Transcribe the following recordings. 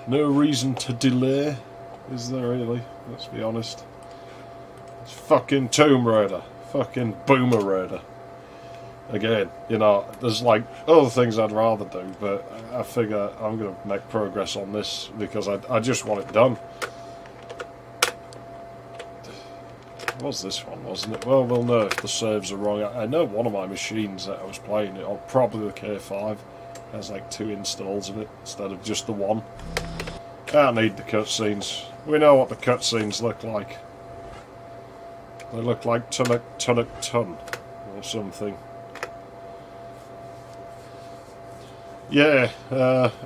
No reason to delay, is there really? Let's be honest. It's fucking Tomb Raider. Fucking Boomer Raider. Again, you know, there's like other things I'd rather do, but I figure I'm going to make progress on this because I just want it done. It was this one, wasn't it? Well, we'll know if the saves are wrong. I know one of my machines that I was playing it on, probably the K5, has like 2 installs of it instead of just the one. I don't need the cutscenes. We know what the cutscenes look like. They look like Tunnock Ton or something. Yeah,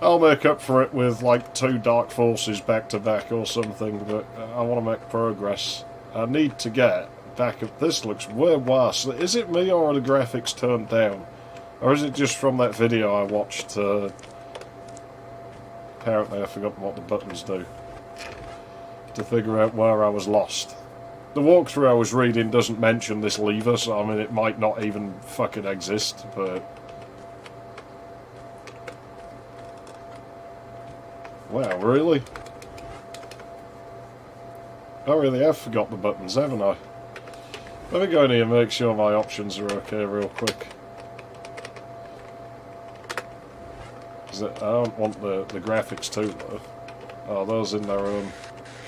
I'll make up for it with like 2 Dark Forces back to back or something, but I want to make progress. I need to get back up. This looks way worse. Is it me or are the graphics turned down? Or is it just from that video I watched? Apparently I've forgotten what the buttons do. To figure out where I was lost. The walkthrough I was reading doesn't mention this lever, so I mean it might not even fucking exist, but... Wow, really? I really have forgot the buttons, haven't I? Let me go in here and make sure my options are okay real quick. Because I don't want the graphics too low. Oh, those in their own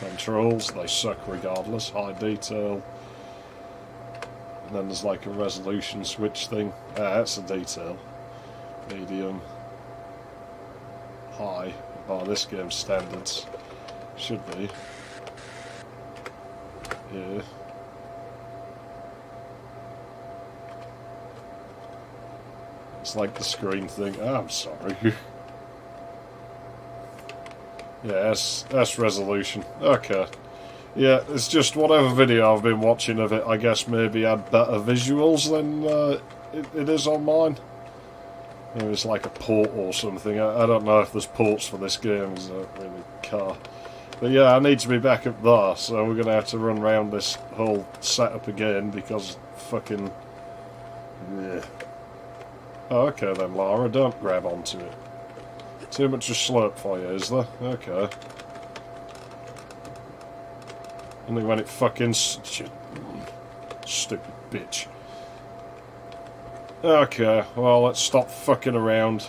controls, they suck regardless. High detail. And then there's like a resolution switch thing. Ah, that's a detail. Medium. High. By this game's standards. Should be. Yeah. It's like the screen thing. Oh, I'm sorry. Yeah, that's resolution. Okay. Yeah, it's just whatever video I've been watching of it, I guess maybe had better visuals than it is on mine. Maybe it's like a port or something. I don't know if there's ports for this game, because I don't really care. But yeah, I need to be back up there, so we're going to have to run around this whole setup again, because fucking... Yeah. Oh, okay then, Lara, don't grab onto it. Too much of slurp for you, is there? Okay. Only when it fucking... Stupid bitch. Okay, well, let's stop fucking around.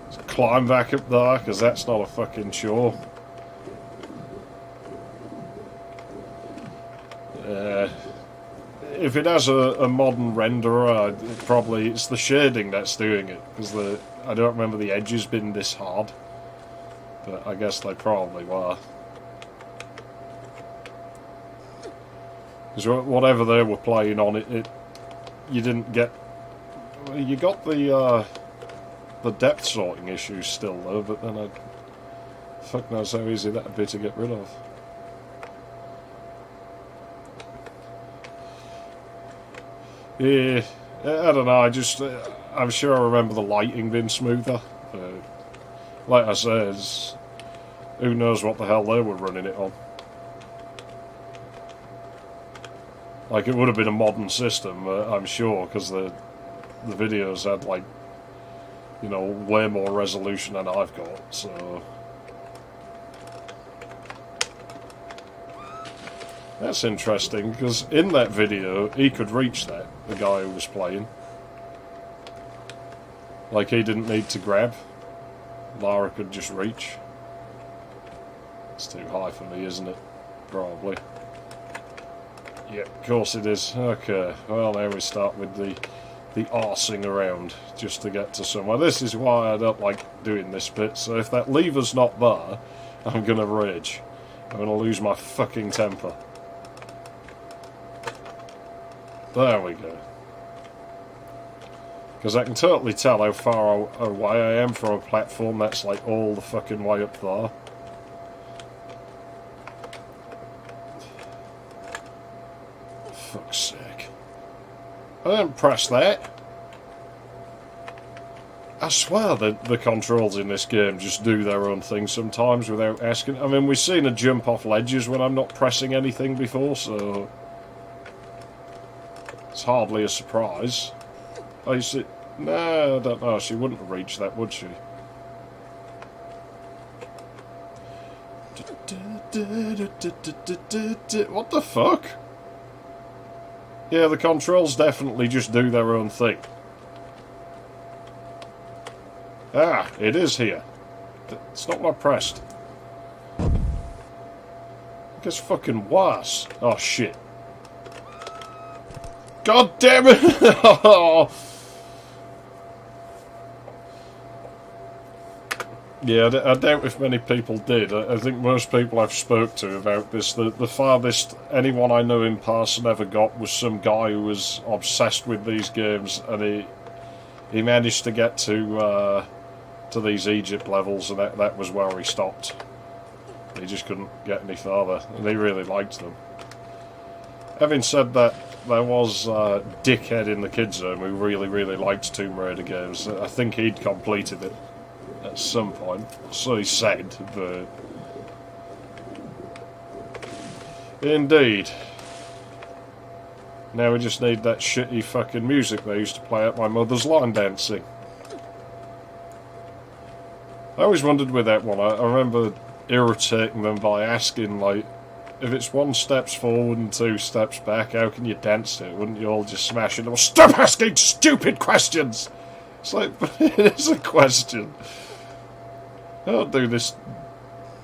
Let's climb back up there, because that's not a fucking chore. If it has a modern renderer, it's the shading that's doing it, because I don't remember the edges being this hard. But I guess they probably were. Because whatever they were playing on it, you didn't get... You got the depth sorting issues still though, but then fuck knows how easy that'd be to get rid of. Yeah, I don't know, I'm sure I remember the lighting being smoother. Like I said, who knows what the hell they were running it on. Like, it would have been a modern system, I'm sure, because the videos had, like, you know, way more resolution than I've got, so... That's interesting, because in that video, he could reach that, the guy who was playing. Like, he didn't need to grab. Lara could just reach. It's too high for me, isn't it? Probably. Yep, of course it is. Okay, well, now we start with the arsing around, just to get to somewhere. This is why I don't like doing this bit, so if that lever's not there, I'm gonna rage. I'm gonna lose my fucking temper. There we go. Because I can totally tell how far away I am from a platform that's like all the fucking way up there. Fuck's sake. I didn't press that. I swear that the controls in this game just do their own thing sometimes without asking. I mean, we've seen a jump off ledges when I'm not pressing anything before, so... It's hardly a surprise. Oh, you see... No, I don't know. She wouldn't have reached that, would she? What the fuck? Yeah, the controls definitely just do their own thing. Ah, it is here. It's not what I pressed. I guess fucking worse. Oh, shit. God damn it! Yeah, I doubt if many people did. I think most people I've spoke to about this, the farthest anyone I know in person ever got was some guy who was obsessed with these games, and he managed to get to these Egypt levels, and that was where he stopped. He just couldn't get any farther, and he really liked them. Having said that, there was a dickhead in the kids' room who really, really liked Tomb Raider games. I think he'd completed it at some point, so he said, but... Indeed. Now we just need that shitty fucking music they used to play at my mother's line dancing. I always wondered with that one, I remember irritating them by asking, like, if it's 1 steps forward and 2 steps back, how can you dance to it? Wouldn't you all just smash it? Well, stop asking stupid questions! It's like, but it is a question. I don't do this...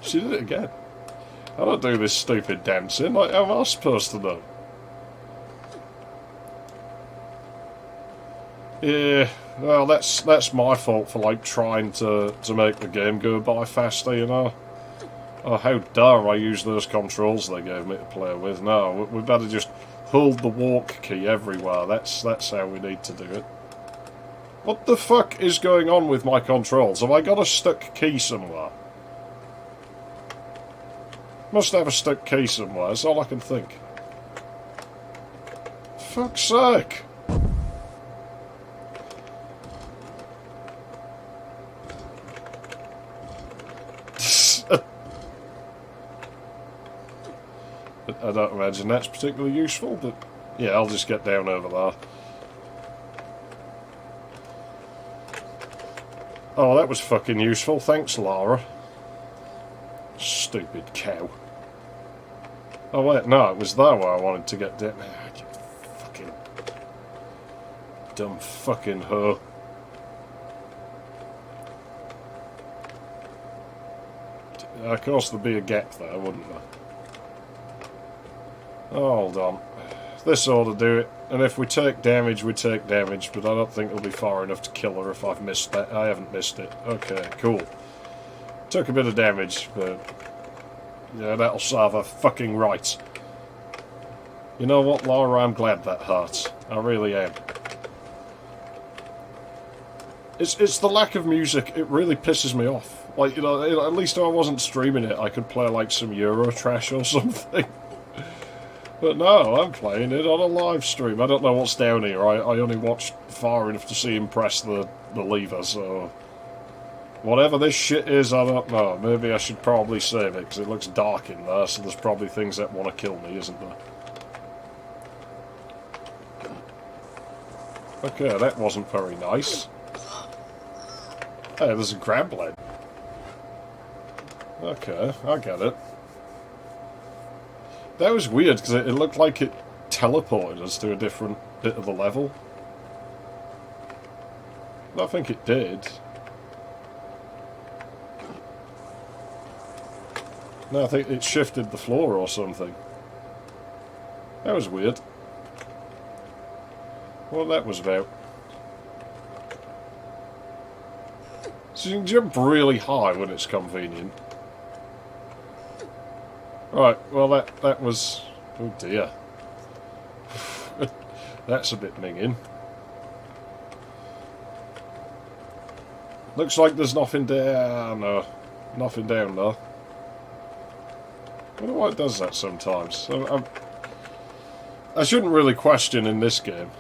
She did it again. I don't do this stupid dancing. Like, how am I supposed to know? Yeah, well, that's my fault for, like, trying to make the game go by faster, you know? Oh, how dare I use those controls they gave me to play with. No, we better just hold the walk key everywhere. That's how we need to do it. What the fuck is going on with my controls? Have I got a stuck key somewhere? Must have a stuck key somewhere, that's all I can think. Fuck's sake! I don't imagine that's particularly useful, but yeah, I'll just get down over there. Oh, that was fucking useful. Thanks, Lara. Stupid cow. Oh, wait, no, it was there where I wanted to get down. You fucking... dumb fucking hoe. Of course there'd be a gap there, wouldn't there? Hold on. This ought to do it. And if we take damage, we take damage, but I don't think it'll be far enough to kill her if I've missed that. I haven't missed it. Okay, cool. Took a bit of damage, but... yeah, that'll serve her fucking right. You know what, Laura? I'm glad that hurts. I really am. It's the lack of music. It really pisses me off. Like, you know, at least if I wasn't streaming it, I could play, like, some Euro trash or something. But no, I'm playing it on a live stream. I don't know what's down here. I only watched far enough to see him press the lever, so... whatever this shit is, I don't know. Maybe I should probably save it, because it looks dark in there, so there's probably things that want to kill me, isn't there? Okay, that wasn't very nice. Hey, there's a crab leg. Okay, I get it. That was weird, because it looked like it teleported us to a different bit of the level. I think it did. No, I think it shifted the floor or something. That was weird. What that was about. So you can jump really high when it's convenient. Right, well that was... oh dear. That's a bit minging. Looks like there's nothing down... no, nothing down there. I wonder why it does that sometimes. I shouldn't really question in this game.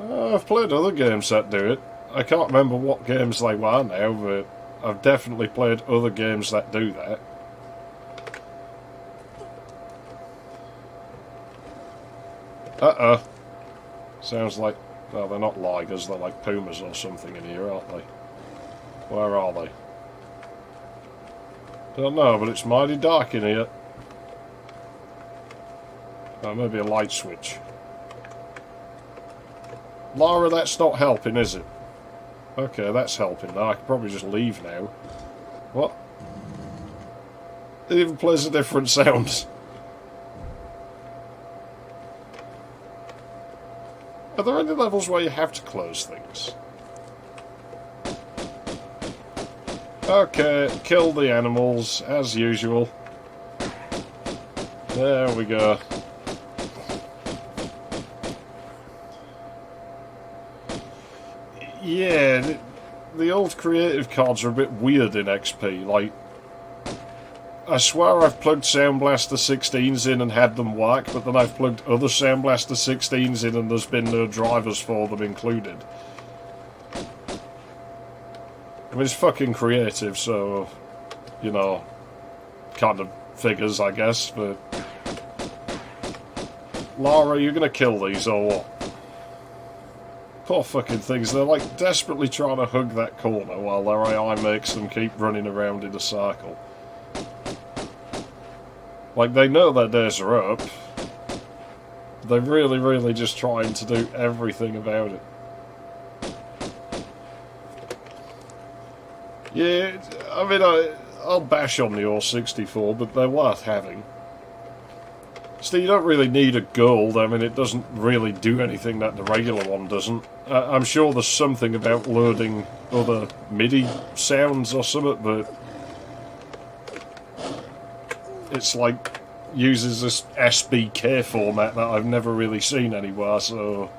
I've played other games that do it. I can't remember what games they were now, but I've definitely played other games that do that. Sounds like... well, they're not ligers, they're like pumas or something in here, aren't they? Where are they? Don't know, but it's mighty dark in here. Oh, maybe a light switch. Lara, that's not helping, is it? Okay, that's helping now. I could probably just leave now. What? It even plays a different sound. Are there any levels where you have to close things? Okay, kill the animals, as usual. There we go. Yeah, the old creative cards are a bit weird in XP. Like, I swear I've plugged Sound Blaster 16s in and had them work, but then I've plugged other Sound Blaster 16s in and there's been no drivers for them included. I mean, it's fucking creative, so, you know, kind of figures, I guess, but... Lara, you're gonna kill these, or what? Poor fucking things, they're like desperately trying to hug that corner while their AI makes them keep running around in a circle. Like, they know their days are up. They're really, really just trying to do everything about it. Yeah, I mean, I'll bash on the Or64, but they're worth having. Still, you don't really need a gold. I mean, it doesn't really do anything that the regular one doesn't. I'm sure there's something about loading other MIDI sounds or something, but it's like uses this SBK format that I've never really seen anywhere, so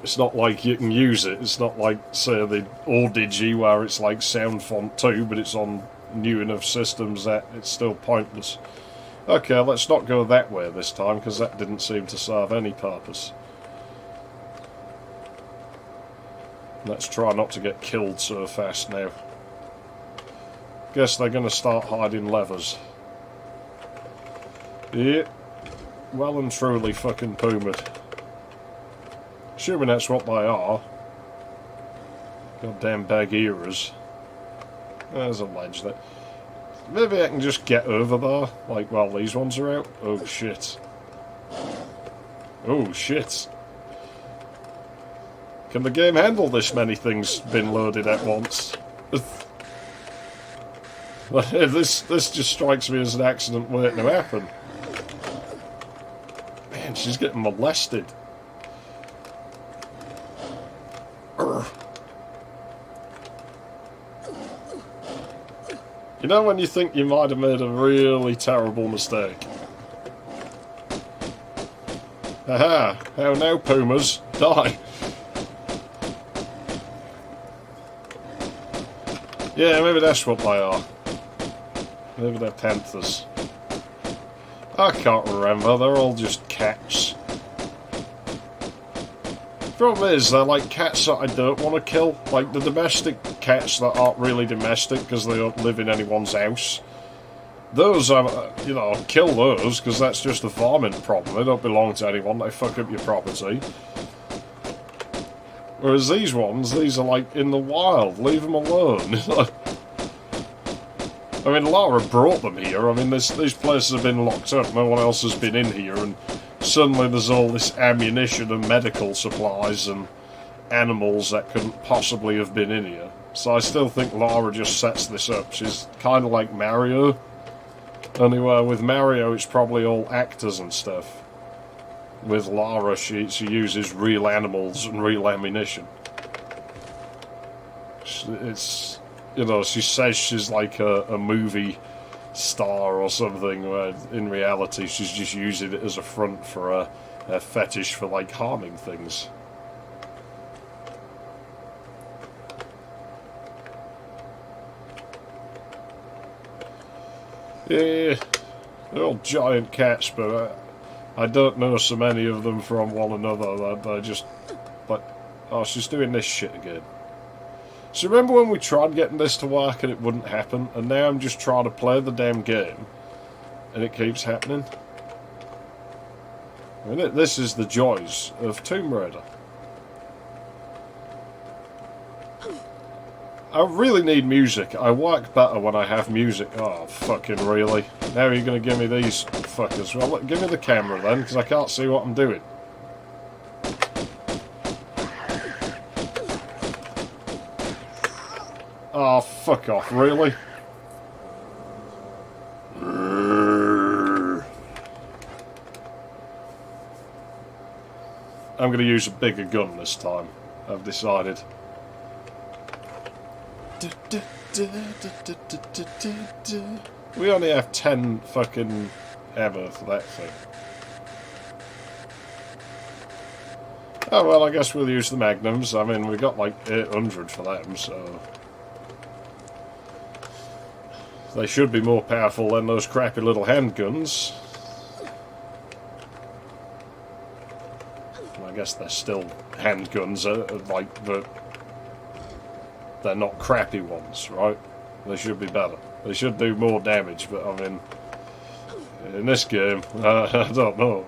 it's not like you can use it. It's not like, say, the Audigi where it's like Sound Font 2, but it's on new enough systems that it's still pointless. Okay, let's not go that way this time, because that didn't seem to serve any purpose. Let's try not to get killed so fast now. Guess they're going to start hiding levers. Yeah, well and truly fucking poomered. Assuming that's what they are. Goddamn Bagheeras. There's a ledge there. Maybe I can just get over there, like while these ones are out. Oh shit. Oh shit. Can the game handle this many things being loaded at once? This just strikes me as an accident waiting to happen. Man, she's getting molested. Urgh. You know when you think you might have made a really terrible mistake? Aha! How now, Pumas? Die! Yeah, maybe that's what they are. Maybe they're panthers. I can't remember, they're all just cats. Problem is, they're like cats that I don't want to kill. Like the domestic cats that aren't really domestic because they don't live in anyone's house. Those, you know, kill those because that's just a farming problem. They don't belong to anyone, they fuck up your property. Whereas these ones, these are like in the wild, leave them alone. I mean, Lara brought them here. I mean, these places have been locked up, no one else has been in here, and suddenly there's all this ammunition and medical supplies and animals that couldn't possibly have been in here. So I still think Lara just sets this up. She's kind of like Mario. Only with Mario it's probably all actors and stuff. With Lara she uses real animals and real ammunition. It's, you know, she says she's like a movie star or something, where in reality she's just using it as a front for a fetish for like harming things. Yeah, they're all giant cats, but I don't know so many of them from one another. They're just like, oh, she's doing this shit again. So remember when we tried getting this to work and it wouldn't happen, and now I'm just trying to play the damn game and it keeps happening? I mean, this is the joys of Tomb Raider. I really need music. I work better when I have music. Oh, fucking really? Now you're going to give me these fuckers. Well, give me the camera then, because I can't see what I'm doing. Oh, fuck off, really? I'm going to use a bigger gun this time, I've decided. We only have 10 fucking ammo for that thing. Oh well, I guess we'll use the magnums. I mean, we got like 800 for them, so... They should be more powerful than those crappy little handguns. I guess they're still handguns, like, but they're not crappy ones, right? They should be better. They should do more damage, but I mean, in this game, I don't know.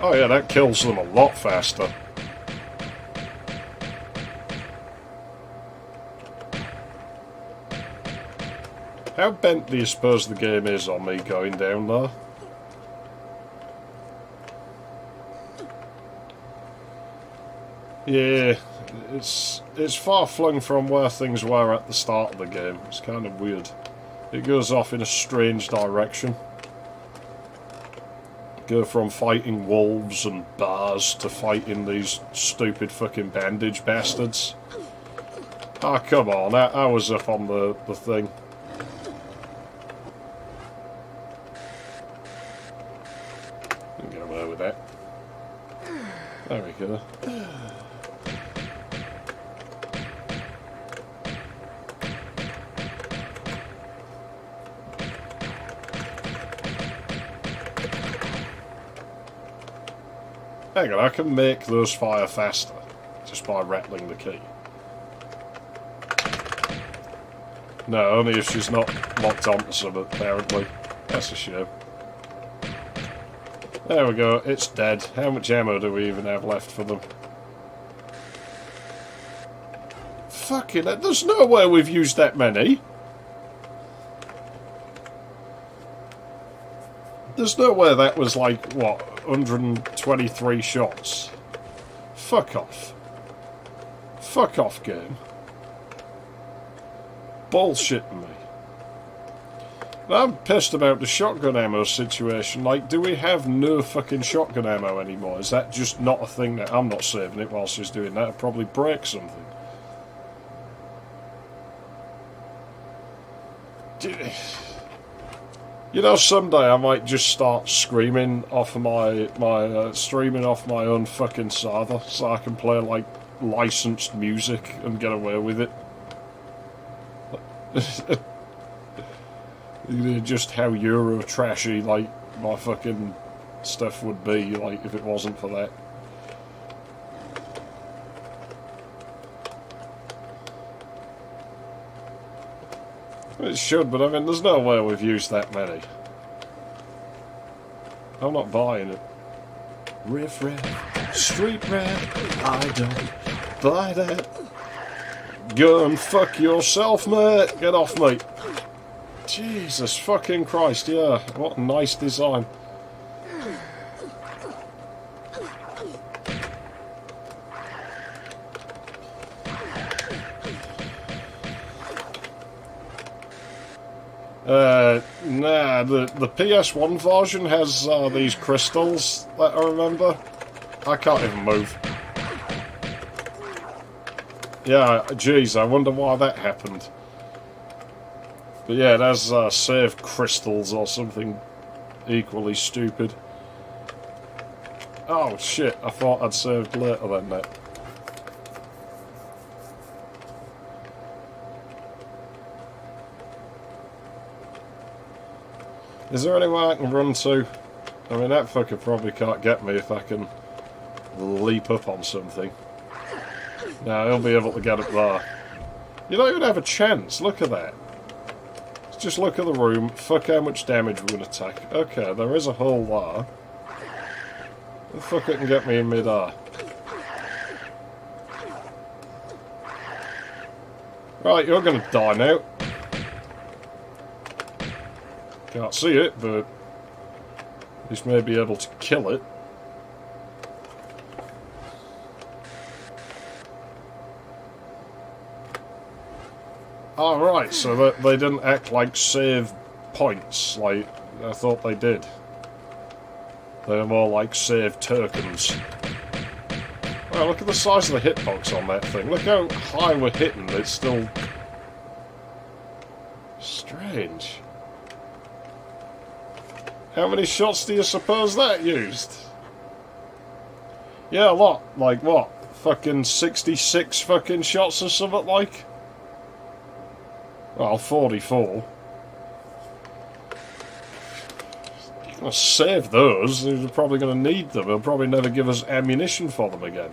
Oh yeah, that kills them a lot faster. How bent do you suppose the game is on me going down there? Yeah, it's far flung from where things were at the start of the game. It's kind of weird. It goes off in a strange direction. Go from fighting wolves and bears to fighting these stupid fucking bandage bastards. Ah, come on, I was up on the thing. Get away with that. There we go. Hang on, I can make those fire faster just by rattling the key. No, only if she's not locked onto something, apparently. That's a shame. There we go, it's dead. How much ammo do we even have left for them? Fucking hell, there's no way we've used that many. There's no way that was like, what, 123 shots? Fuck off. Fuck off, game. Bullshitting me. I'm pissed about the shotgun ammo situation. Like, do we have no fucking shotgun ammo anymore? Is that just not a thing that... I'm not saving it while she's doing that. It'll probably break something. You know, someday I might just start screaming off my streaming off my own fucking server so I can play, like, licensed music and get away with it. Just how Euro trashy, like, my fucking stuff would be, like, if it wasn't for that. It should, but I mean, there's no way we've used that many. I'm not buying it. Riff raff, street rap, I don't buy that. Go and fuck yourself, mate. Get off me. Jesus fucking Christ, yeah. What a nice design. Nah, the PS1 version has these crystals that I remember. I can't even move. Yeah, geez, I wonder why that happened. But yeah, it has saved crystals or something equally stupid. Oh shit, I thought I'd saved later than that. Is there anywhere I can run to? I mean, that fucker probably can't get me if I can leap up on something. No, he'll be able to get up there. You don't even have a chance, look at that. Just look at the room, fuck how much damage we're going to take. Okay, there is a hole there. The fuck it can get me in mid-air. Right, you're gonna die now. Can't see it, but at least may be able to kill it. Oh, right, so that they didn't act like save points, like I thought they did. They're more like save tokens. Well, look at the size of the hitbox on that thing. Look how high we're hitting, it's still... strange. How many shots do you suppose that used? Yeah, a lot. Like, what? Fucking 66 fucking shots or something like? Well, 44. You're gonna save those, you're probably gonna need them. They'll probably never give us ammunition for them again.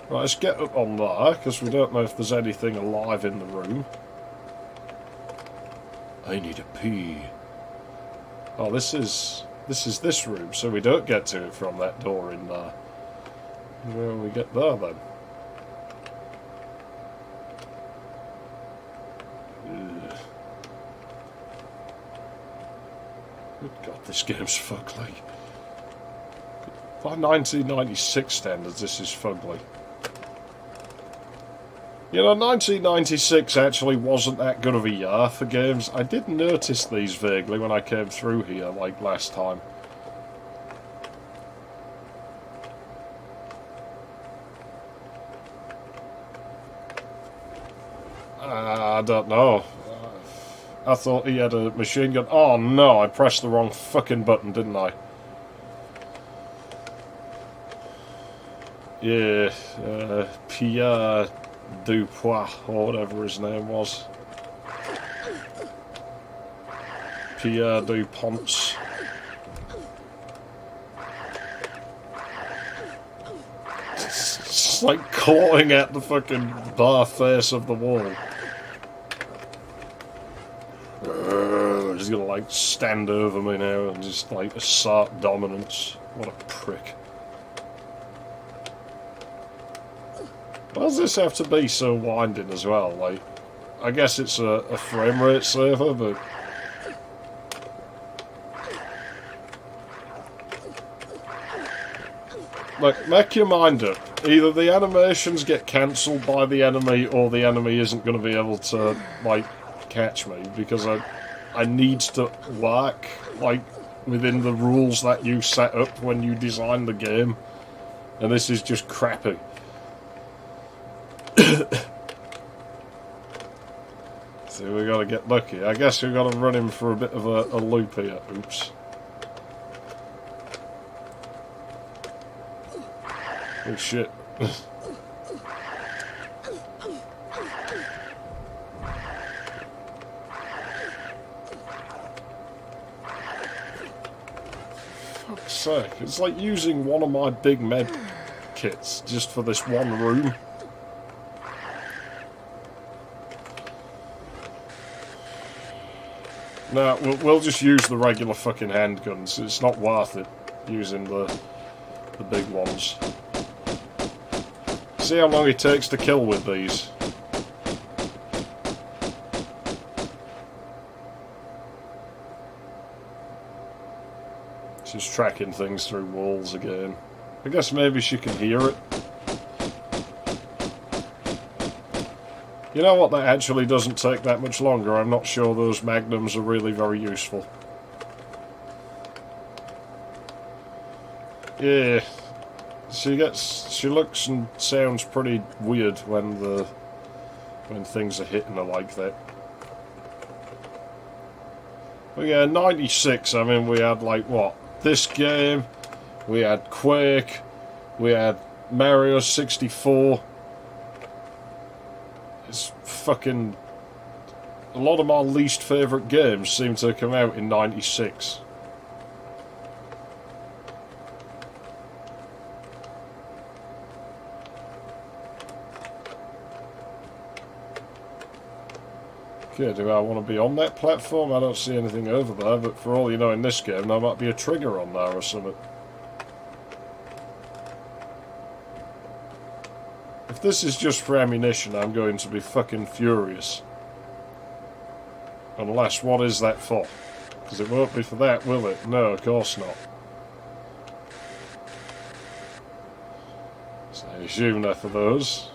Right, let's get up on there, because we don't know if there's anything alive in the room. I need a pee. Oh, this is this room, so we don't get to it from that door in there. Where will we get there, then? Good God, this game's fugly. By 1996 standards, this is fugly. You know, 1996 actually wasn't that good of a year for games. I did notice these vaguely when I came through here, like last time. I don't know. I thought he had a machine gun. Oh no, I pressed the wrong fucking button, didn't I? Yeah, Pierre Dupois, or whatever his name was. Pierre Dupont. It's like clawing at the fucking bar face of the wall. He's gonna like stand over me now and just like assert dominance. What a prick. Why does this have to be so winding as well? Like, I guess it's a frame rate saver, but... Like, make your mind up. Either the animations get cancelled by the enemy, or the enemy isn't going to be able to, like, catch me, because I need to work, like, within the rules that you set up when you design the game. And this is just crappy. See, we gotta get lucky. I guess we gotta run him for a bit of a loop here. Oops. Oh shit. Fuck's sake. It's like using one of my big med kits just for this one room. No, we'll just use the regular fucking handguns. It's not worth it using the big ones. See how long it takes to kill with these. She's tracking things through walls again. I guess maybe she can hear it. You know what, that actually doesn't take that much longer. I'm not sure those magnums are really very useful. Yeah. She looks and sounds pretty weird when things are hitting her like that. But yeah, 96, I mean, we had like, what? This game, we had Quake, we had Mario 64. It's fucking... A lot of my least favourite games seem to come out in 96. Okay, do I want to be on that platform? I don't see anything over there, but for all you know in this game, there might be a trigger on there or something. If this is just for ammunition, I'm going to be fucking furious. Unless, what is that for? Because it won't be for that, will it? No, of course not. So I assume they're for those.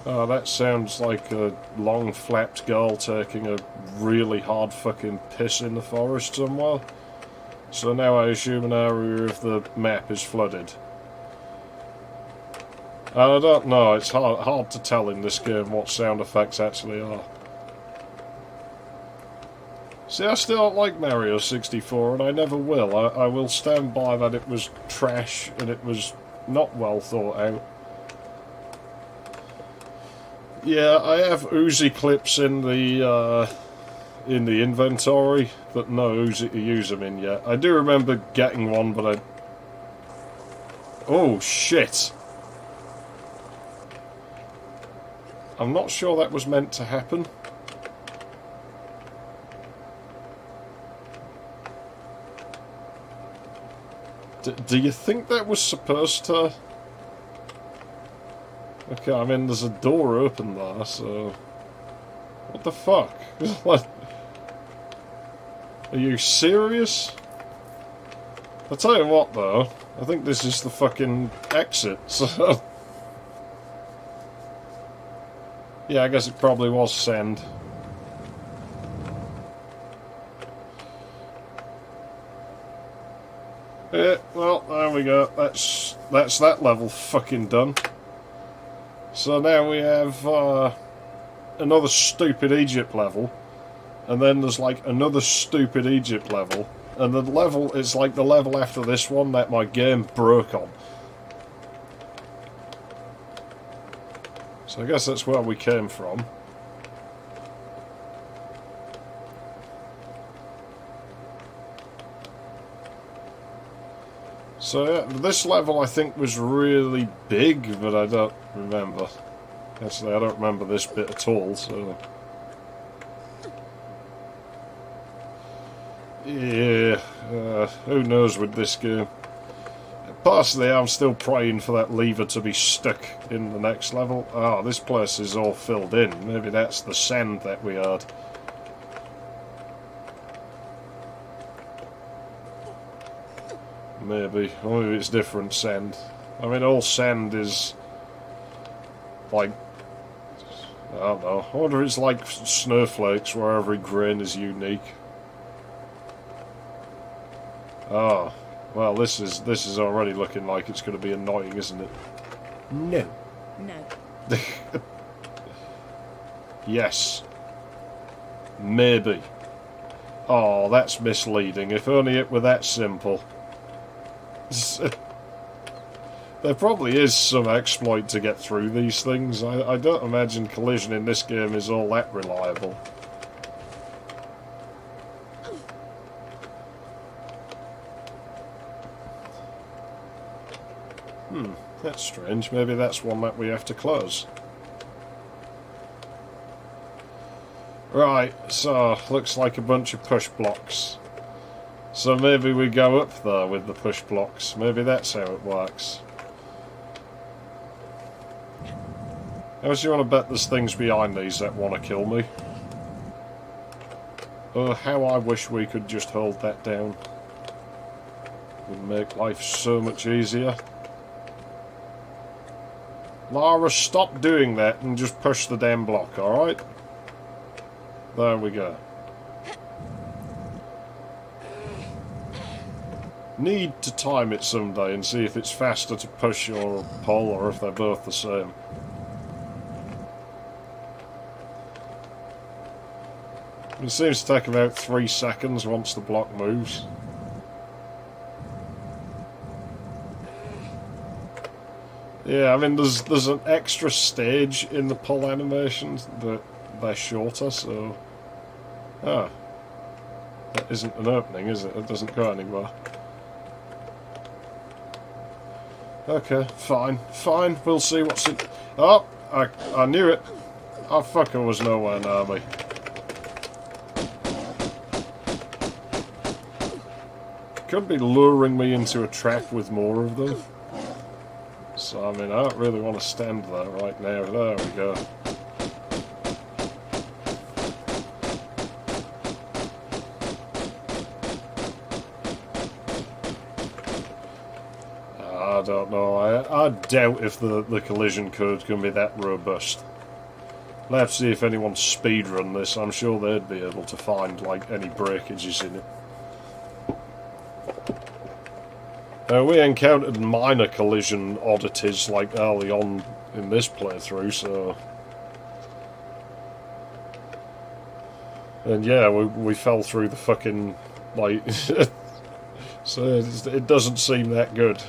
Oh, that sounds like a long-flapped girl taking a really hard fucking piss in the forest somewhere. So now I assume an area of the map is flooded. And I don't know, it's hard to tell in this game what sound effects actually are. See, I still don't like Mario 64, and I never will. I will stand by that it was trash, and it was not well thought out. Yeah, I have Uzi clips in the inventory, but no Uzi to use them in yet. I do remember getting one, but I... Oh, shit! I'm not sure that was meant to happen. Do you think that was supposed to... Okay, I mean, there's a door open there, so... What the fuck? What? Are you serious? I'll tell you what, though. I think this is the fucking exit, so... Yeah, I guess it probably was send. Yeah, well, there we go. That's that level fucking done. So now we have another stupid Egypt level, and then there's like another stupid Egypt level, and the level is like the level after this one that my game broke on. So I guess that's where we came from. So yeah, this level I think was really big, but I don't remember. Actually, I don't remember this bit at all, so... Yeah, who knows with this game. Personally, I'm still praying for that lever to be stuck in the next level. Oh, this place is all filled in. Maybe that's the sand that we had. Maybe. Or maybe it's different sand. I mean, all sand is... like... I don't know. I wonder if it's like snowflakes where every grain is unique. Ah. Well, this is already looking like it's going to be annoying, isn't it? No. No. Yes. Maybe. Oh, that's misleading. If only it were that simple. There probably is some exploit to get through these things. I don't imagine collision in this game is all that reliable. That's strange. Maybe that's one that we have to close. Right, so, looks like a bunch of push blocks. So maybe we go up there with the push blocks. Maybe that's how it works. How much do you want to bet there's things behind these that want to kill me? Oh, how I wish we could just hold that down. Would make life so much easier. Lara, stop doing that and just push the damn block, alright? There we go. Need to time it someday and see if it's faster to push or pull or if they're both the same. It seems to take about 3 seconds once the block moves. Yeah, I mean, there's an extra stage in the pull animations, but they're shorter, so... Ah, that isn't an opening, is it? It doesn't go anywhere. Okay, fine, fine. We'll see what's it. Oh, I knew it. Oh, fucker was nowhere near me. Could be luring me into a trap with more of them. So, I mean, I don't really want to stand there right now. There we go. I don't know. I doubt if the collision code can be that robust. I'll have to see if anyone speedrun this. I'm sure they'd be able to find, like, any breakages in it. We encountered minor collision oddities, like, early on in this playthrough, so... And yeah, we fell through the fucking, like... So it doesn't seem that good.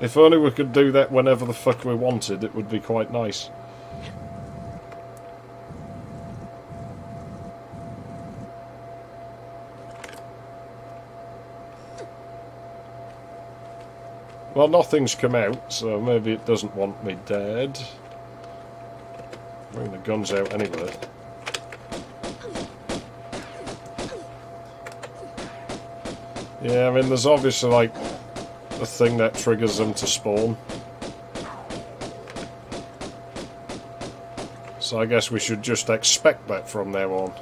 If only we could do that whenever the fuck we wanted, it would be quite nice. Well, nothing's come out, so maybe it doesn't want me dead. Bring the guns out anyway. Yeah, I mean, there's obviously, like, a thing that triggers them to spawn. So I guess we should just expect that from now on.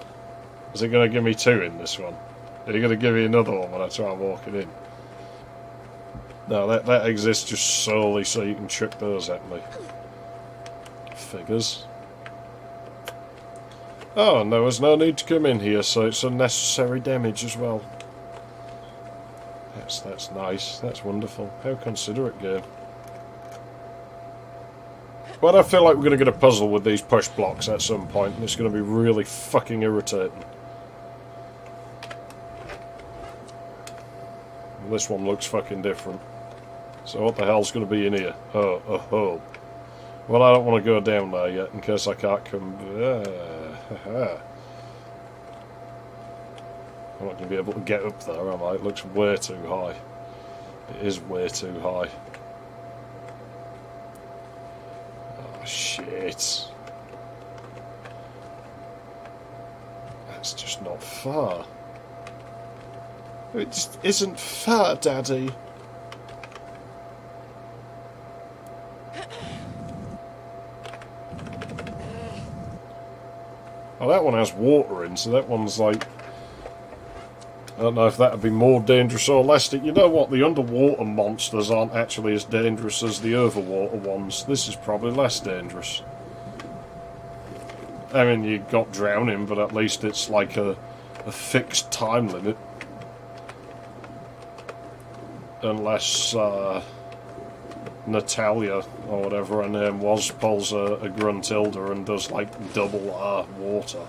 Is it going to give me 2 in this one? Are you going to give me another one when I try walking in? No, that exists just solely so you can chuck those at me. Figures. Oh, and there was no need to come in here, so it's unnecessary damage as well. That's nice. That's wonderful. How considerate, game. But I feel like we're going to get a puzzle with these push blocks at some point, and it's going to be really fucking irritating. This one looks fucking different. So what the hell's going to be in here? Oh, a hole. Well, I don't want to go down there yet, in case I can't come... I'm not going to be able to get up there, am I? It looks way too high. It is way too high. Oh, shit. That's just not far. It just isn't fair, Daddy. Oh, that one has water in, so that one's like... I don't know if that would be more dangerous or less. You know what? The underwater monsters aren't actually as dangerous as the overwater ones. This is probably less dangerous. I mean, you got drowning, but at least it's like a fixed time limit. Unless Natalia, or whatever her name was, pulls a Gruntilda and does like double R water.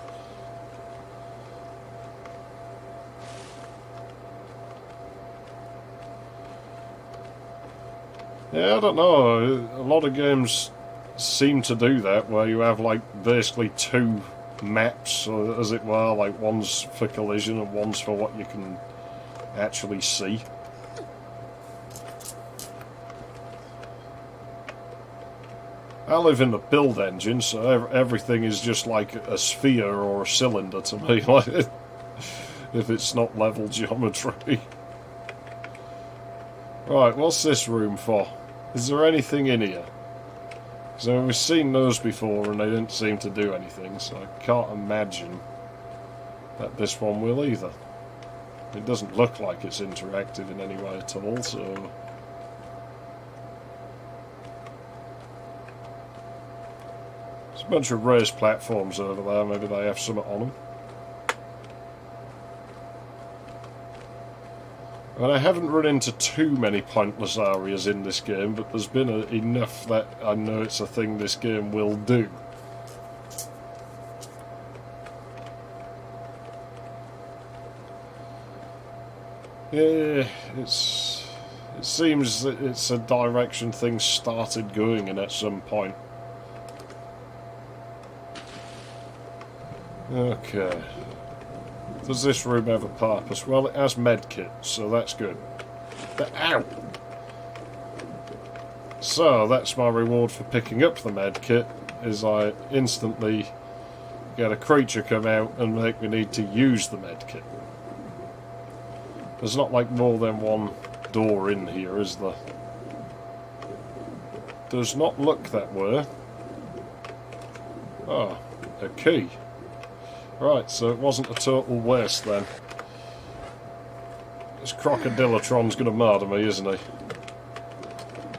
Yeah, I don't know. A lot of games seem to do that, where you have like basically 2 maps, as it were, like one's for collision and one's for what you can actually see. I live in the build engine, so everything is just like a sphere or a cylinder to me, like if it's not level geometry. Right, what's this room for? Is there anything in here? Because we've seen those before and they didn't seem to do anything, so I can't imagine that this one will either. It doesn't look like it's interactive in any way at all, so... There's a bunch of raised platforms over there, maybe they have something on them. And I haven't run into too many pointless areas in this game, but there's been enough that I know it's a thing this game will do. Yeah, it seems that it's a direction things started going in at some point. Okay. Does this room have a purpose? Well, it has medkits, so that's good. Ow! So, that's my reward for picking up the medkit, is I instantly get a creature come out and make me need to use the medkit. There's not like more than one door in here, is there? Does not look that way. Ah, a key. Right, so it wasn't a total waste then. This Crocodilotron's going to murder me, isn't he?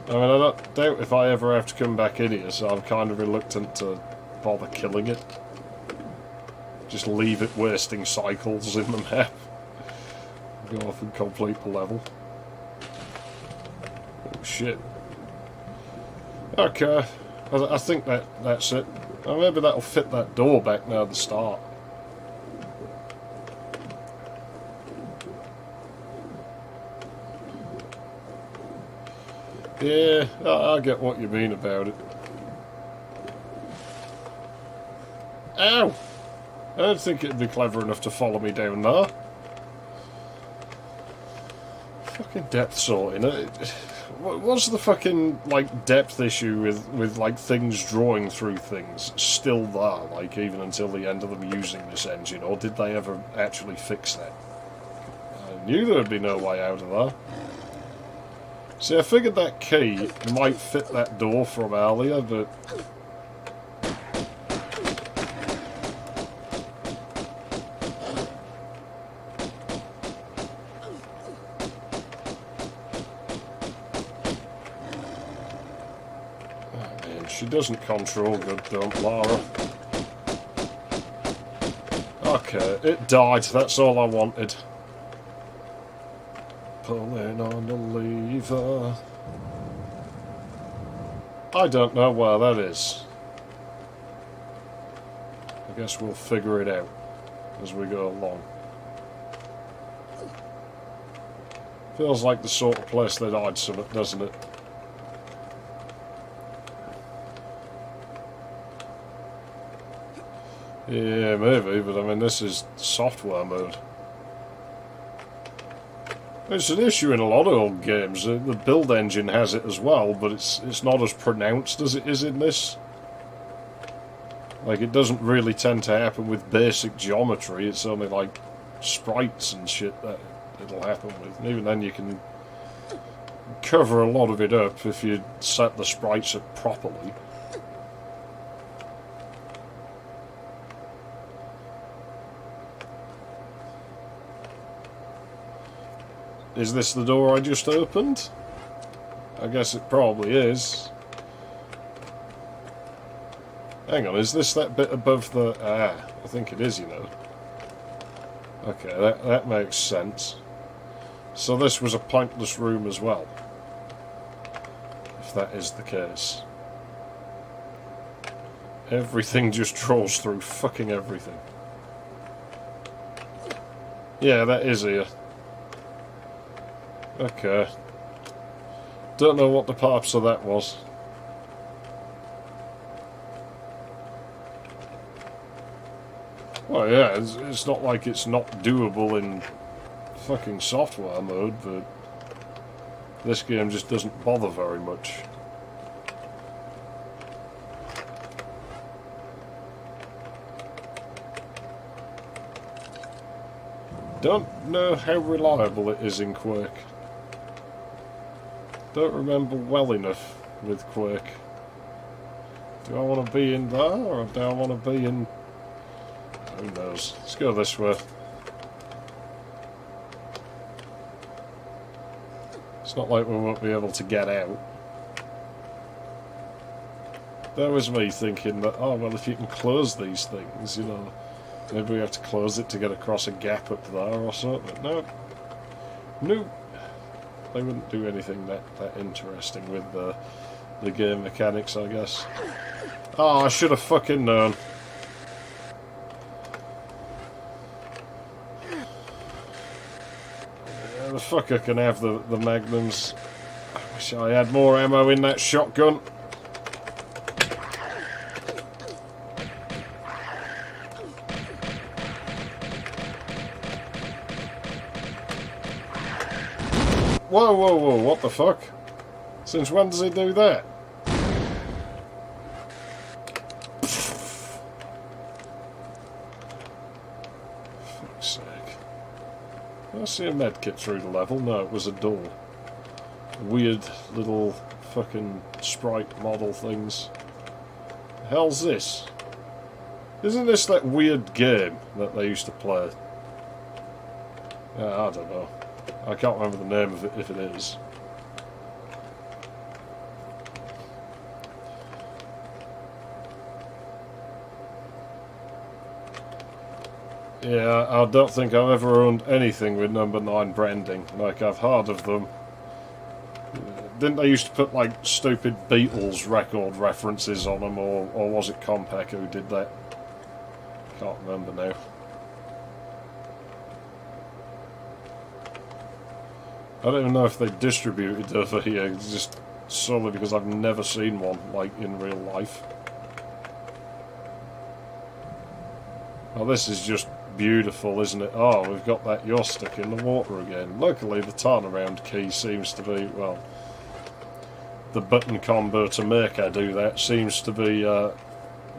I mean, I don't doubt if I ever have to come back in here, so I'm kind of reluctant to bother killing it. Just leave it wasting cycles in the map. Go off and complete the level. Oh shit. Okay, I think that's it. Oh, maybe that'll fit that door back now at the start. Yeah, I get what you mean about it. Ow! I don't think it'd be clever enough to follow me down there. Fucking depth sorting. What's the fucking, like, depth issue with like, things drawing through things still there, like, even until the end of them using this engine? Or did they ever actually fix that? I knew there'd be no way out of there. See, I figured that key might fit that door from earlier, but... oh, man, she doesn't control good, don't Lara. Okay, it died, that's all I wanted. Pulling on the lever. I don't know where that is. I guess we'll figure it out as we go along. Feels like the sort of place they'd hide something, doesn't it? Yeah, maybe, but I mean, this is software mode. It's an issue in a lot of old games. The build engine has it as well, but it's not as pronounced as it is in this. Like, it doesn't really tend to happen with basic geometry. It's only like sprites and shit that it'll happen with. And even then you can cover a lot of it up if you set the sprites up properly. Is this the door I just opened? I guess it probably is. Hang on, is this that bit above the... Ah, I think it is, you know. Okay, that makes sense. So this was a pointless room as well. If that is the case. Everything just draws through fucking everything. Yeah, that is here. Okay. Don't know what the purpose of that was. Well, yeah, it's not like it's not doable in fucking software mode, but this game just doesn't bother very much. Don't know how reliable it is in Quake. Don't remember well enough with Quake. Do I want to be in there, or do I want to be in... Who knows? Let's go this way. It's not like we won't be able to get out. That was me thinking that, oh well, if you can close these things, you know, maybe we have to close it to get across a gap up there or something. But no. Nope. They wouldn't do anything that interesting with the game mechanics, I guess. Oh, I should have fucking known. The fucker can have the magnums. I wish I had more ammo in that shotgun. Whoa, whoa, whoa, what the fuck? Since when does he do that? Fuck's sake. Did I see a medkit through the level? No, it was a door. Weird little fucking sprite model things. The hell's this? Isn't this that weird game that they used to play? Yeah, I don't know. I can't remember the name of it if it is. Yeah, I don't think I've ever owned anything with number 9 branding. Like, I've heard of them. Didn't they used to put, like, stupid Beatles record references on them, or was it Compaq who did that? Can't remember now. I don't even know if they distributed over here, just solely because I've never seen one, like, in real life. Oh, this is just beautiful, isn't it? Oh, we've got that joystick in the water again. Luckily, the turnaround key seems to be, well, the button combo to make I do that seems to be,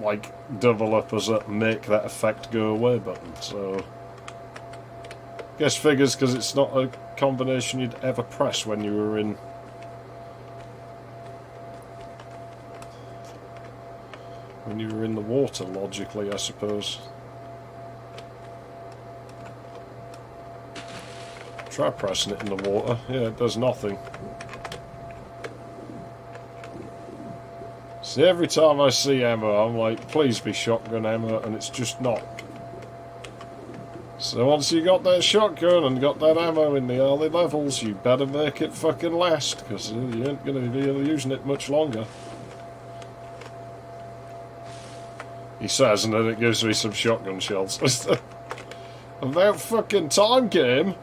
like, double up as a make that effect go away button, so... Guess figures because it's not a combination you'd ever press when you were in... when you were in the water, logically, I suppose. Try pressing it in the water. Yeah, it does nothing. See, every time I see ammo, I'm like, please be shotgun ammo, and it's just not. So once you got that shotgun and got that ammo in the early levels, you better make it fucking last, because you ain't going to be using it much longer. He says, and then it gives me some shotgun shells. About fucking time, game.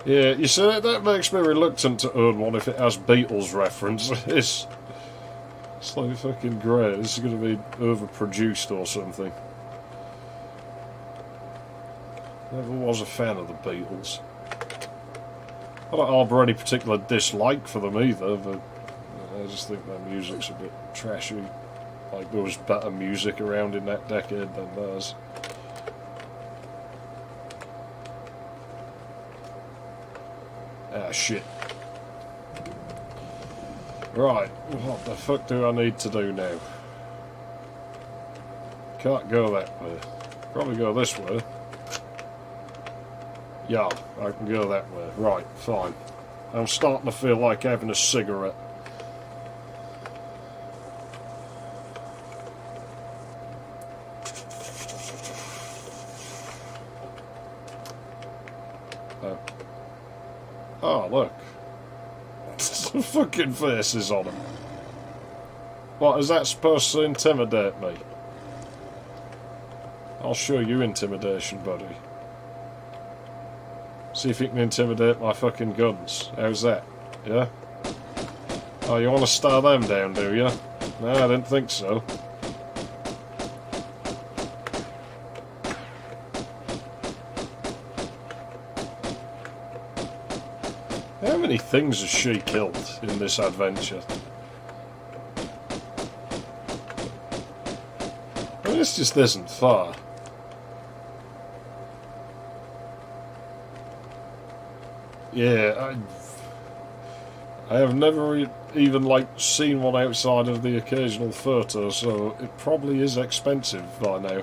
Yeah, you see, that makes me reluctant to own one if it has Beatles reference. It's like fucking great. This is going to be overproduced or something. Never was a fan of the Beatles. I don't harbour any particular dislike for them either, but I just think their music's a bit trashy. Like, there was better music around in that decade than theirs. Ah, shit. Right, what the fuck do I need to do now? Can't go that way. Probably go this way. Yeah, I can go that way. Right, fine. I'm starting to feel like having a cigarette. Oh, look. Some fucking faces on them. What, is that supposed to intimidate me? I'll show you intimidation, buddy. See if you can intimidate my fucking guns. How's that? Yeah? Oh, you want to stare them down, do you? No, I didn't think so. How many things has she killed in this adventure? Well, this just isn't fair. Yeah, I have never even, like, seen one outside of the occasional photo, so it probably is expensive by now.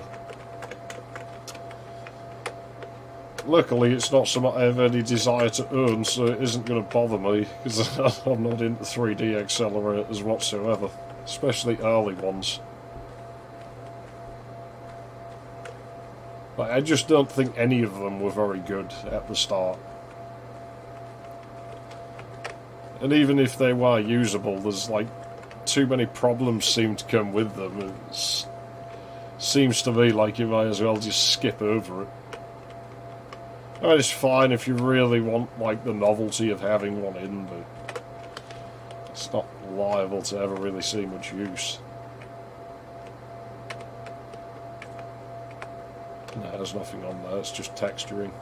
Luckily, it's not something I have any desire to own, so it isn't going to bother me, because I'm not into 3D accelerators whatsoever, especially early ones. Like, I just don't think any of them were very good at the start. And even if they were usable, there's, like, too many problems seem to come with them. It seems to me like you might as well just skip over it. I mean, it's fine if you really want, like, the novelty of having one in, but it's not liable to ever really see much use. No, there's nothing on there, it's just texturing.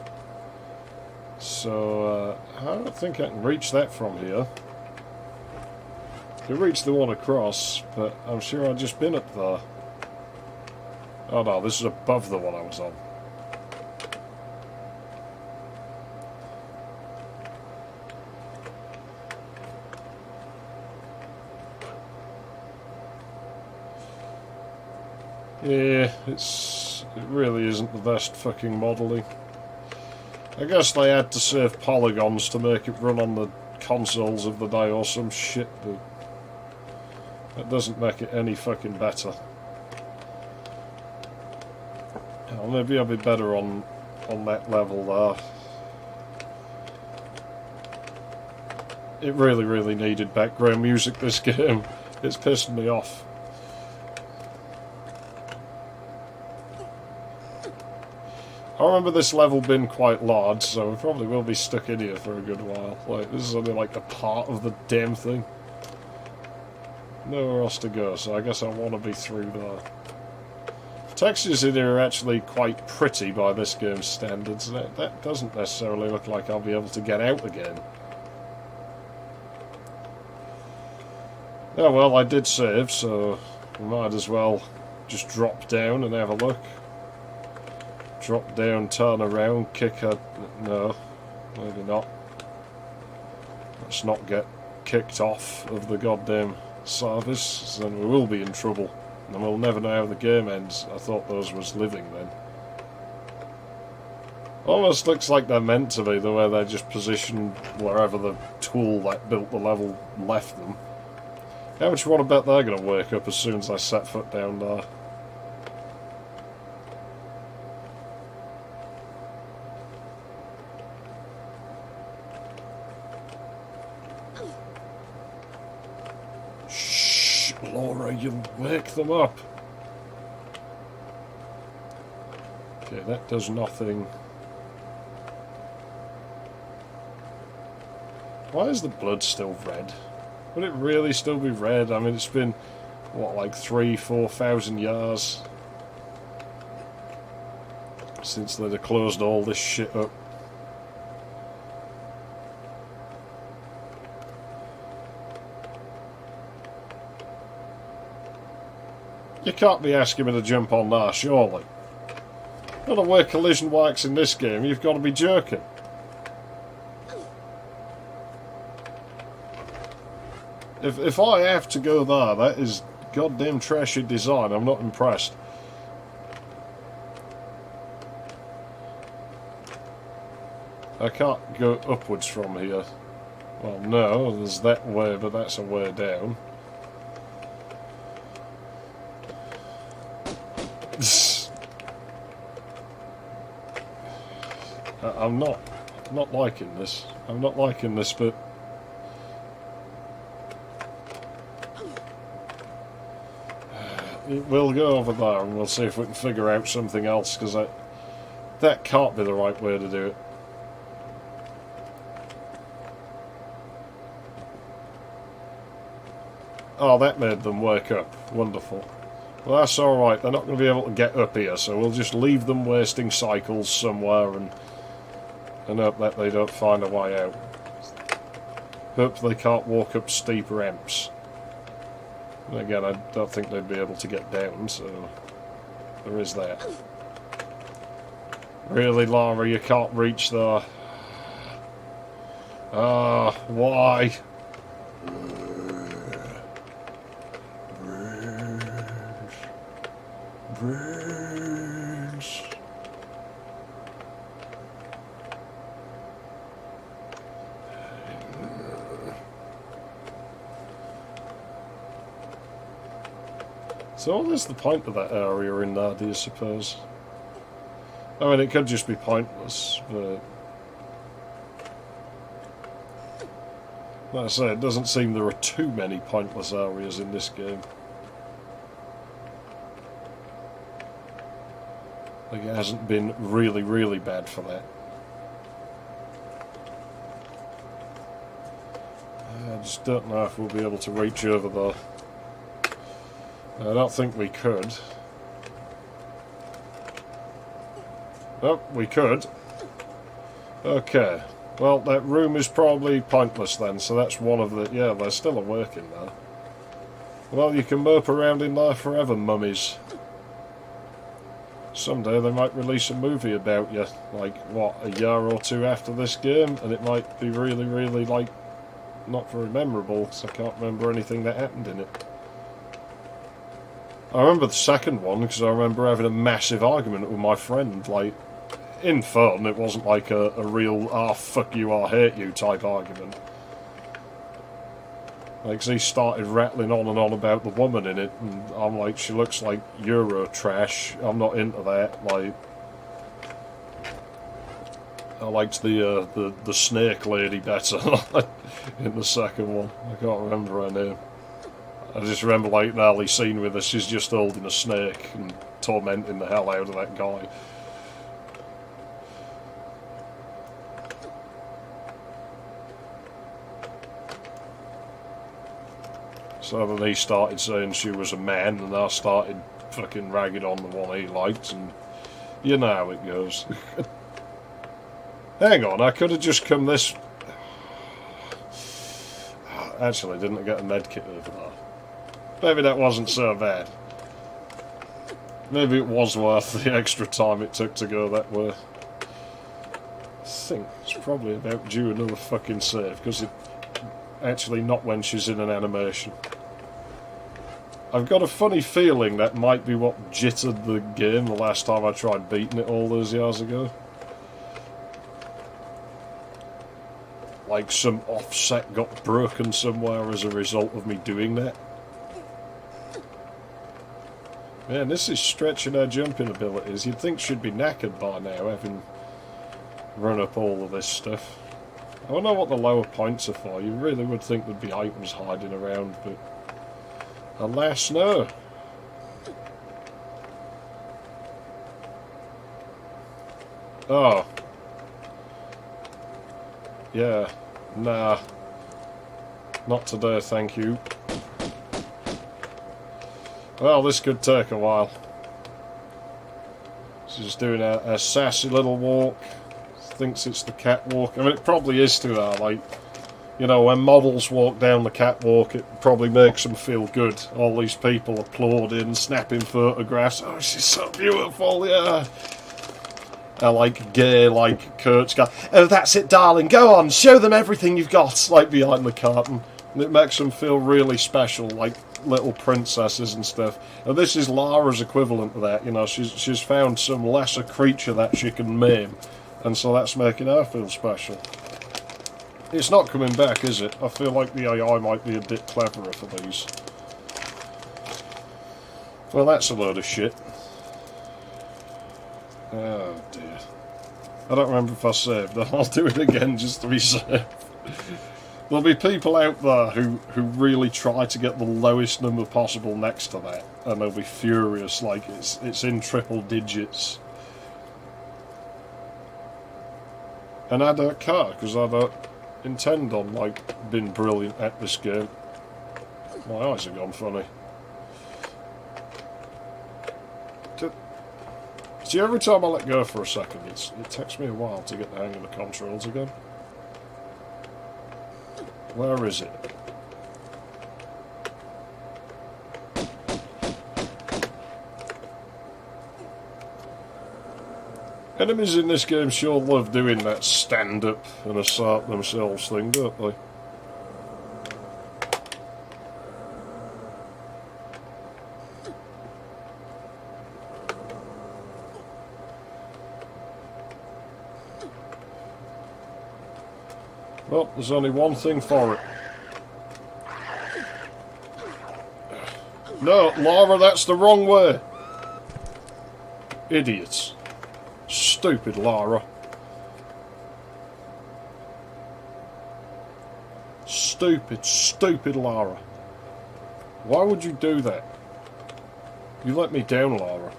So, I don't think I can reach that from here. I can reach the one across, but I'm sure I've just been up there. Oh no, this is above the one I was on. Yeah, it really isn't the best fucking modelling. I guess they had to save polygons to make it run on the consoles of the day or some shit, but that doesn't make it any fucking better. Oh, maybe I'll be better on that level there. It really, really needed background music, this game. It's pissing me off. I remember this level being quite large, so we probably will be stuck in here for a good while. Like, this is only like a part of the damn thing. Nowhere else to go, so I guess I want to be through there. Textures in here are actually quite pretty by this game's standards. That doesn't necessarily look like I'll be able to get out again. Oh well, I did save, so we might as well just drop down and have a look. Drop down, turn around, kick her... No, maybe not. Let's not get kicked off of the goddamn service, then we will be in trouble. And we'll never know how the game ends. I thought those was living then. Almost looks like they're meant to be, the way they're just positioned wherever the tool that built the level left them. How much you want to bet they're going to wake up as soon as I set foot down there? Shh, Laura, you'll wake them up. Okay, that does nothing. Why is the blood still red? Would it really still be red? I mean, it's been, what, like 3,000–4,000 years since they'd have closed all this shit up. You can't be asking me to jump on there, surely. Not the way collision works in this game, you've got to be jerking. If I have to go there, that is goddamn trashy design. I'm not impressed. I can't go upwards from here. Well, no, there's that way, but that's a way down. I'm not liking this. I'm not liking this, but we'll go over there and we'll see if we can figure out something else, because that can't be the right way to do it. Oh, that made them wake up. Wonderful. Well, that's alright. They're not going to be able to get up here, so we'll just leave them wasting cycles somewhere and hope that they don't find a way out. Hope they can't walk up steep ramps. And again, I don't think they'd be able to get down, so there is that. Really, Lara, you can't reach there. Ah, why? Brains. So what is the point of that area in there, do you suppose? I mean, it could just be pointless, but like I say, it doesn't seem there are too many pointless areas in this game. Like, it hasn't been really, really bad for that. I just don't know if we'll be able to reach over there. I don't think we could. Oh, we could. Okay. Well, that room is probably pointless then, so that's one of the... Yeah, they're still awake in there. Well, you can mope around in there forever, mummies. Someday they might release a movie about you, like, what, a year or two after this game, and it might be really, really, like, not very memorable, because I can't remember anything that happened in it. I remember the second one, because I remember having a massive argument with my friend, like, in fun. It wasn't like a real, ah, fuck you, I hate you type argument. Like, 'cause he started rattling on and on about the woman in it, and I'm like, she looks like Euro trash, I'm not into that, like... I liked the snake lady better in the second one. I can't remember her name. I just remember, like, an early scene with her, she's just holding a snake and tormenting the hell out of that guy. So then he started saying she was a man, and I started fucking ragging on the one he liked, and you know how it goes. Hang on, I could have just come this... Actually, didn't I get a medkit over there? Maybe that wasn't so bad. Maybe it was worth the extra time it took to go that way. I think it's probably about due another fucking save, because it... Actually, not when she's in an animation. I've got a funny feeling that might be what jittered the game the last time I tried beating it all those years ago. Like some offset got broken somewhere as a result of me doing that. Man, this is stretching our jumping abilities. You'd think she'd be knackered by now, having run up all of this stuff. I don't know what the lower points are for. You really would think there'd be items hiding around, but... Alas, no. Oh. Yeah. Nah. Not today, thank you. Well, this could take a while. She's doing a sassy little walk. Thinks it's the catwalk. I mean, it probably is to her, like... You know, when models walk down the catwalk, it probably makes them feel good. All these people applauding, snapping photographs. Oh, she's so beautiful, yeah. Like gay, like Kurt's guy. Oh, that's it, darling. Go on, show them everything you've got. Like behind the curtain. And it makes them feel really special, like little princesses and stuff. And this is Lara's equivalent to that. You know, she's found some lesser creature that she can maim. And so that's making her feel special. It's not coming back, is it? I feel like the AI might be a bit cleverer for these. Well, that's a load of shit. Oh, dear. I don't remember if I saved. I'll do it again just to be safe. There'll be people out there who really try to get the lowest number possible next to that. And they'll be furious, like it's in triple digits. And I don't care, because I don't intend on, like, being brilliant at this game. My eyes have gone funny. See, every time I let go for a second, it takes me a while to get the hang of the controls again. Where is it? Enemies in this game sure love doing that stand-up and assert themselves thing, don't they? Well, there's only one thing for it. No, Lara, that's the wrong way. Idiots. Stupid Lara. Stupid Lara. Why would you do that? You let me down, Lara.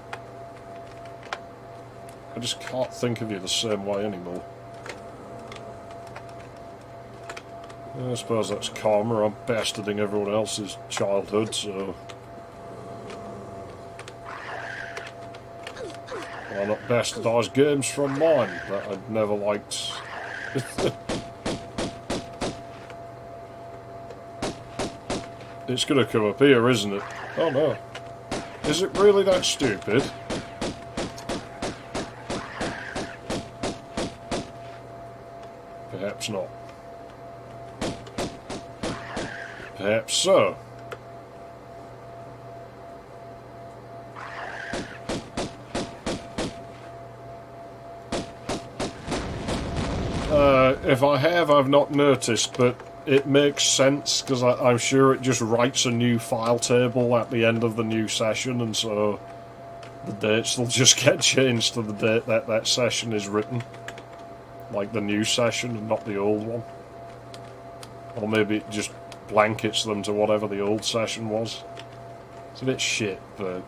I just can't think of you the same way anymore. I suppose that's karma. I'm bastarding everyone else's childhood, so... Why not bastardise games from mine that I'd never liked? It's going to come up here, isn't it? Oh no. Is it really that stupid? Perhaps not. Perhaps so. If I have, I've not noticed, but it makes sense, because I'm sure it just writes a new file table at the end of the new session, and so the dates will just get changed to the date that that session is written. Like the new session and not the old one. Or maybe it just blankets them to whatever the old session was. It's a bit shit, but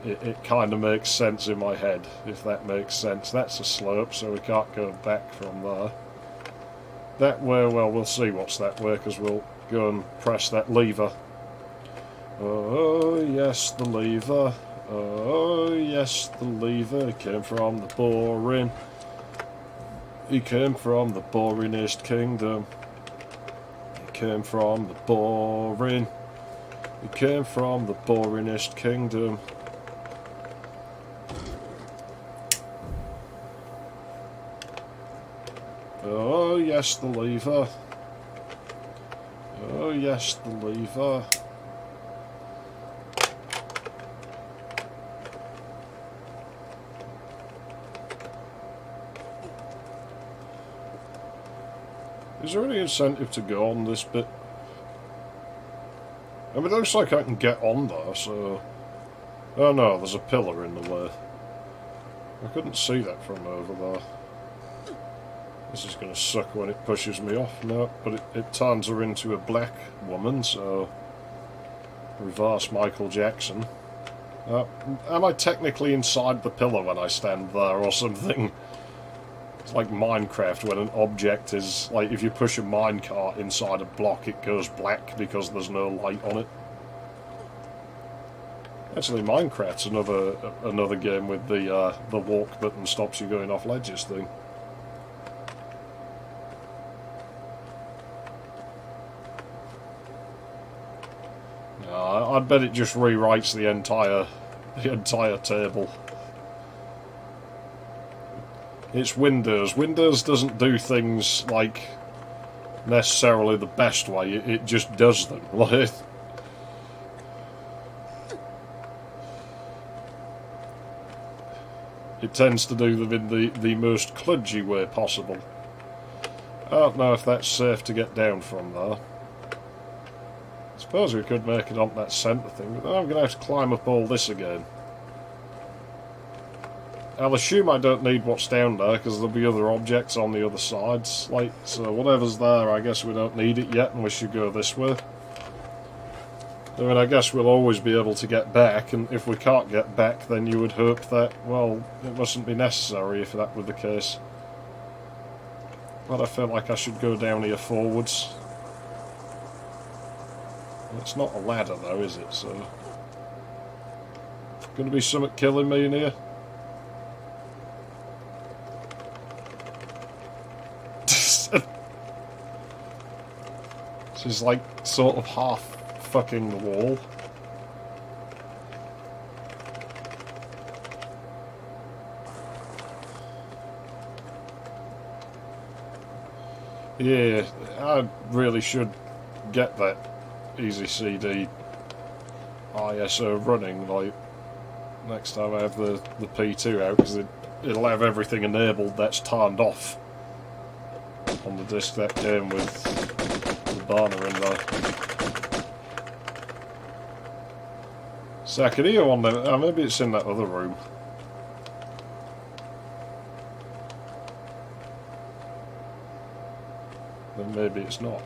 it kind of makes sense in my head, if that makes sense. That's a slope, so we can't go back from there. That way, well, we'll see what's that way, because we'll go and press that lever. Oh, yes, the lever. Oh, yes, the lever. It came from the boring. He came from the boringest kingdom. He came from the boring. He came from the boringest kingdom. Oh, yes, the lever. Oh, yes, the lever. Is there any incentive to go on this bit? I mean, it looks like I can get on there, so... Oh no, there's a pillar in the way. I couldn't see that from over there. This is going to suck when it pushes me off. No, but it turns her into a black woman, so... Reverse Michael Jackson. Am I technically inside the pillar when I stand there or something? It's like Minecraft when an object is... Like, if you push a minecart inside a block, it goes black because there's no light on it. Actually, Minecraft's another game with the walk button stops you going off ledges thing. I'd bet it just rewrites the entire table. It's Windows. Windows doesn't do things like necessarily the best way. It just does them. Like, it tends to do them in the most kludgy way possible. I don't know if that's safe to get down from there. I suppose we could make it on that centre thing, but then I'm going to have to climb up all this again. I'll assume I don't need what's down there, because there'll be other objects on the other sides. Like, so whatever's there, I guess we don't need it yet, and we should go this way. I mean, I guess we'll always be able to get back, and if we can't get back, then you would hope that, well, it mustn't be necessary if that were the case. But I feel like I should go down here forwards. It's not a ladder though, is it? So, going to be something killing me in here. She's like sort of half fucking the wall. Yeah, I really should get that Easy CD ISO running, like, next time I have the P2 out, because it'll have everything enabled that's turned off on the disc that came with the burner in there. So I can hear one there. Maybe it's in that other room. Then maybe it's not.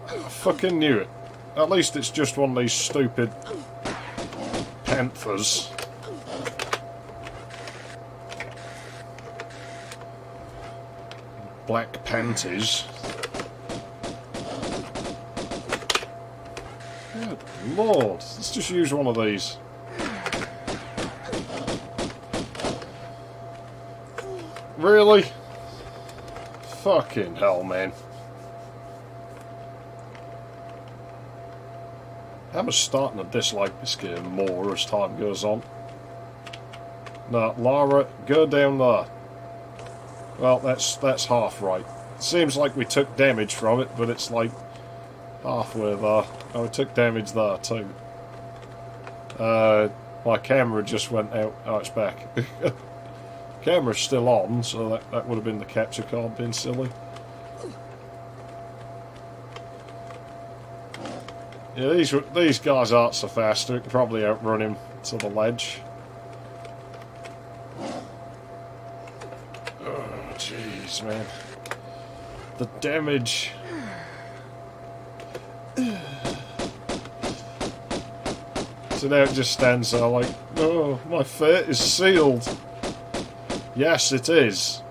I fucking knew it. At least it's just one of these stupid panthers. Black panties. Good lord. Let's just use one of these. Really? Fucking hell, man. I'm starting to dislike this game more as time goes on. Now, Lara, go down there. Well, that's half right. It seems like we took damage from it, but it's like halfway there. Oh, we took damage there too. My camera just went out. Oh, it's back. Camera's still on, so that would have been the capture card being silly. Yeah, these guys aren't so fast. We can probably outrun him to the ledge. Oh, jeez, man. The damage. So now it just stands there like, oh, my fate is sealed. Yes, it is.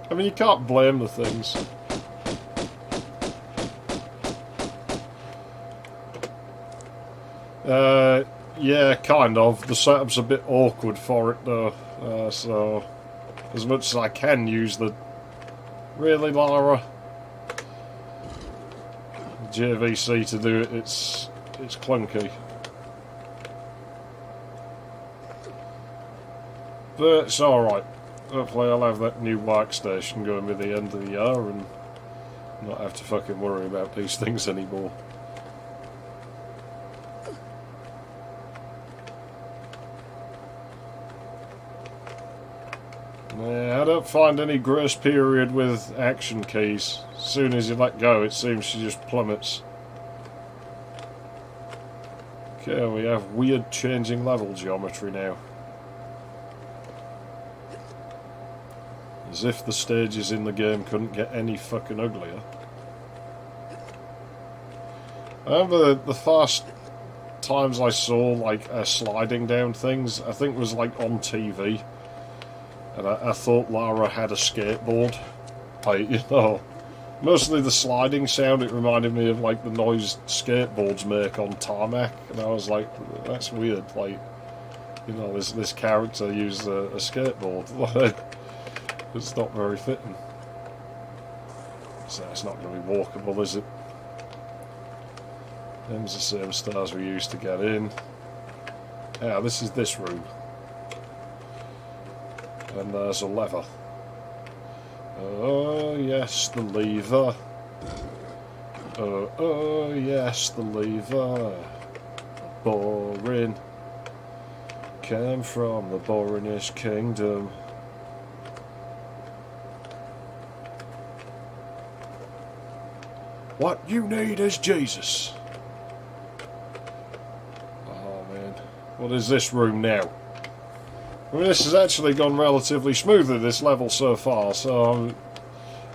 I mean, you can't blame the things. Yeah, kind of. The setup's a bit awkward for it, though. So, as much as I can use the... Really, Lara? JVC to do it, it's clunky. But it's alright. Hopefully I'll have that new workstation going by the end of the year and not have to fucking worry about these things anymore. Yeah, I don't find any grace period with action keys. As soon as you let go, it seems she just plummets. Okay, we have weird changing level geometry now. As if the stages in the game couldn't get any fucking uglier. I remember the first times I saw like sliding down things, I think it was like on TV. And I thought Lara had a skateboard. Like, you know, mostly the sliding sound, it reminded me of like the noise skateboards make on tarmac. And I was like, that's weird. Like, you know, this character used a skateboard. It's not very fitting. So it's not going to be walkable, is it? Them's the same stairs we used to get in. Yeah, this is this room. And there's a lever. Oh, yes, the lever. Oh, yes, the lever. Boring. Came from the boringest kingdom. What you need is Jesus. Oh, man. What is this room now? I mean, this has actually gone relatively smoothly, this level so far, so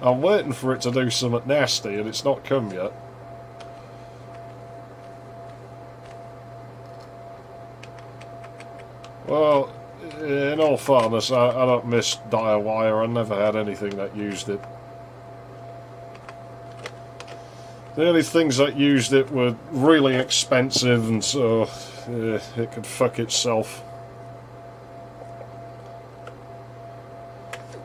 I'm waiting for it to do something nasty, and it's not come yet. Well, in all fairness, I don't miss Direwire. I never had anything that used it. The only things that used it were really expensive, and so it could fuck itself.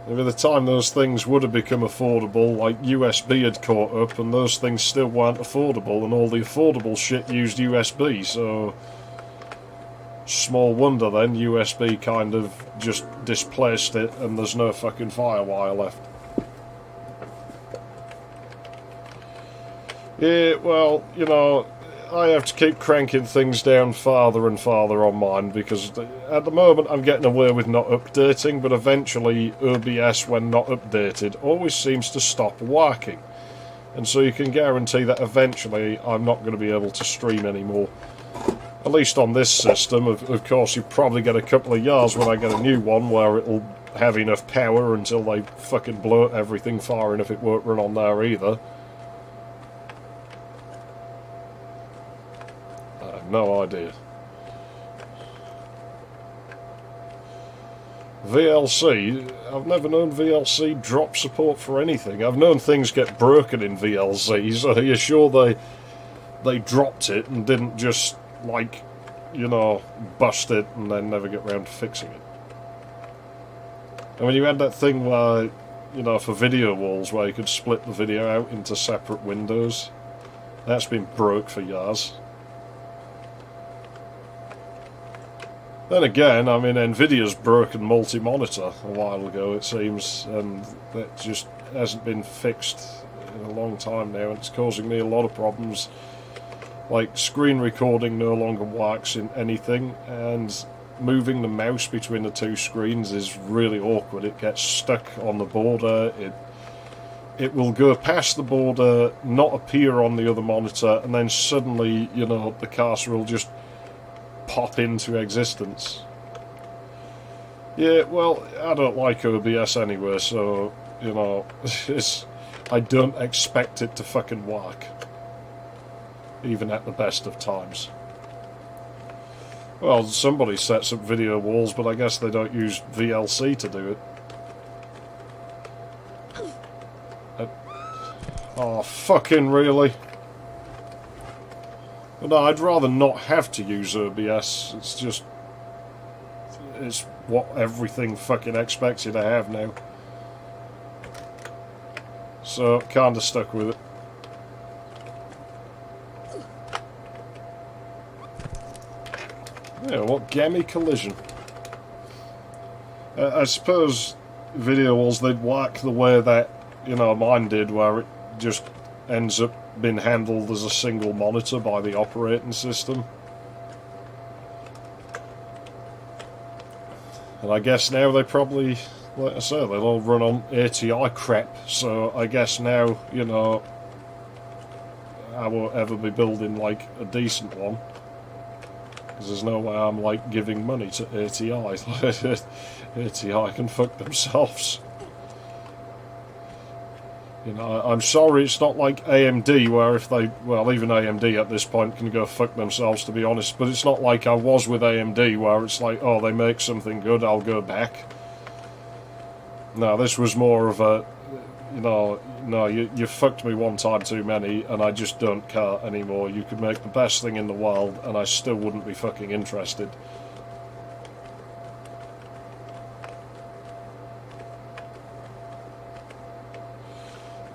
By the time those things would have become affordable, like USB had caught up, and those things still weren't affordable, and all the affordable shit used USB, so... Small wonder then, USB kind of just displaced it, and there's no fucking Firewire left. Yeah, well, you know, I have to keep cranking things down farther and farther on mine, because at the moment I'm getting away with not updating, but eventually OBS, when not updated, always seems to stop working. And so you can guarantee that eventually I'm not going to be able to stream anymore. At least on this system. Of course, you probably get a couple of years when I get a new one where it'll have enough power until they fucking bloat everything far enough it won't run on there either. No idea. VLC, I've never known VLC drop support for anything. I've known things get broken in VLC, so are you sure they dropped it and didn't just, like, you know, bust it and then never get round to fixing it? I mean, you had that thing where, you know, for video walls where you could split the video out into separate windows. That's been broke for years. Then again, I mean, Nvidia's broken multi-monitor a while ago, it seems, and that just hasn't been fixed in a long time now, and it's causing me a lot of problems. Like, screen recording no longer works in anything, and moving the mouse between the two screens is really awkward. It gets stuck on the border, it will go past the border, not appear on the other monitor, and then suddenly, you know, the cursor will just pop into existence. Yeah, well, I don't like OBS anyway, so, you know, I don't expect it to fucking work. Even at the best of times. Well, somebody sets up video walls, but I guess they don't use VLC to do it. Oh, fucking really? But no, I'd rather not have to use OBS. It's just... it's what everything fucking expects you to have now. So, kinda stuck with it. Yeah, what gammy collision. I suppose video walls, they'd work the way that, you know, mine did, where it just ends up being handled as a single monitor by the operating system. And I guess now they probably, like I say, they'll all run on ATI crap, so I guess now, you know, I won't ever be building, like, a decent one. Because there's no way I'm, like, giving money to ATI. ATI can fuck themselves. You know, I'm sorry it's not like AMD, where if they... well, even AMD at this point can go fuck themselves, to be honest. But it's not like I was with AMD, where it's like, oh, they make something good, I'll go back. No, this was more of a... you know, no, you fucked me one time too many, and I just don't care anymore. You could make the best thing in the world, and I still wouldn't be fucking interested.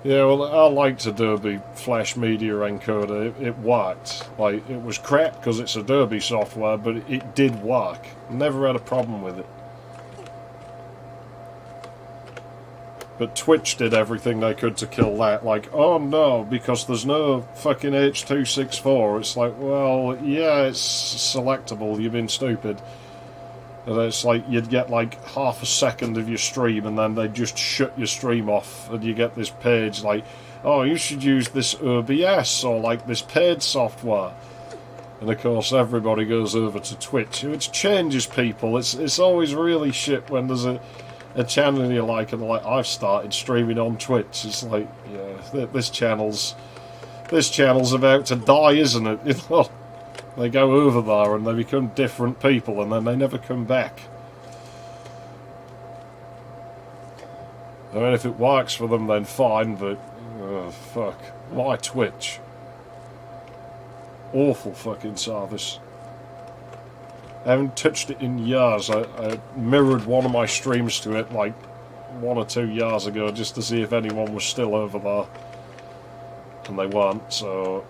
Yeah, well, I liked Adobe Flash Media Encoder. It worked. Like, it was crap because it's Adobe software, but it did work. Never had a problem with it. But Twitch did everything they could to kill that. Like, oh no, because there's no fucking H.264. It's like, well, yeah, it's selectable. You've been stupid. And it's like you'd get like half a second of your stream, and then they just shut your stream off, and you get this page like, oh, you should use this OBS or like this paid software. And of course, everybody goes over to Twitch, which changes people. It's always really shit when there's a channel you like, and like, I've started streaming on Twitch. It's like, yeah, this channel's about to die, isn't it? You know. They go over there and they become different people, and then they never come back. I mean, if it works for them, then fine, but... oh, fuck. Why Twitch? Awful fucking service. I haven't touched it in years. I mirrored one of my streams to it, like, 1 or 2 years ago, just to see if anyone was still over there. And they weren't, so...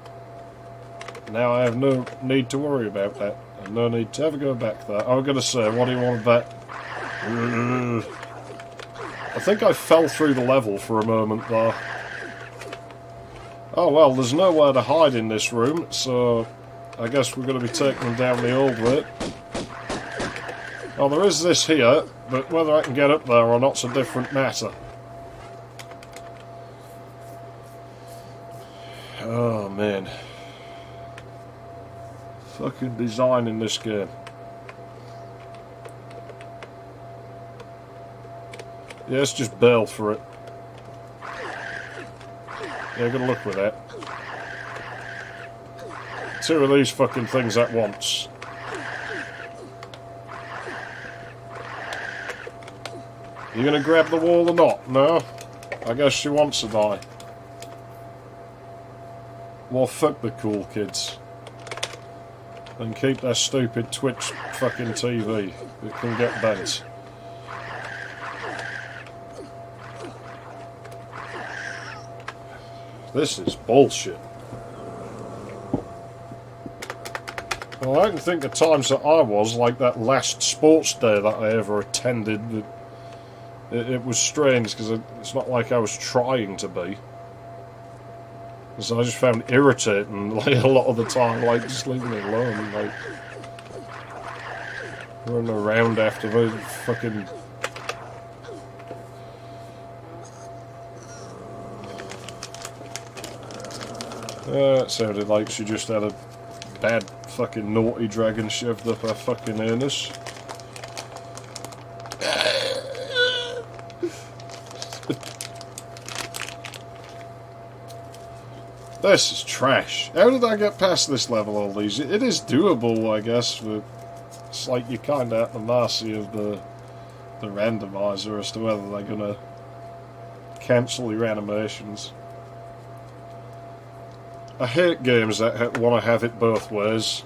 now I have no need to worry about that, and no need to ever go back there. I was going to say, what do you want to bet? I think I fell through the level for a moment there. Oh well, there's nowhere to hide in this room, so I guess we're going to be taking them down the old way. Oh, there is this here, but whether I can get up there or not's a different matter. Oh man. Fucking design in this game. Yeah, let's just bail for it. Yeah, good luck with that. 2 of these fucking things at once. You gonna grab the wall or not? No? I guess she wants to die. Well, fuck the cool kids. And keep their stupid Twitch fucking TV. It can get bent. This is bullshit. Well, I can think of times that I was, like that last sports day that I ever attended. It was strange, because it's not like I was trying to be. So I just found it irritating, like, a lot of the time, like, just leave me alone, like, running around after the fucking... It sounded like she just had a bad fucking naughty dragon shoved up her fucking anus. This is trash. How did I get past this level all these? It is doable, I guess, but it's like you're kind of at the mercy of the randomizer as to whether they're going to cancel your animations. I hate games that want to have it both ways.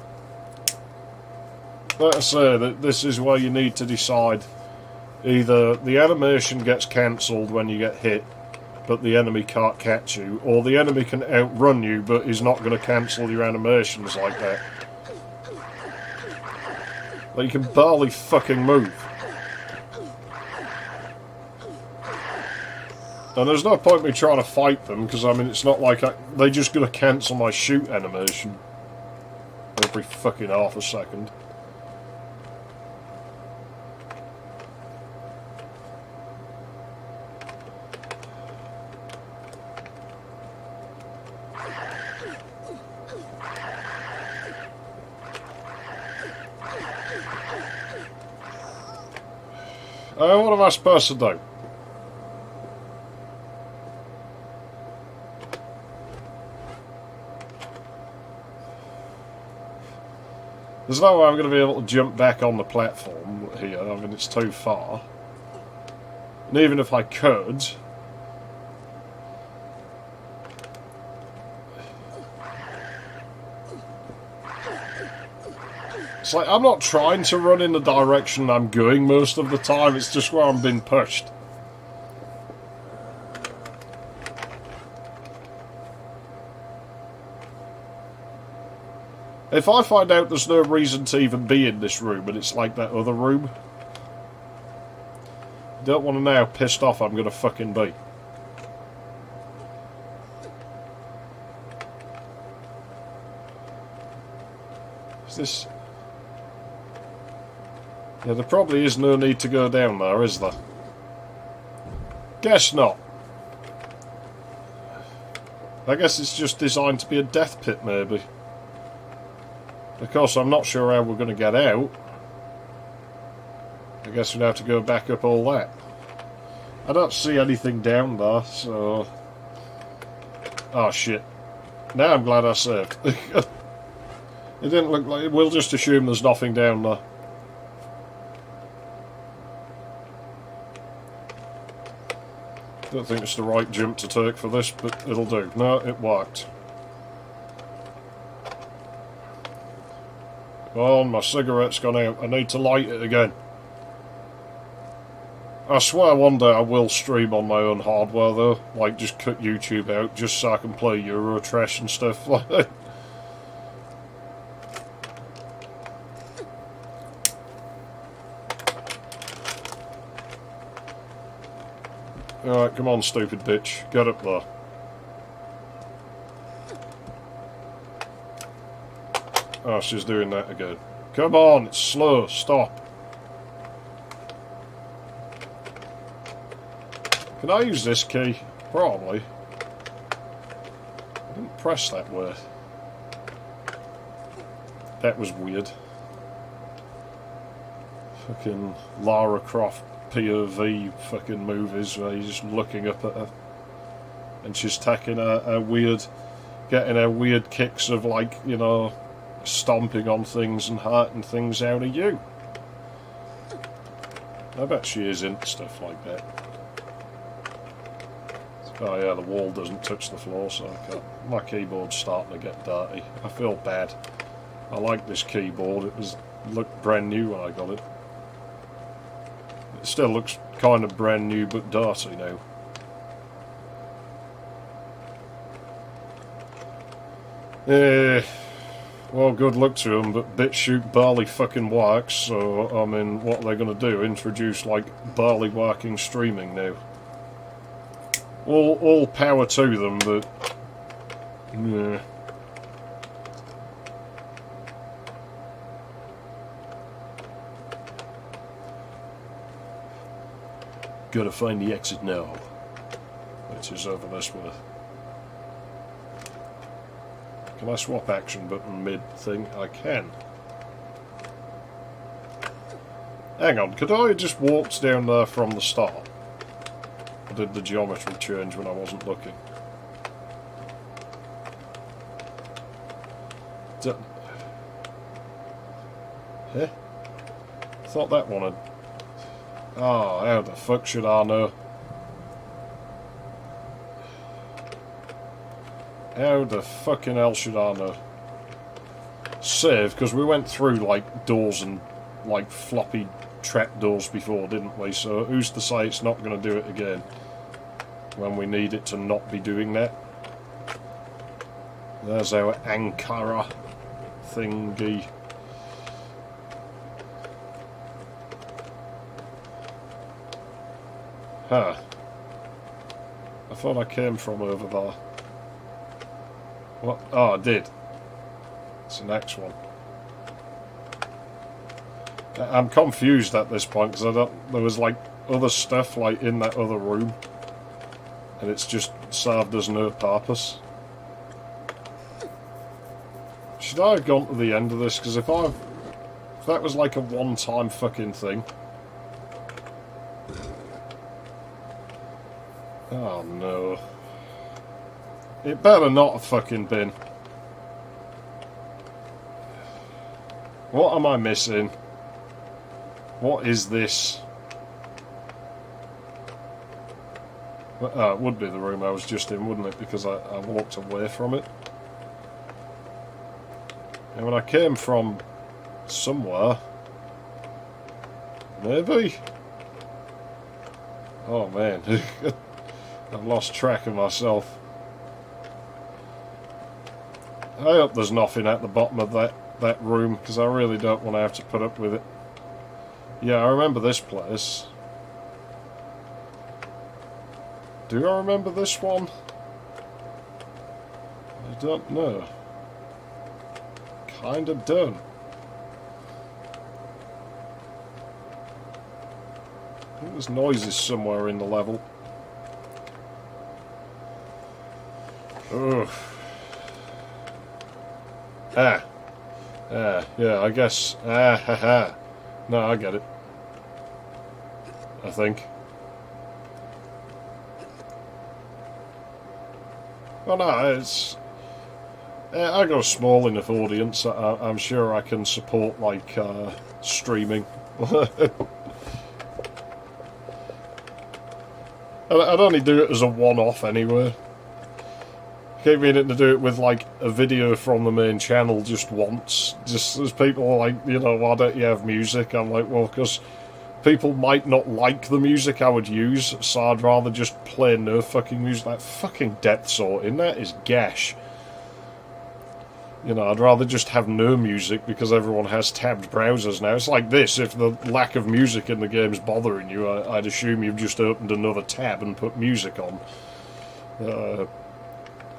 Like I say, that this is where you need to decide. Either the animation gets cancelled when you get hit, but the enemy can't catch you, or the enemy can outrun you, but he's not going to cancel your animations like that. Like, you can barely fucking move. And there's no point me trying to fight them, because, I mean, it's not like they're just going to cancel my shoot animation every fucking half a second. What am I supposed to do? There's no way I'm going to be able to jump back on the platform here. I mean, it's too far. And even if I could... It's like, I'm not trying to run in the direction I'm going most of the time, it's just where I'm being pushed. If I find out there's no reason to even be in this room, and it's like that other room, I don't want to know how pissed off I'm going to fucking be. Is this... Yeah, there probably is no need to go down there, is there? Guess not. I guess it's just designed to be a death pit, maybe. Of course, I'm not sure how we're going to get out. I guess we'd have to go back up all that. I don't see anything down there, so... Oh, shit. Now I'm glad I saved. It didn't look like... We'll just assume there's nothing down there. Don't think it's the right jump to take for this, but it'll do. No, it worked. Oh, my cigarette's gone out. I need to light it again. I swear one day I will stream on my own hardware though. Like, just cut YouTube out just so I can play Eurotrash and stuff like that. Alright, come on, stupid bitch. Get up there. Oh, she's doing that again. Come on, it's slow. Stop. Can I use this key? Probably. I didn't press that way. That was weird. Fucking Lara Croft POV fucking movies where you're just looking up at her. And she's taking a weird... Getting her weird kicks of, like, you know... stomping on things and hurting things out of you. I bet she is into stuff like that. Oh yeah, the wall doesn't touch the floor, so I can't. My keyboard's starting to get dirty. I feel bad. I like this keyboard. It looked brand new when I got it. It still looks kind of brand new but dirty now. Well, good luck to them, but BitChute barely fucking works, so, I mean, what are they going to do? Introduce, like, barely working streaming now? All power to them, but... yeah. Gotta find the exit now. Which is over this way. Can I swap action button mid-thing? I can. Hang on, could I have just walked down there from the start? Or did the geometry change when I wasn't looking? Eh? I thought that one had... oh, how the fuck should I know? How the fucking hell should I know? Save, because we went through, like, doors and, like, floppy trapdoors before, didn't we? So who's to say it's not going to do it again? When we need it to not be doing that. There's our Ankara thingy. Huh. I thought I came from over there. What? Oh, I did. It's the next one. I'm confused at this point because I don't. There was like other stuff like in that other room, and it's just served as no purpose. Should I have gone to the end of this? Because if that was like a one-time fucking thing. Oh no. It better not have fucking been. What am I missing? What is this? It would be the room I was just in, wouldn't it? Because I walked away from it. And when I came from somewhere... maybe? Oh man. I've lost track of myself. I hope there's nothing at the bottom of that room, because I really don't want to have to put up with it. Yeah, I remember this place. Do I remember this one? I don't know. Kinda don't. I think there's noises somewhere in the level. Ugh. Yeah, I guess. Haha. No, I get it. I think. Well, no, it's... I got a small enough audience. I'm sure I can support, like, streaming. I'd only do it as a one-off anyway. Keep meaning to do it with, like, a video from the main channel just once. Just as people are like, you know, why don't you have music? I'm like, well, because people might not like the music I would use, so I'd rather just play no fucking music. That fucking depth sorting, that is gash. You know, I'd rather just have no music because everyone has tabbed browsers now. It's like this, if the lack of music in the game's bothering you, I'd assume you've just opened another tab and put music on.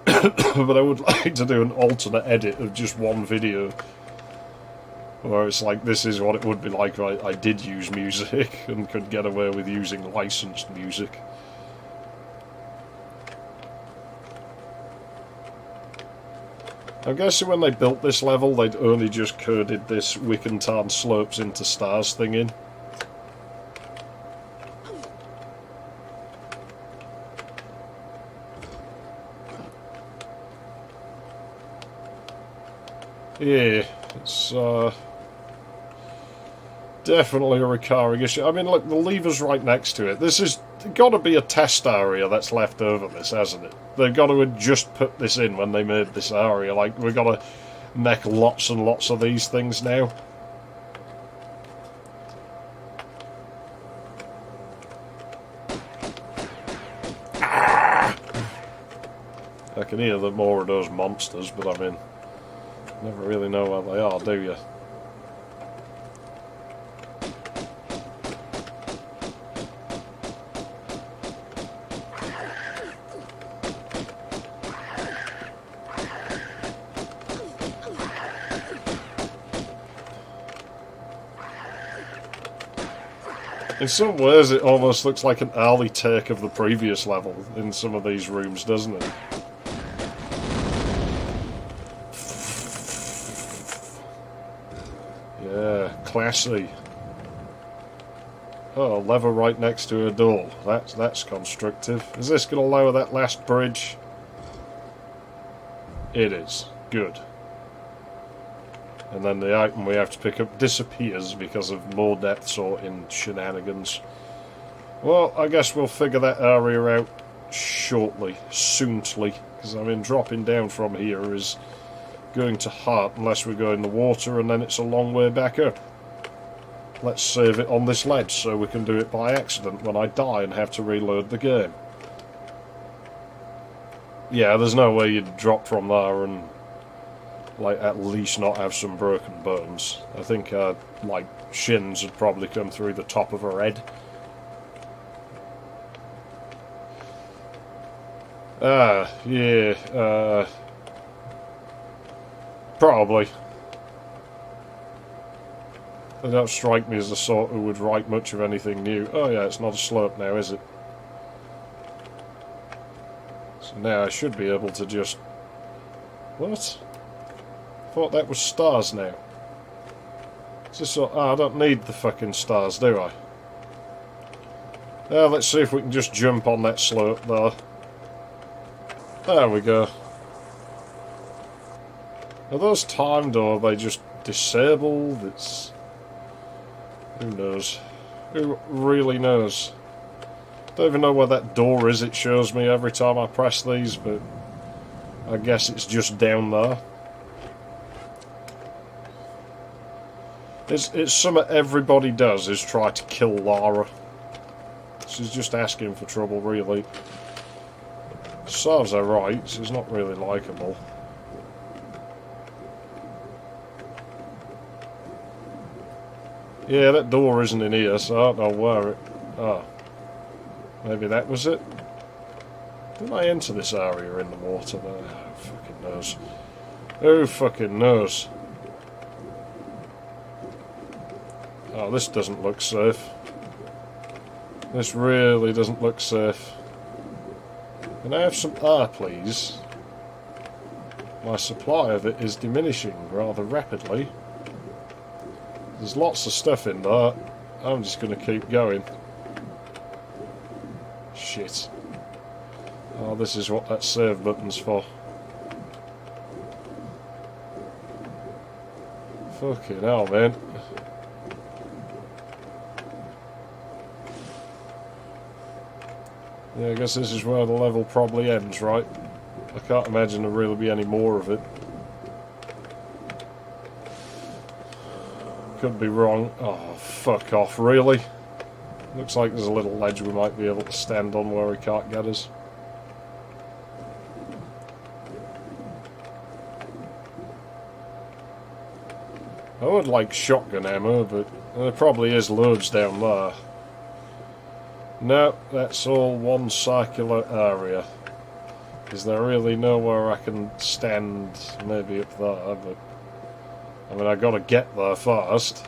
But I would like to do an alternate edit of just one video where it's like, this is what it would be like if I did use music and could get away with using licensed music. I'm guessing when they built this level, they'd only just coded this Wickentarn slopes into stars thing in. Yeah, it's definitely a recurring issue. I mean, look, the lever's right next to it. This has got to be a test area that's left over this, hasn't it? They've got to have just put this in when they made this area. Like, we've got to make lots and lots of these things now. I can hear the more of those monsters, but I mean... Never really know where they are, do you? In some ways, it almost looks like an early take of the previous level in some of these rooms, doesn't it? Yeah, classy. Oh, a lever right next to a door. That's constructive. Is this going to lower that last bridge? It is. Good. And then the item we have to pick up disappears because of more depth sorting shenanigans. Well, I guess we'll figure that area out shortly, soontly, because I mean dropping down from here is going to hurt unless we go in the water, and then it's a long way back up. Let's save it on this ledge so we can do it by accident when I die and have to reload the game. Yeah, there's no way you'd drop from there and like at least not have some broken bones. I think like shins would probably come through the top of her head. Yeah, probably. They don't strike me as the sort who would write much of anything new. Oh yeah, it's not a slope now, is it? So now I should be able to just... What? I thought that was stars now. Is this so... Oh, I don't need the fucking stars, do I? Let's see if we can just jump on that slope there. There we go. Are those timed or are they just disabled? It's... Who knows? Who really knows? Don't even know where that door is it shows me every time I press these, but I guess it's just down there. It's something everybody does, is try to kill Lara. She's just asking for trouble, really. Serves her right, she's not really likeable. Yeah, that door isn't in here, so I don't know where it... Oh. Maybe that was it? Didn't I enter this area in the water there? Who fucking knows? Who fucking knows? Oh, this doesn't look safe. This really doesn't look safe. Can I have some air, please? My supply of it is diminishing rather rapidly. There's lots of stuff in there. I'm just going to keep going. Shit. Oh, this is what that save button's for. Fucking hell, man. Yeah, I guess this is where the level probably ends, right? I can't imagine there'll really be any more of it. Could be wrong. Oh, fuck off, really? Looks like there's a little ledge we might be able to stand on where he can't get us. I would like shotgun ammo, but there probably is loads down there. No, that's all one circular area. Is there really nowhere I can stand? Maybe up there, but... I mean, I gotta get there first.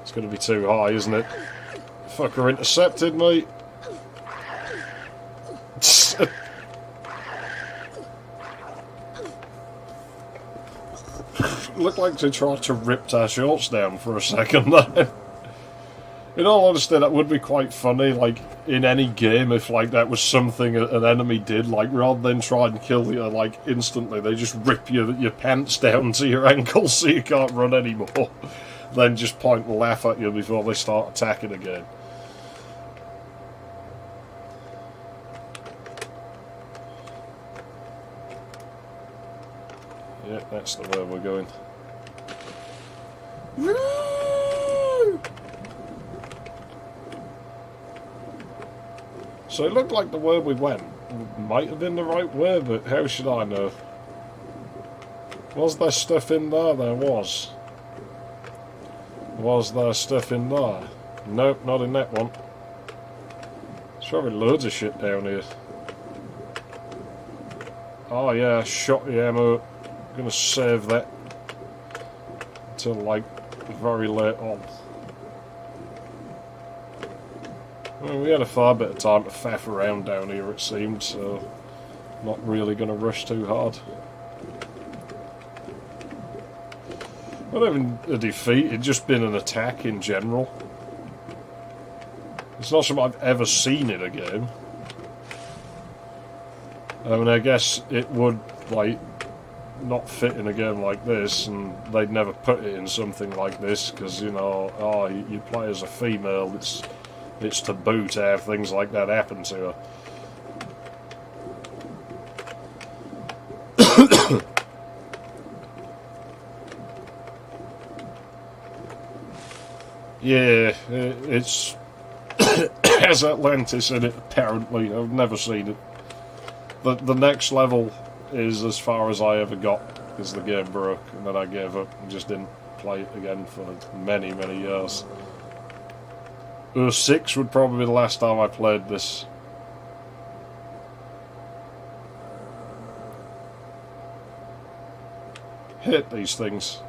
It's gonna be too high, isn't it? Fucker intercepted me. Looked like they tried to rip our shorts down for a second there. In all honesty, that would be quite funny, like, in any game, if, like, that was something an enemy did, like, rather than try and kill you, like, instantly, they just rip your pants down to your ankles so you can't run anymore. Then just point and laugh at you before they start attacking again. Yeah, that's the way we're going. So it looked like the way we went might have been the right way, but how should I know? Was there stuff in there? There was. Was there stuff in there? Nope, not in that one. There's probably loads of shit down here. Oh yeah, shot the ammo. I'm gonna save that until like very late on. Well, we had a fair bit of time to faff around down here, it seemed, so not really gonna rush too hard. Not even a defeat, it'd just been an attack in general. It's not something I've ever seen in a game. I mean, I guess it would, like, not fit in a game like this, and they'd never put it in something like this, because, you know, oh, you play as a female, it's taboo to have things like that happen to her. Yeah, it's has Atlantis in it, apparently. I've never seen it. The next level is as far as I ever got, because the game broke, and then I gave up and just didn't play it again for many, many years. 06 would probably be the last time I played this. Hate these things.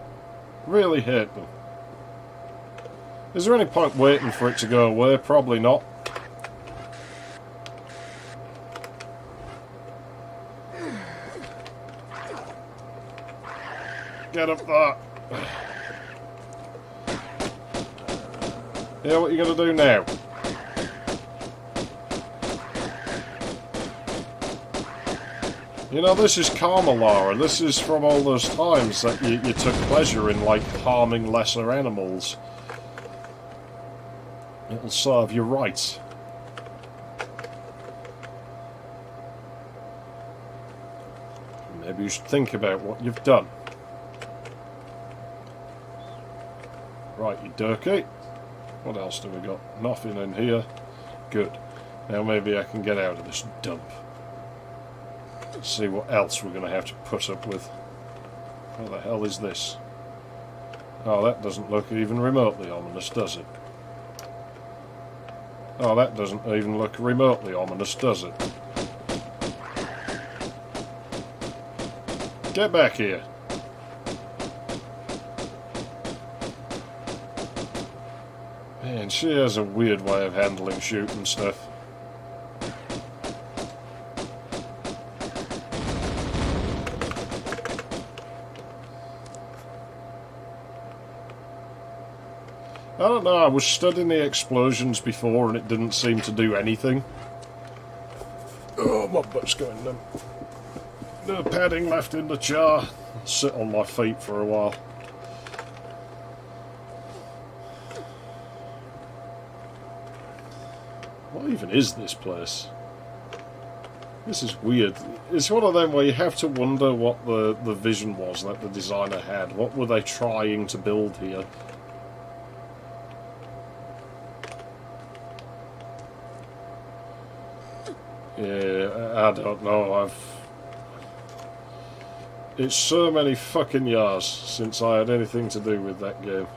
Really hate them. Is there any point waiting for it to go away? Probably not. Get up there. Yeah, what are you going to do now? You know, this is karma, Lara. This is from all those times that you took pleasure in, like, harming lesser animals. It'll serve you right. Maybe you should think about what you've done. Right, you dirty. What else do we got? Nothing in here. Good. Now maybe I can get out of this dump. Let's see what else we're going to have to put up with. What the hell is this? Oh, that doesn't look even remotely ominous, does it? Oh, that doesn't even look remotely ominous, does it? Get back here. Man, she has a weird way of handling shooting stuff. I don't know, I was studying the explosions before and it didn't seem to do anything. Oh, my butt's going numb. No padding left in the jar. I'll sit on my feet for a while. What even is this place? This is weird. It's one of them where you have to wonder what the vision was that the designer had. What were they trying to build here? Yeah, I don't know. It's so many fucking years since I had anything to do with that game.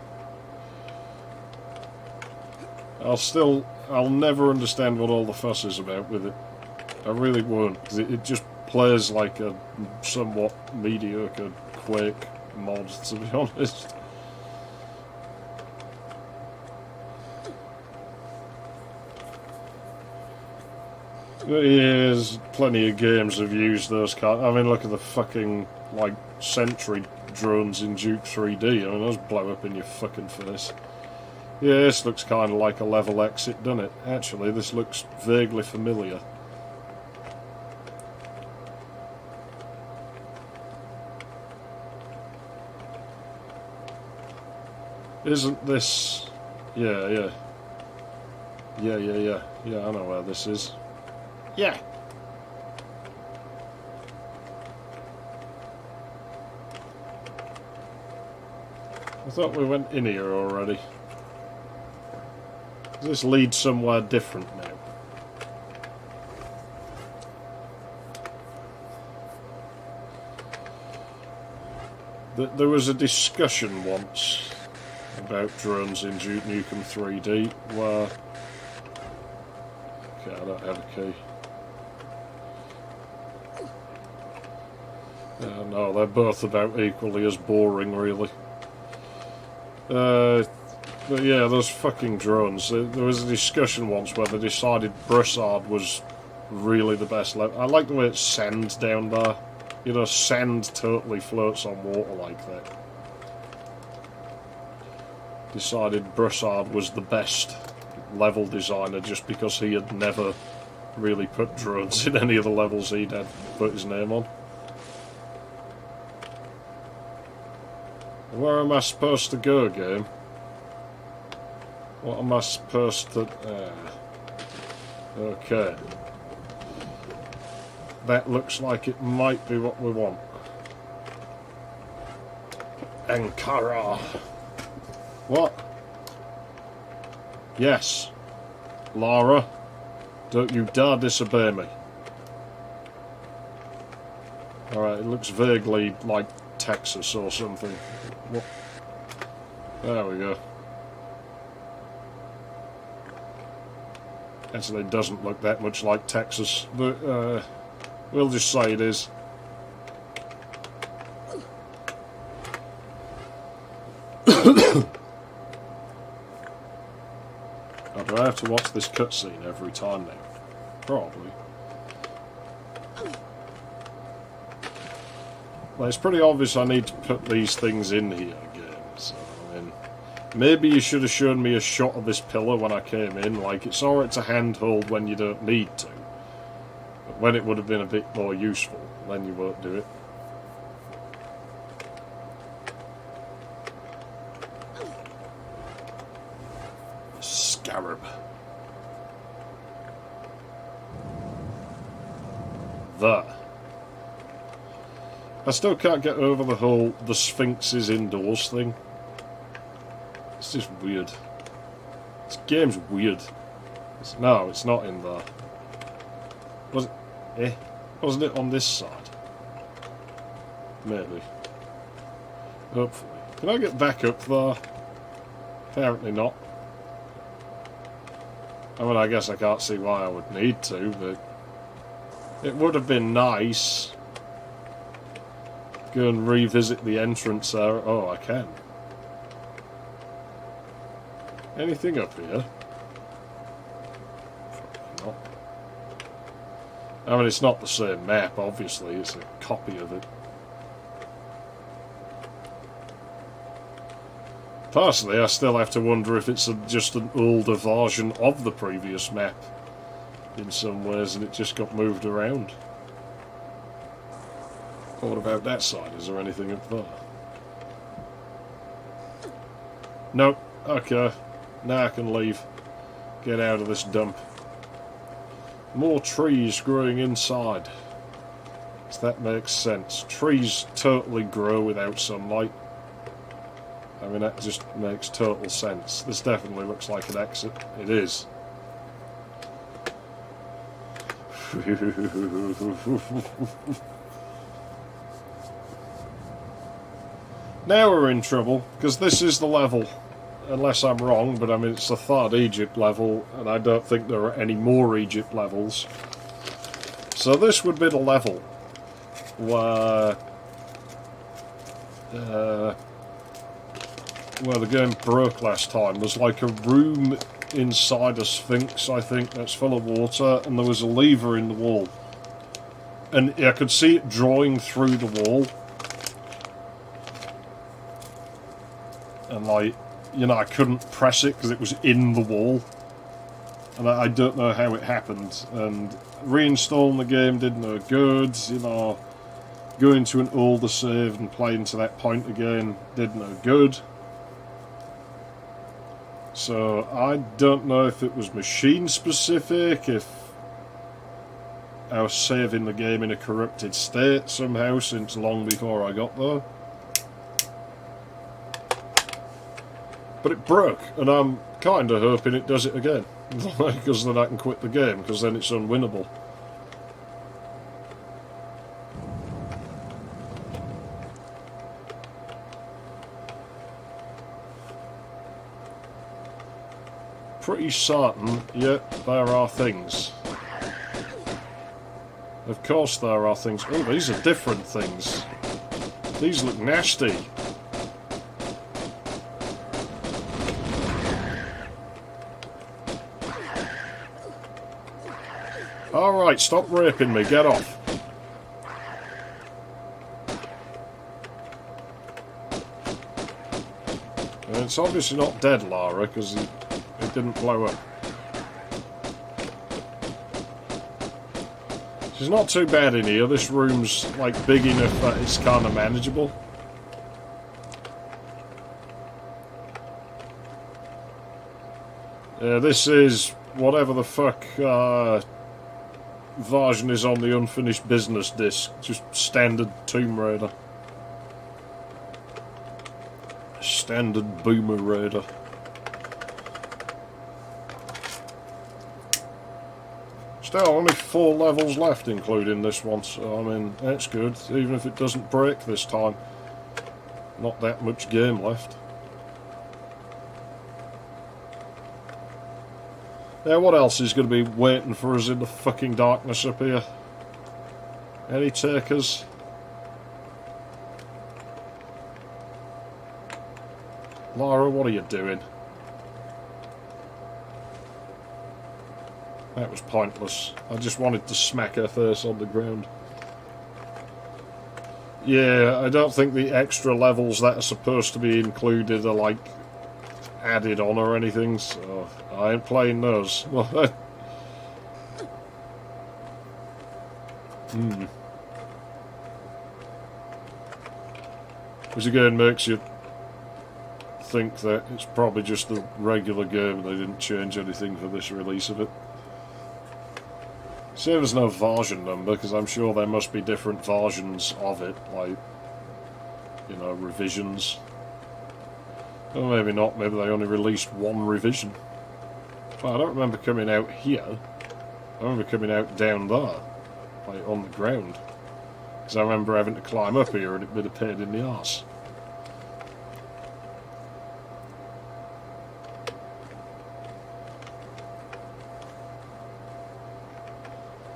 I'll never understand what all the fuss is about with it. I really won't, because it just plays like a somewhat mediocre Quake mod, to be honest. There's plenty of games that have used those kind. I mean, look at the fucking, like, Sentry drones in Duke 3D. I mean, those blow up in your fucking face. Yeah, this looks kind of like a level exit, doesn't it? Actually, this looks vaguely familiar. Isn't this... Yeah, I know where this is. Yeah. I thought we went in here already. Does this lead somewhere different now? There was a discussion once about drones in Duke Nukem 3D where... Okay, I don't have a key. No, they're both about equally as boring, really. But yeah, those fucking drones. There was a discussion once where they decided Broussard was really the best level. I like the way it sends down there. You know, sand totally floats on water like that. Decided Broussard was the best level designer just because he had never really put drones in any of the levels he'd had put his name on. Where am I supposed to go, game? What am I supposed to... Okay. That looks like it might be what we want. Ankara. What? Yes. Lara, don't you dare disobey me. Alright, it looks vaguely like Texas or something. What? There we go. Actually, it doesn't look that much like Texas, but we'll just say it is. Oh, do I have to watch this cutscene every time now? Probably. Well, it's pretty obvious I need to put these things in here again, so, I mean... Maybe you should have shown me a shot of this pillar when I came in, like, it's alright to handhold when you don't need to. But when it would have been a bit more useful, then you won't do it. Scarab. There. I still can't get over the whole the Sphinx is indoors thing. It's just weird. This game's weird. No, it's not in there. Was it? Eh? Wasn't it on this side? Maybe. Hopefully. Can I get back up there? Apparently not. I mean, I guess I can't see why I would need to, but... It would have been nice. Go and revisit the entrance there. Oh, I can. Anything up here? Probably not. I mean, it's not the same map, obviously. It's a copy of it. Personally, I still have to wonder if it's just an older version of the previous map in some ways, and it just got moved around. What about that side? Is there anything up there? Nope. Okay. Now I can leave. Get out of this dump. More trees growing inside. So that makes sense. Trees totally grow without sunlight. I mean, that just makes total sense. This definitely looks like an exit. It is. Now we're in trouble, because this is the level. Unless I'm wrong, but I mean, it's the third Egypt level, and I don't think there are any more Egypt levels. So this would be the level where the game broke last time. There's like a room inside a Sphinx, I think, that's full of water, and there was a lever in the wall. And I could see it drawing through the wall. And like, you know, I couldn't press it because it was in the wall. And I don't know how it happened. And reinstalling the game did no good, you know. Going to an older save and playing to that point again did no good. So I don't know if it was machine specific, if I was saving the game in a corrupted state somehow since long before I got there. But it broke, and I'm kind of hoping it does it again. Because then I can quit the game, because then it's unwinnable. pretty certain, yep, there are things. Of course there are things. Oh, these are different things. These look nasty. Alright, stop raping me, get off. And it's obviously not dead, Lara, because it didn't blow up. She's not too bad in here. This room's, like, big enough that it's kind of manageable. Yeah, this is whatever the fuck version is on the unfinished business disc. Just standard Tomb Raider. Standard Boomer Raider. Still, only 4 levels left, including this one, so I mean, that's good, even if it doesn't break this time. Not that much game left. Yeah, what else is going to be waiting for us in the fucking darkness up here? Any takers? Lara, what are you doing? That was pointless. I just wanted to smack her face on the ground. Yeah, I don't think the extra levels that are supposed to be included are, like, added on or anything, so I ain't playing those. Which again makes you think that it's probably just the regular game, they didn't change anything for this release of it. See, there's no version number, because I'm sure there must be different versions of it, like, you know, revisions. Well, maybe not, maybe they only released one revision. Well, I don't remember coming out here. I remember coming out down there, like on the ground. Because I remember having to climb up here and it would have pain in the arse.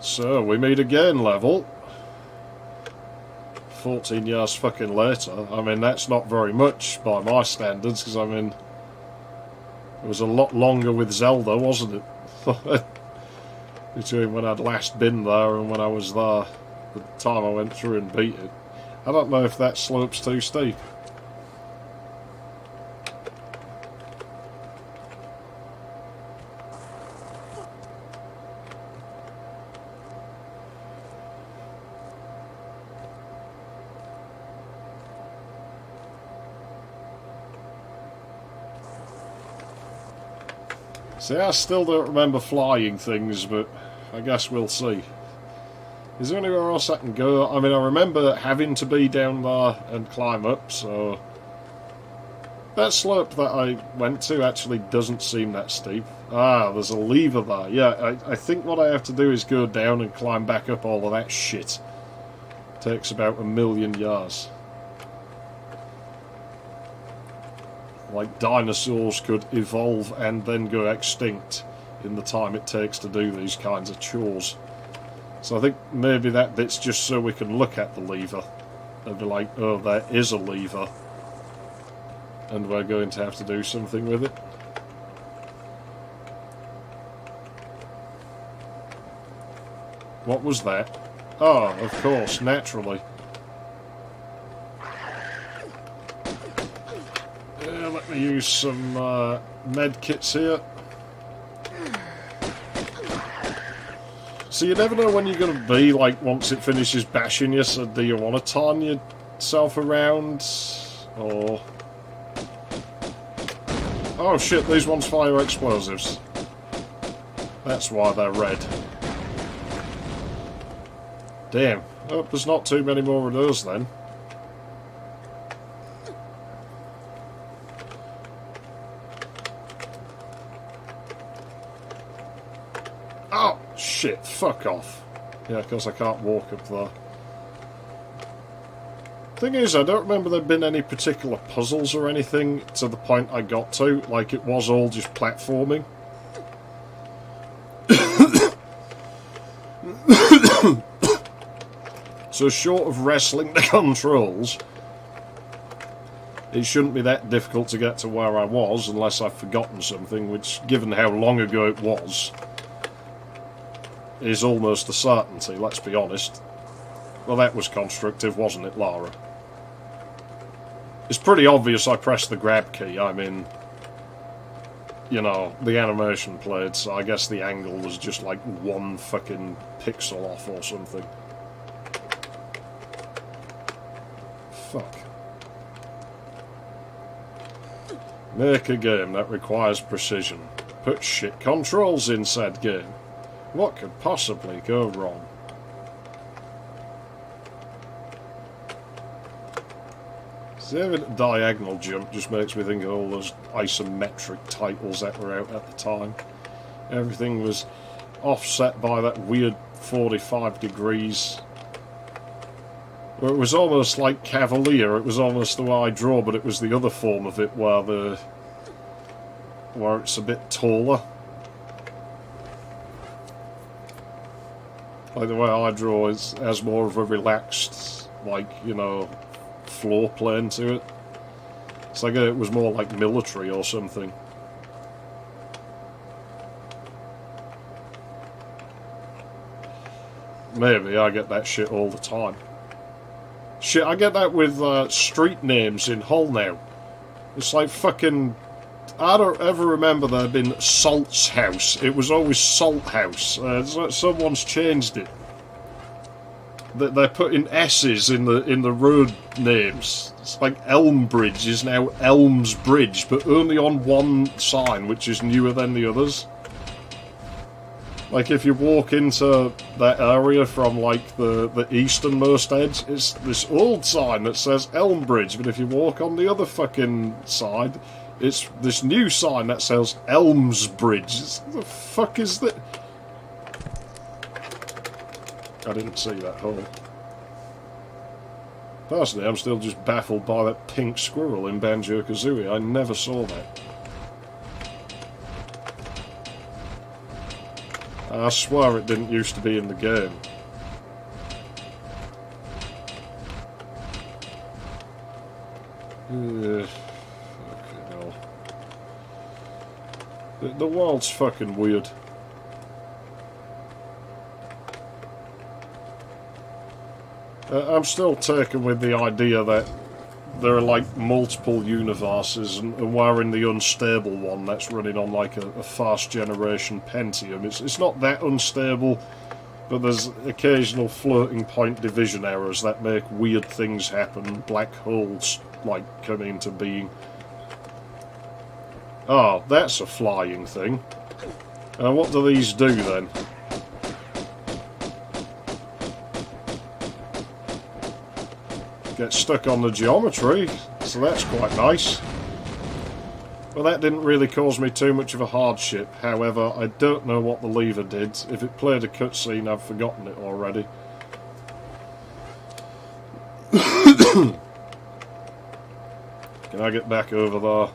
So, we meet again, level. 14 years fucking later. I mean, that's not very much by my standards, because I mean, it was a lot longer with Zelda, wasn't it? Between when I'd last been there and when I was there, the time I went through and beat it. I don't know if that slope's too steep. See, I still don't remember flying things, but I guess we'll see. Is there anywhere else I can go? I mean, I remember having to be down there and climb up, so... That slope that I went to actually doesn't seem that steep. Ah, there's a lever there. Yeah, I think what I have to do is go down and climb back up all of that shit. Takes about 1,000,000 years. Like dinosaurs could evolve and then go extinct in the time it takes to do these kinds of chores. So I think maybe that bit's just so we can look at the lever and be like, oh, there is a lever, and we're going to have to do something with it. What was that? Oh, of course, naturally. Let me use some med kits here. So you never know when you're going to be, like, once it finishes bashing you, so do you want to turn yourself around? Or... Oh shit, these ones fire explosives. That's why they're red. Damn. Oh, there's not too many more of those then. Oh, shit, fuck off. Yeah, because I can't walk up there. Thing is, I don't remember there being any particular puzzles or anything to the point I got to. Like, it was all just platforming. So short of wrestling the controls, it shouldn't be that difficult to get to where I was, unless I've forgotten something, which, given how long ago it was, is almost a certainty, let's be honest. Well, that was constructive, wasn't it, Lara? It's pretty obvious I pressed the grab key. I mean, you know, the animation played, so I guess the angle was just like one fucking pixel off or something. Fuck. Make a game that requires precision. Put shit controls in said game. What could possibly go wrong? The diagonal jump just makes me think of all those isometric titles that were out at the time. Everything was offset by that weird 45 degrees. It was almost like Cavalier. It was almost the way I draw, but it was the other form of it where it's a bit taller. Like the way I draw has more of a relaxed, like, you know, floor plane to it. It's like it was more like military or something. Maybe I get that shit all the time. Shit, I get that with street names in Hull now. It's like fucking... I don't ever remember there been Salt's House. It was always Salt House. Someone's changed it. They're putting S's in the road names. It's like Elmbridge is now Elms Bridge, but only on one sign, which is newer than the others. Like, if you walk into that area from, like, the easternmost edge, it's this old sign that says Elmbridge, but if you walk on the other fucking side, it's this new sign that says Elmsbridge. What the fuck is that? I didn't see that hole. Personally, I'm still just baffled by that pink squirrel in Banjo-Kazooie. I never saw that. I swear it didn't used to be in the game. Fucking hell. The world's fucking weird. I'm still taken with the idea that there are like multiple universes, and we're in the unstable one that's running on like a fast generation Pentium. It's not that unstable, but there's occasional floating point division errors that make weird things happen. Black holes like come into being. Oh, that's a flying thing. What do these do then? Get stuck on the geometry, so that's quite nice. Well, that didn't really cause me too much of a hardship. However, I don't know what the lever did. If it played a cutscene, I've forgotten it already. Can I get back over there?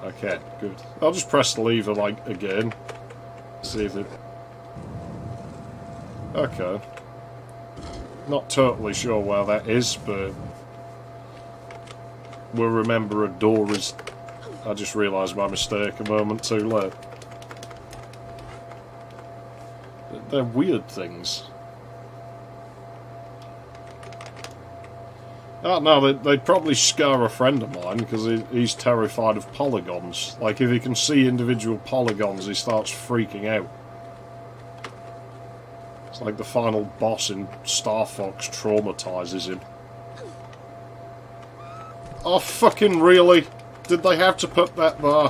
I can, good. I'll just press the lever, like, again. See if it... Okay. Not totally sure where that is, but we'll remember a door is... I just realised my mistake a moment too late. They're weird things. Oh no, they'd probably scare a friend of mine, because he's terrified of polygons. Like, if he can see individual polygons, he starts freaking out. It's like the final boss in Star Fox traumatises him. Oh, fucking really? Did they have to put that there?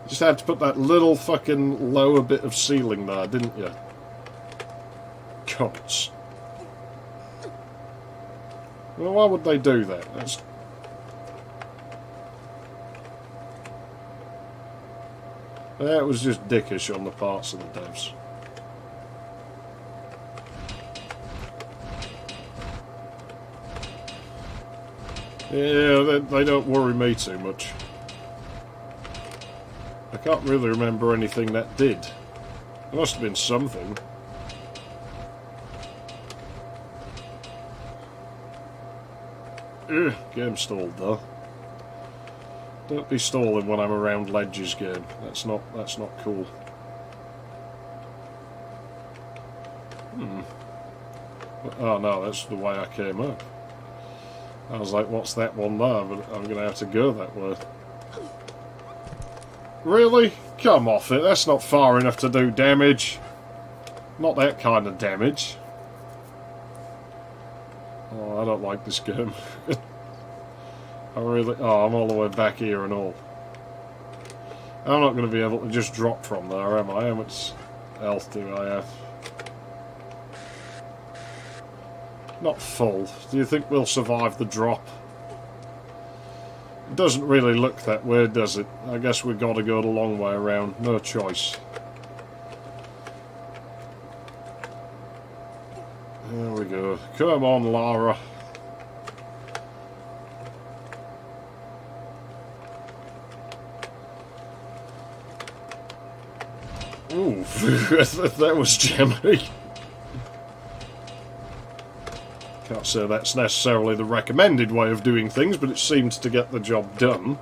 Just had to put that little fucking lower bit of ceiling there, didn't you? Cunts. Well, why would they do that? That was just dickish on the parts of the devs. Yeah, they don't worry me too much. I can't really remember anything that did. There must have been something. Game stalled though. Don't be stalling when I'm around ledges, game. That's not cool. Oh no, that's the way I came up. I was like, what's that one there? But I'm going to have to go that way. Really? Come off it, that's not far enough to do damage. Not that kind of damage. Oh, I don't like this game. I really... Oh, I'm all the way back here and all. I'm not going to be able to just drop from there, am I? How much health do I have? Not full. Do you think we'll survive the drop? It doesn't really look that way, does it? I guess we've got to go the long way around. No choice. There we go. Come on, Lara. Ooh, that was jammy. Can't say that's necessarily the recommended way of doing things, but it seems to get the job done.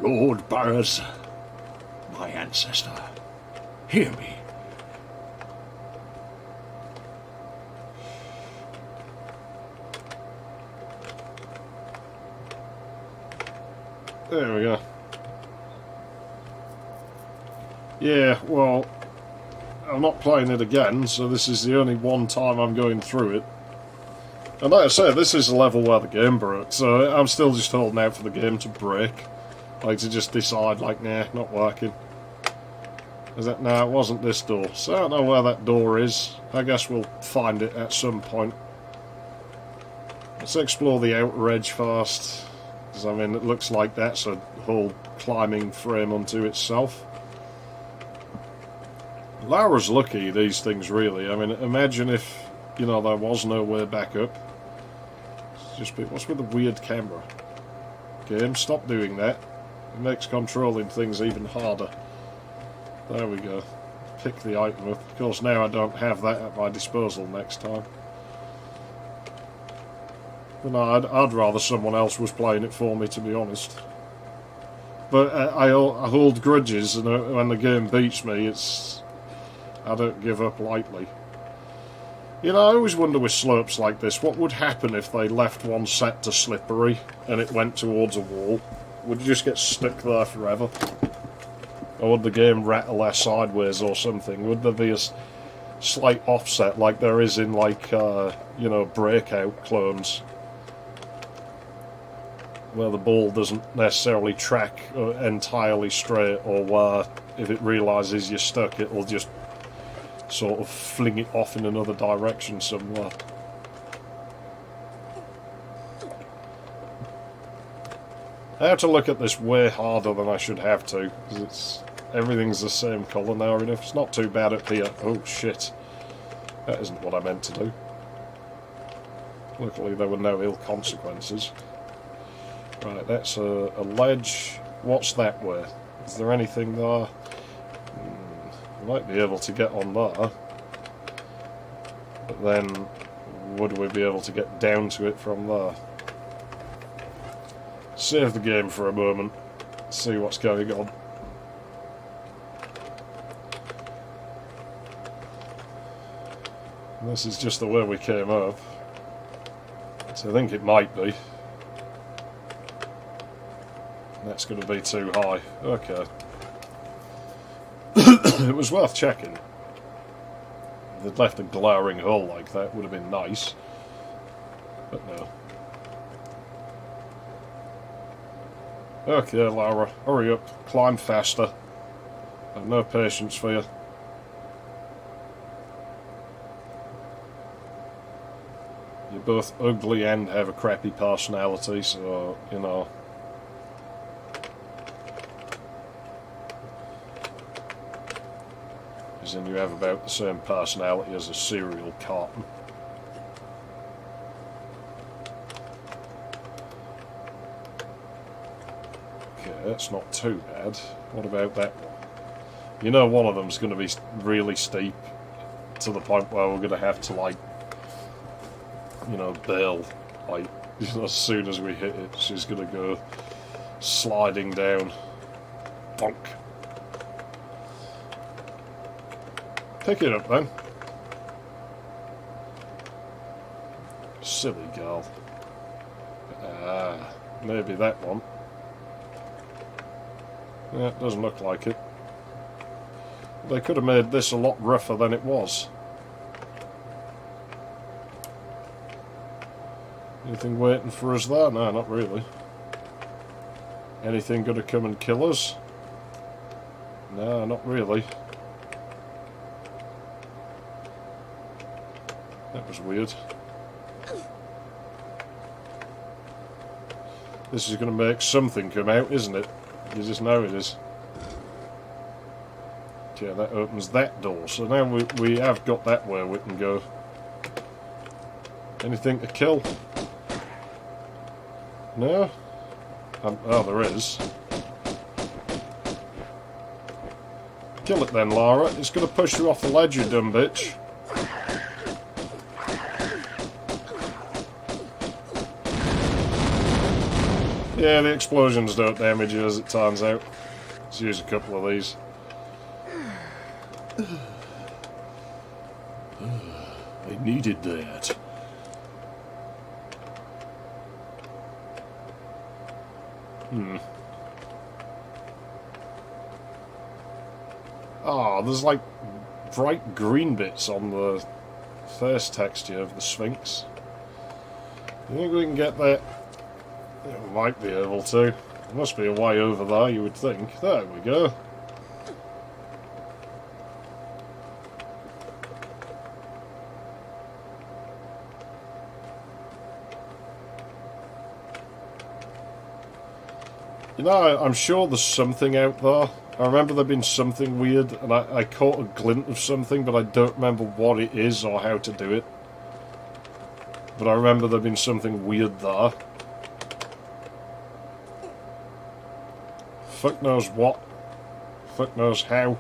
Lord Barras, my ancestor, hear me. There we go. Yeah, well, I'm not playing it again, so this is the only one time I'm going through it. And like I said, this is the level where the game broke, so I'm still just holding out for the game to break. Like, to just decide, like, nah, not working. Is that... Nah, it wasn't this door. So I don't know where that door is. I guess we'll find it at some point. Let's explore the outer edge first. Because, I mean, it looks like that's a whole climbing frame unto itself. Lara's lucky, these things, really. I mean, imagine if, you know, there was no way back up. It's just, what's with the weird camera? Game, stop doing that. It makes controlling things even harder. There we go. Pick the item up. Of course, now I don't have that at my disposal next time. But no, I'd rather someone else was playing it for me, to be honest. But I hold grudges, and when the game beats me, I don't give up lightly. You know, I always wonder with slopes like this, what would happen if they left one set to slippery and it went towards a wall? Would you just get stuck there forever? Or would the game rattle there sideways or something? Would there be a slight offset like there is in, like, you know, Breakout clones? Where the ball doesn't necessarily track entirely straight, or where if it realises you're stuck, it'll just sort of fling it off in another direction somewhere. I have to look at this way harder than I should have to, because everything's the same colour now enough. It's not too bad up here. Oh shit. That isn't what I meant to do. Luckily there were no ill consequences. Right, that's a ledge. What's that way? Is there anything there? Might be able to get on there, but then would we be able to get down to it from there? Save the game for a moment, see what's going on. This is just the way we came up, so I think it might be. That's going to be too high. Okay. It was worth checking. If they'd left a glaring hole like that, would have been nice. But no. Okay, Lara, hurry up. Climb faster. I've no patience for you. You're both ugly and have a crappy personality, so, you know... And you have about the same personality as a cereal carton. Okay, that's not too bad. What about that one? You know one of them's going to be really steep to the point where we're going to have to, like, you know, bail Like, as soon as we hit it, she's going to go sliding down. Bonk. Pick it up then. Silly girl. Ah, maybe that one. Yeah, it doesn't look like it. They could have made this a lot rougher than it was. Anything waiting for us there? No, not really. Anything gonna come and kill us? No, not really. That was weird. This is going to make something come out, isn't it? You just know it is. Yeah, that opens that door. So now we have got that where we can go. Anything to kill? No? Oh, there is. Kill it then, Lara. It's going to push you off the ledge, you dumb bitch. Yeah, the explosions don't damage you, as it turns out. Let's use a couple of these. I needed that. Ah, there's like bright green bits on the face texture of the Sphinx. You think we can get that? Yeah, we might be able to. There must be a way over there, you would think. There we go. You know, I'm sure there's something out there. I remember there being something weird, and I caught a glint of something, but I don't remember what it is or how to do it. But I remember there being something weird there. Fuck knows what. Fuck knows how.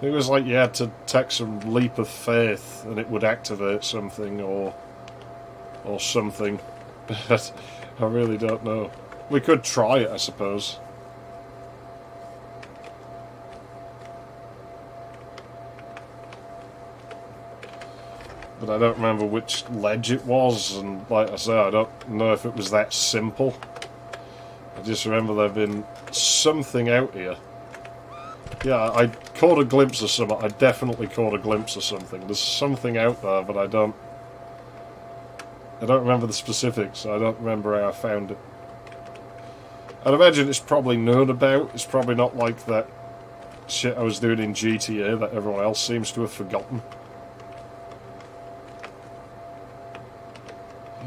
It was like you had to take some leap of faith and it would activate something or something. But I really don't know. We could try it, I suppose. But I don't remember which ledge it was, and like I say, I don't know if it was that simple. I just remember there been something out here. Yeah, I caught a glimpse of something. I definitely caught a glimpse of something. There's something out there, but I don't remember the specifics. I don't remember how I found it. I'd imagine it's probably known about. It's probably not like that shit I was doing in GTA that everyone else seems to have forgotten.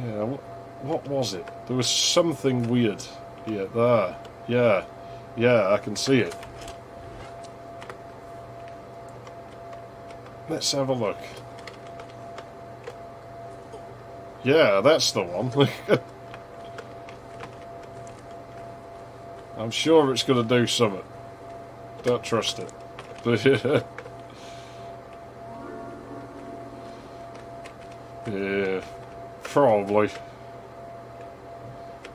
Yeah, what was it? There was something weird. Yeah, there. Yeah, I can see it. Let's have a look. Yeah, that's the one. I'm sure it's going to do something. Don't trust it. Yeah, probably.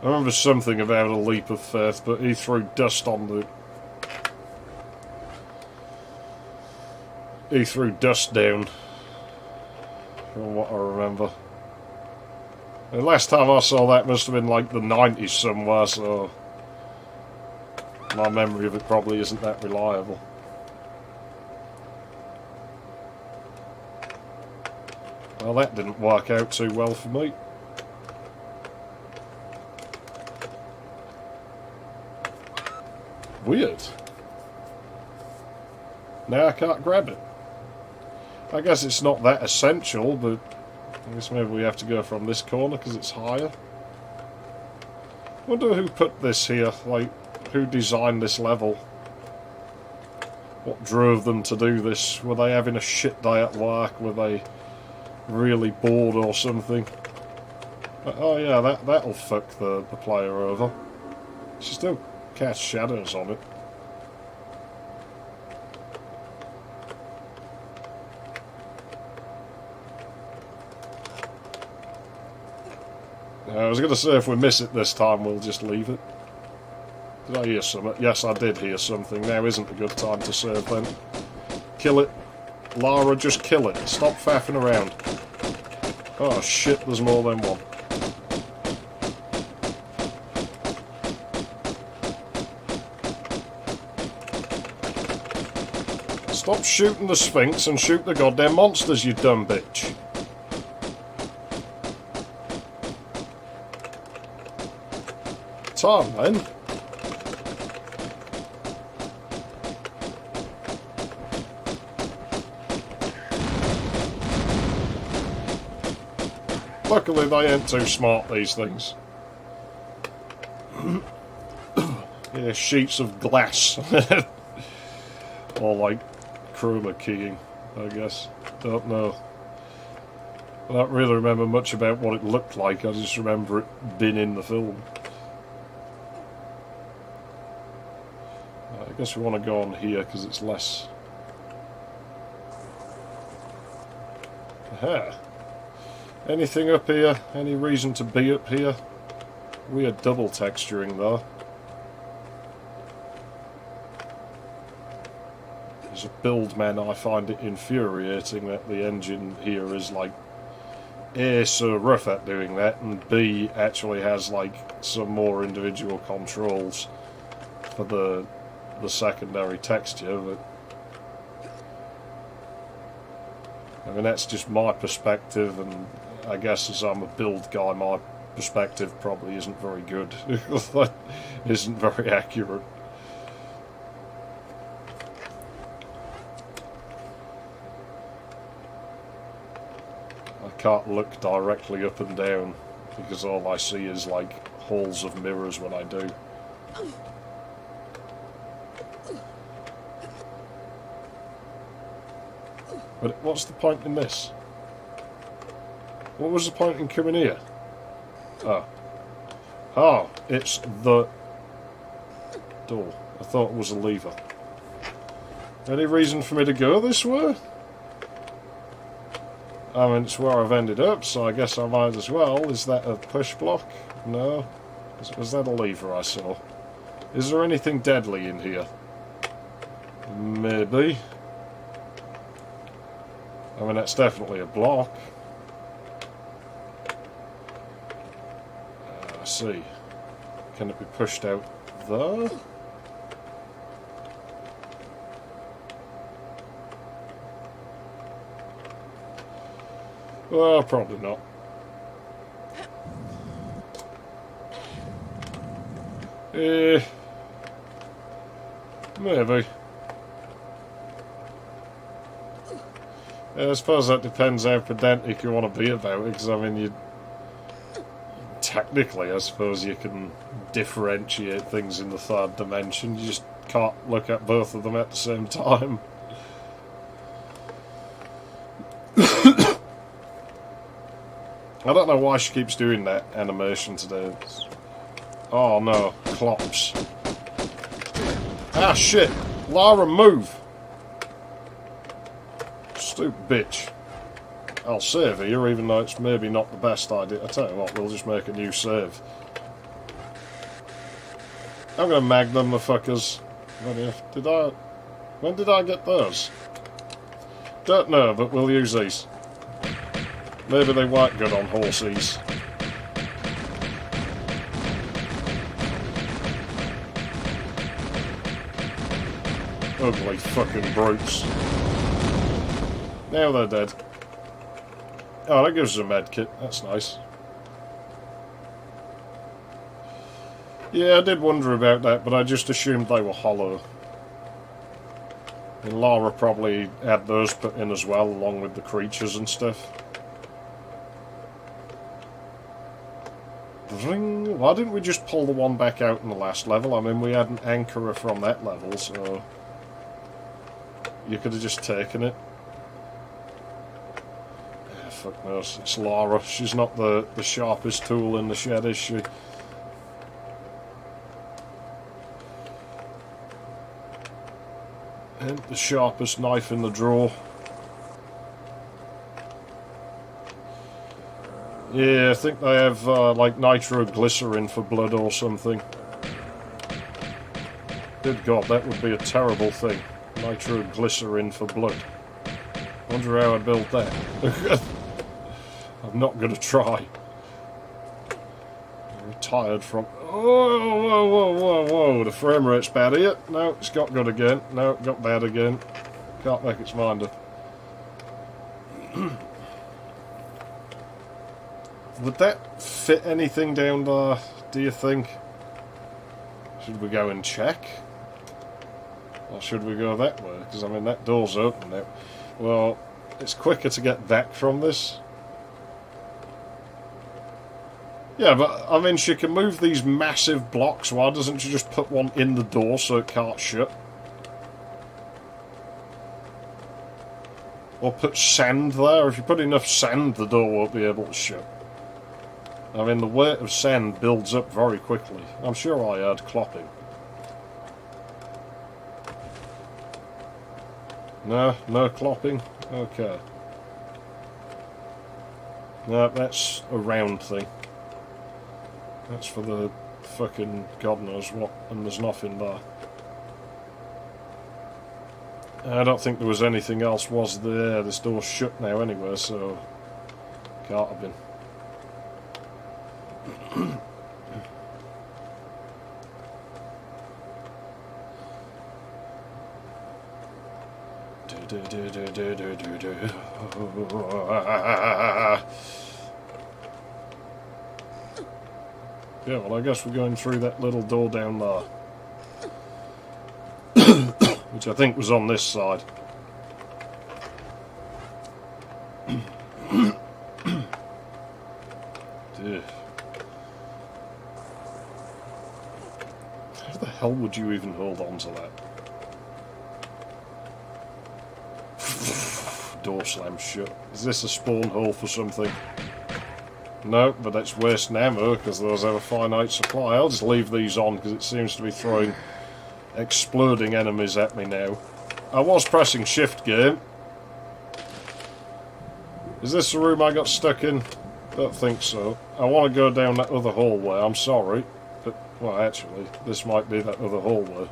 I remember something about a leap of faith, but he threw dust on the... He threw dust down, from what I remember. The last time I saw that must have been like the 90s somewhere, so... my memory of it probably isn't that reliable. Well, that didn't work out too well for me. Weird. Now I can't grab it. I guess it's not that essential, but I guess maybe we have to go from this corner because it's higher. Wonder who put this here, like, who designed this level? What drove them to do this? Were they having a shit day at work? Were they really bored or something? Oh yeah, that'll fuck the player over. She still casts shadows on it. I was going to say if we miss it this time, we'll just leave it. Did I hear something? Yes, I did hear something. Now isn't a good time to save then. Kill it. Lara, just kill it. Stop faffing around. Oh shit, there's more than one. Stop shooting the Sphinx and shoot the goddamn monsters, you dumb bitch. Time then. Luckily they ain't too smart, these things. Yeah, sheets of glass. Or like chroma keying, I guess. Don't know. I don't really remember much about what it looked like, I just remember it being in the film. I guess we want to go on here because it's less... Aha! Anything up here? Any reason to be up here? Weird double texturing though. As a build man, I find it infuriating that the engine here is like A, so rough at doing that, and B, actually has like some more individual controls for the secondary texture, but I mean that's just my perspective, and I guess as I'm a build guy, my perspective probably isn't very good. That isn't very accurate. I can't look directly up and down because all I see is like halls of mirrors when I do. But what's the point in this? What was the point in coming here? Ah. Oh, it's the door. I thought it was a lever. Any reason for me to go this way? I mean, it's where I've ended up, so I guess I might as well. Is that a push block? No. Was that a lever I saw? Is there anything deadly in here? Maybe. I mean, that's definitely a block. I see. Can it be pushed out there? Well, probably not. Maybe. I suppose that depends how pedantic you want to be about it, because I mean, you technically, I suppose you can differentiate things in the third dimension. You just can't look at both of them at the same time. I don't know why she keeps doing that animation today. Oh no, clops. Ah shit! Lara, move! Stupid bitch. I'll save here, even though it's maybe not the best idea. I tell you what, we'll just make a new save. I'm gonna mag them, the fuckers. When did I get those? Don't know, but we'll use these. Maybe they weren't good on horses. Ugly fucking brutes. Now they're dead. Oh, that gives us a med kit. That's nice. Yeah, I did wonder about that, but I just assumed they were hollow. And Lara probably had those put in as well, along with the creatures and stuff. Why didn't we just pull the one back out in the last level? I mean, we had an anchorer from that level, so... You could have just taken it. Yeah, fuck knows. It's Lara. She's not the sharpest tool in the shed, is she? Ain't the sharpest knife in the drawer. Yeah, I think they have like nitroglycerin for blood or something. Good God, that would be a terrible thing. Nitroglycerin for blood. Wonder how I built that. I'm not going to try. I'm retired from... Oh, whoa, whoa, whoa, whoa. The frame rate's bad here. No, it's got good again. No, it got bad again. Can't make its mind up. Would that fit anything down there, do you think? Should we go and check? Or should we go that way? Because, I mean, that door's open now. Well, it's quicker to get back from this. Yeah, but, I mean, she can move these massive blocks. Why doesn't she just put one in the door so it can't shut? Or put sand there. If you put enough sand, the door won't be able to shut. I mean, the weight of sand builds up very quickly. I'm sure I heard clopping. No, no clopping? Okay. No, that's a round thing. That's for the fucking God knows what, and there's nothing there. I don't think there was anything else, was there? This door's shut now anyway, so... Can't have been. Yeah, well, I guess we're going through that little door down there. Which I think was on this side. Dear. How the hell would you even hold on to that? Door slammed shut. Is this a spawn hole for something? No, but that's wasting ammo because those have a finite supply. I'll just leave these on because it seems to be throwing exploding enemies at me now. I was pressing shift game. Is this the room I got stuck in? Don't think so. I want to go down that other hallway, I'm sorry. But, well, actually, this might be that other hallway.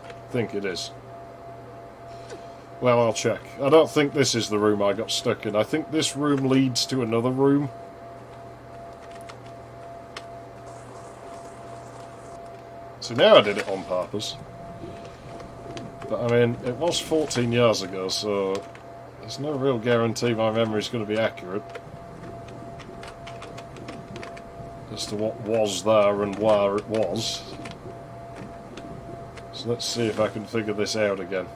I think it is. Well, I'll check. I don't think this is the room I got stuck in. I think this room leads to another room. So now I did it on purpose. But, I mean, it was 14 years ago, so there's no real guarantee my memory's going to be accurate as to what was there and where it was. So let's see if I can figure this out again.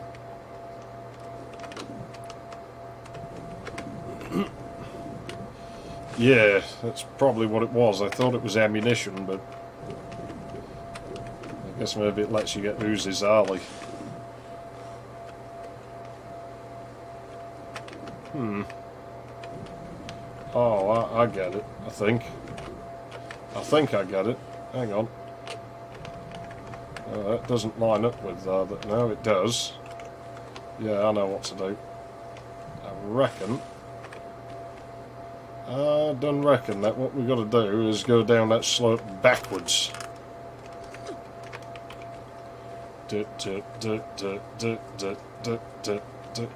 Yeah, that's probably what it was. I thought it was ammunition, but I guess maybe it lets you get Uzis early. Oh, I get it, I think. I think I get it. Hang on. That doesn't line up with that. No, it does. Yeah, I know what to do. I reckon. I don't reckon that what we've got to do is go down that slope backwards.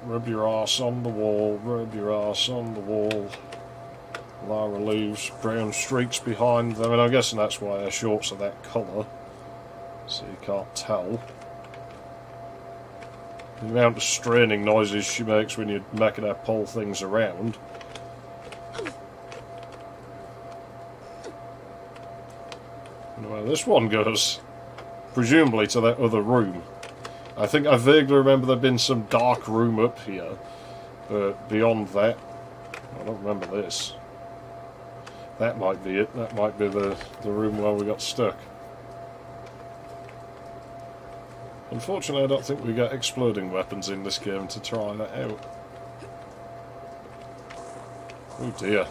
Rub your arse on the wall, rub your arse on the wall. Lara leaves brown streaks behind them, and I'm guessing that's why her shorts are that colour, so you can't tell. The amount of straining noises she makes when you're making her pull things around. Well, this one goes, presumably, to that other room. I think I vaguely remember there being some dark room up here, but beyond that, I don't remember this. That might be it. That might be the room where we got stuck. Unfortunately, I don't think we got exploding weapons in this game to try that out. Oh dear.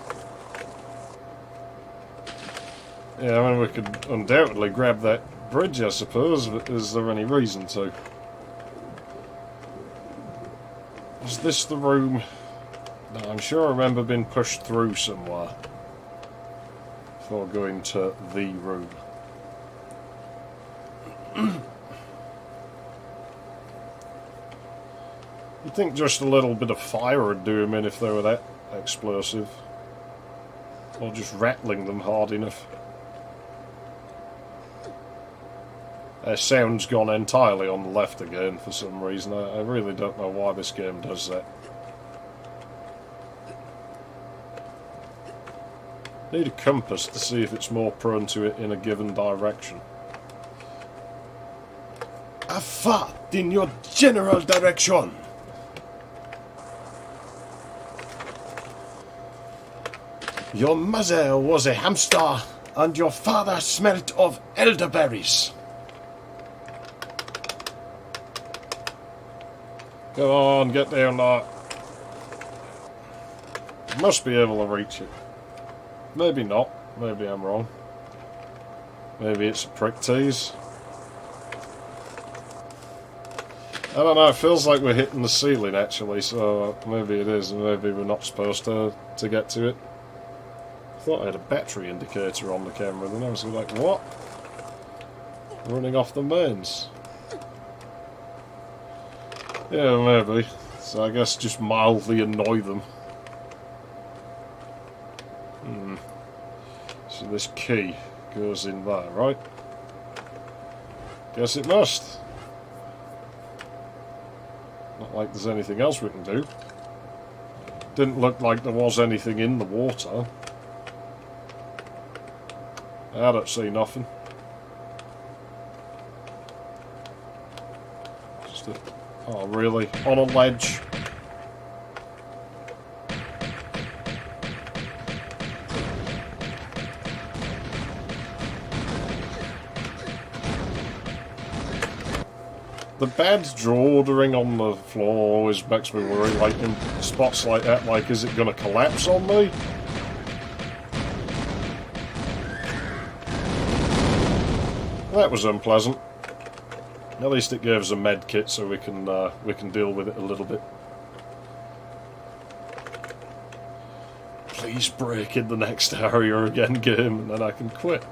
Yeah, I mean, we could undoubtedly grab that bridge, I suppose, but is there any reason to? Is this the room? I'm sure I remember being pushed through somewhere before going to the room. You'd think just a little bit of fire would do them in if they were that explosive. Or just rattling them hard enough. Their sound's gone entirely on the left again for some reason. I really don't know why this game does that. Need a compass to see if it's more prone to it in a given direction. Afa, in your general direction. Your mother was a hamster, and your father smelt of elderberries. Come on, get down there. Must be able to reach it. Maybe not. Maybe I'm wrong. Maybe it's a prick tease. I don't know, it feels like we're hitting the ceiling actually, so maybe it is, and maybe we're not supposed to get to it. I thought I had a battery indicator on the camera, then I was like, what? Running off the mains. Yeah, maybe. So I guess just mildly annoy them. So this key goes in there, right? Guess it must. Not like there's anything else we can do. Didn't look like there was anything in the water. I don't see nothing. Just a... Oh, really? On a ledge? The bad draw ordering on the floor always makes me worry, like in spots like that, like is it going to collapse on me? That was unpleasant. At least it gave us a med kit so we can deal with it a little bit. Please break in the next area again, game, and then I can quit.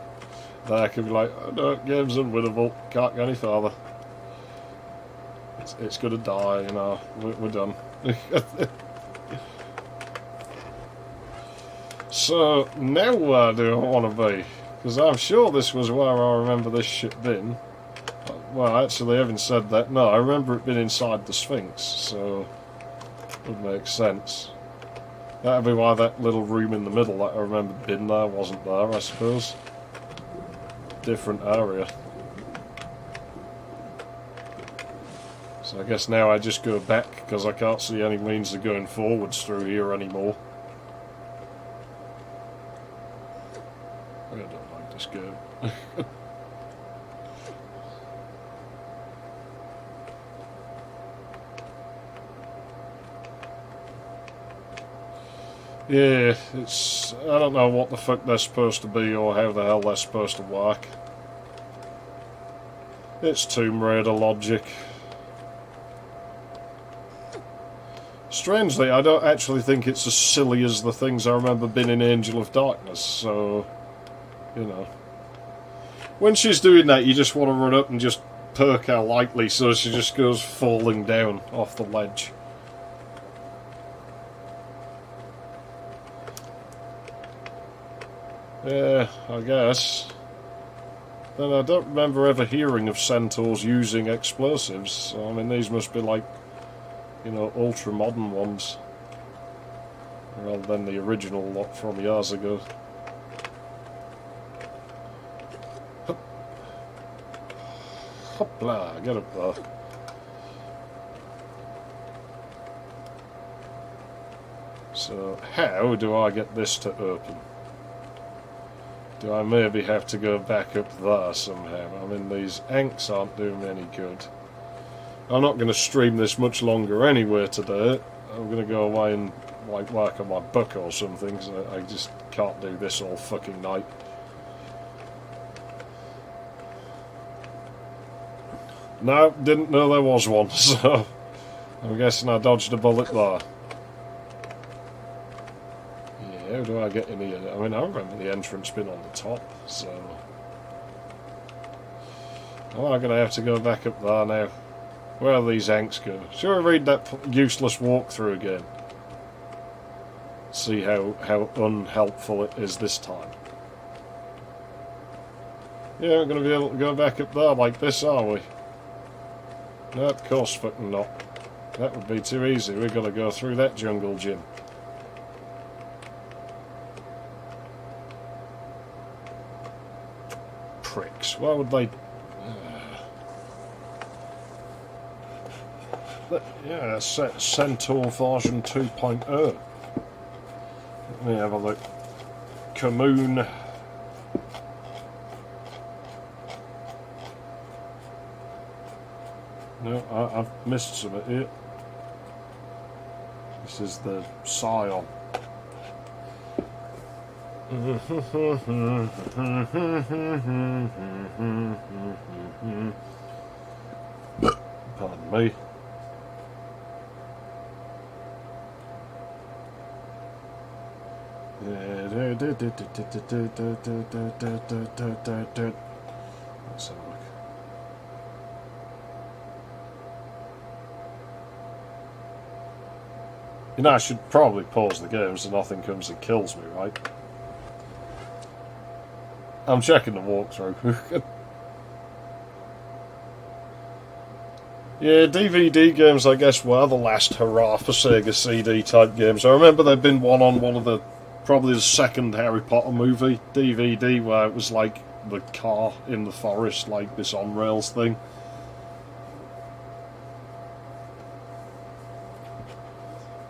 Then I can be like, oh no, game's unwinnable, can't go any farther. It's gonna die, you know, we're done. So, now where do I want to be? Because I'm sure this was where I remember this shit being. Well, actually, having said that, no, I remember it being inside the Sphinx, so it would make sense. That'd be why that little room in the middle that I remember being there wasn't there, I suppose. Different area. So I guess now I just go back, because I can't see any means of going forwards through here anymore. I don't like this game. Yeah, it's... I don't know what the fuck they're supposed to be or how the hell they're supposed to work. It's Tomb Raider logic. Strangely, I don't actually think it's as silly as the things I remember being in Angel of Darkness, so... You know. When she's doing that, you just want to run up and just perk her lightly so she just goes falling down off the ledge. Yeah, I guess. Then I don't remember ever hearing of centaurs using explosives, so I mean these must be like, you know, ultra-modern ones. Rather than the original lot from years ago. Hopla, get up there. So, how do I get this to open? Do I maybe have to go back up there somehow? I mean, these anks aren't doing me any good. I'm not going to stream this much longer anyway today. I'm going to go away and like work on my book or something, so I just can't do this all fucking night. No, didn't know there was one, so I'm guessing I dodged a bullet there. How do I get in here? I mean, I remember the entrance being on the top, so... Am I going to have to go back up there now? Where do these Hanks go? Should I read that useless walkthrough again? See how unhelpful it is this time. Yeah, we're going to be able to go back up there like this, are we? No, of course fucking not. That would be too easy. We've got to go through that jungle gym. Pricks. Why would they... Yeah, Centaur version 2.0. Let me have a look. Commune. No, I've missed some of it. This is the Scion. Pardon me. Let's have a look. You know, I should probably pause the game so nothing comes and kills me, right? I'm checking the walkthrough. Yeah, DVD games, I guess, were the last hurrah for Sega CD type games. I remember there'd been one on one of the, probably the second Harry Potter movie, DVD, where it was like the car in the forest, like this on-rails thing.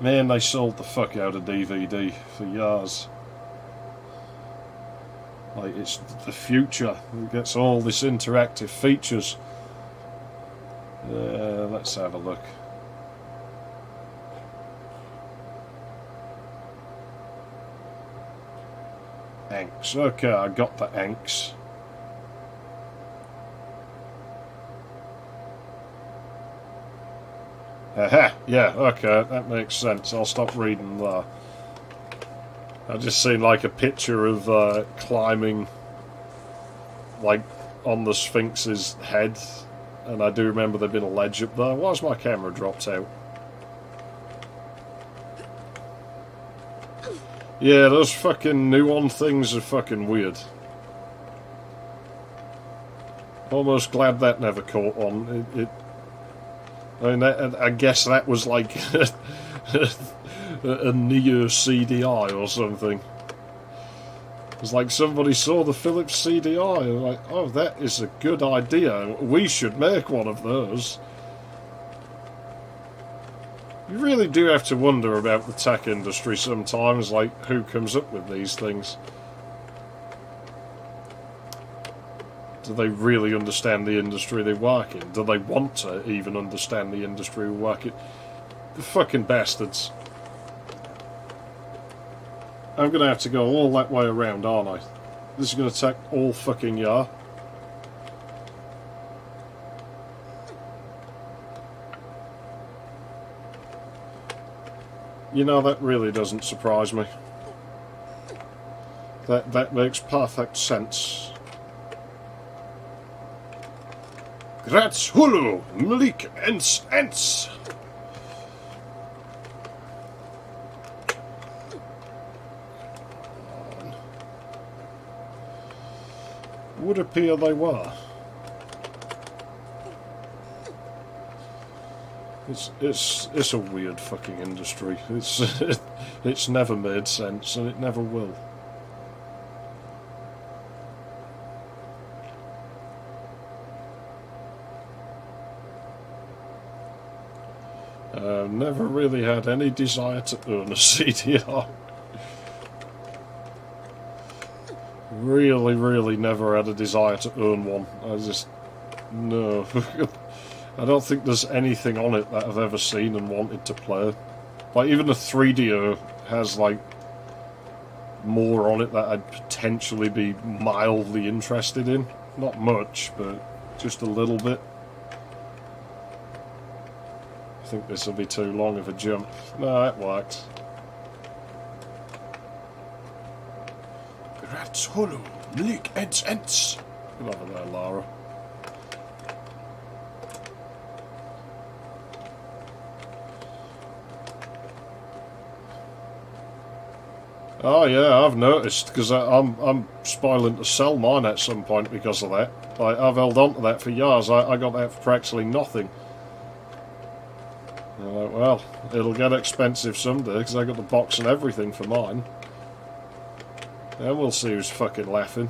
Man, they sold the fuck out of DVD for years. Like, it's the future. It gets all this interactive features. Let's have a look. Anks. Okay, I got the Anks. Aha! Yeah, okay, that makes sense. I'll stop reading there. I just seen like a picture of climbing, like, on the Sphinx's head, and I do remember there'd been a ledge up there. Why's my camera dropped out? Yeah, those fucking Nuon things are fucking weird. Almost glad that never caught on. I mean, I guess that was like a Neo CDI or something. It's like somebody saw the Philips CDI and like, oh, that is a good idea. We should make one of those. You really do have to wonder about the tech industry sometimes, like who comes up with these things. Do they really understand the industry they work in? Do they want to even understand the industry we work in? The fucking bastards. I'm going to have to go all that way around, aren't I? This is going to take all fucking year. You know, that really doesn't surprise me. That makes perfect sense. Grats Hulu, Mlik Ents. Would appear they were. It's a weird fucking industry. It's never made sense, and it never will. Never really had any desire to own a CDR. Really never had a desire to own one. I just... no. I don't think there's anything on it that I've ever seen and wanted to play. Like, even the 3DO has, like, more on it that I'd potentially be mildly interested in. Not much, but just a little bit. I think this will be too long of a jump. No, that worked. Hulu, Mlik Ents. Get over there, Lara. Oh yeah, I've noticed, because I'm spoiling to sell mine at some point because of that. Like, I've held on to that for years. I got that for practically nothing. And I'm like, well, it'll get expensive someday, because I got the box and everything for mine. And we'll see who's fucking laughing.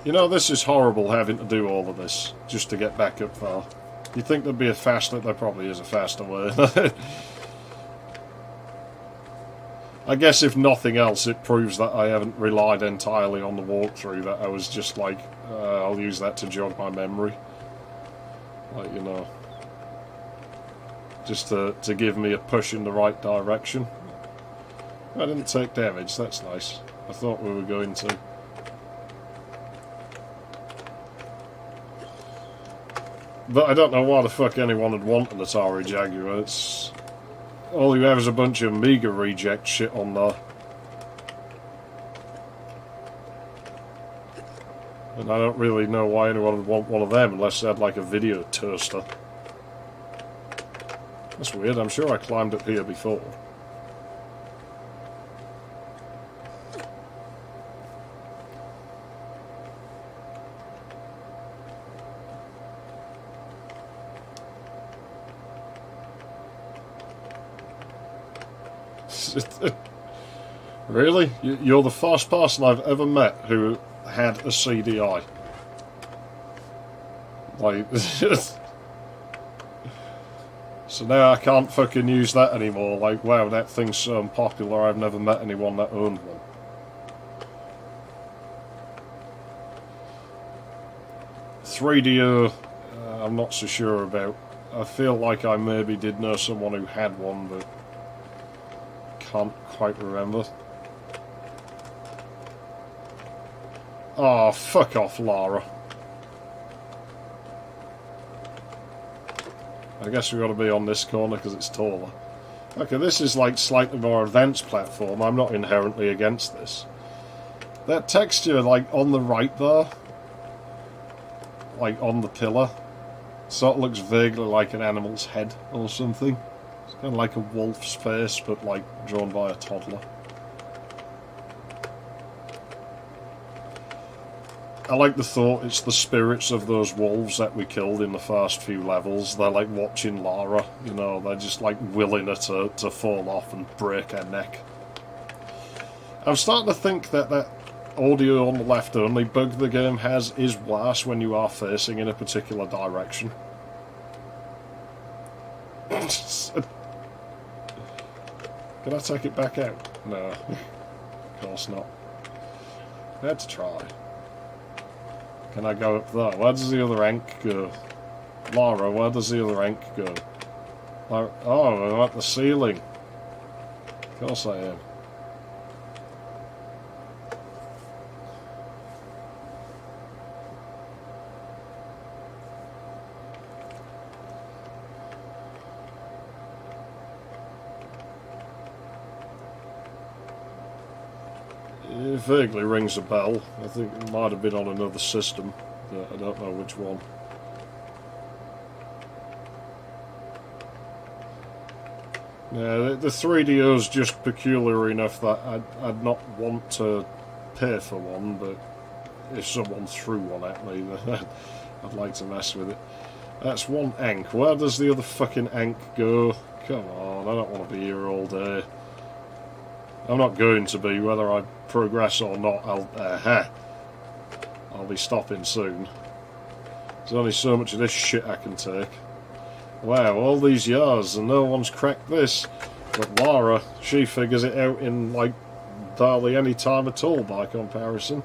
You know, this is horrible having to do all of this just to get back up there. You'd think there'd be a faster... There probably is a faster way. I guess if nothing else, it proves that I haven't relied entirely on the walkthrough, that I was just like, I'll use that to jog my memory. Like, you know... Just to give me a push in the right direction. I didn't take damage, that's nice. I thought we were going to. But I don't know why the fuck anyone would want an Atari Jaguar. It's... all you have is a bunch of Amiga reject shit on there. And I don't really know why anyone would want one of them unless they had like a video toaster. That's weird, I'm sure I climbed up here before. Really? You're the first person I've ever met who had a CDI. Like... So now I can't fucking use that anymore. Like, wow, that thing's so unpopular, I've never met anyone that owned one. $3DO, I'm not so sure about. I feel like I maybe did know someone who had one, but can't quite remember. Oh, fuck off, Lara. I guess we've got to be on this corner because it's taller. Okay, this is like slightly more advanced platform. I'm not inherently against this. That texture, like, on the right there, like, on the pillar, sort of looks vaguely like an animal's head or something. It's kind of like a wolf's face, but, like, drawn by a toddler. I like the thought it's the spirits of those wolves that we killed in the first few levels. They're like watching Lara, you know, they're just like willing her to fall off and break her neck. I'm starting to think that that audio on the left only bug the game has is worse when you are facing in a particular direction. Can I take it back out? No, of course not. I had to try. Can I go up there? Where does the other ank go? Lara, where does the other ank go? Oh, I'm at the ceiling. Of course I am. It vaguely rings a bell. I think it might have been on another system, but I don't know which one. Yeah, the 3DO's just peculiar enough that I'd not want to pay for one, but if someone threw one at me, then I'd like to mess with it. That's one ank. Where does the other fucking ank go? Come on, I don't want to be here all day. I'm not going to be, whether I progress or not. I'll be stopping soon. There's only so much of this shit I can take. Wow, all these years and no one's cracked this. But Lara, she figures it out in, like, barely any time at all by comparison.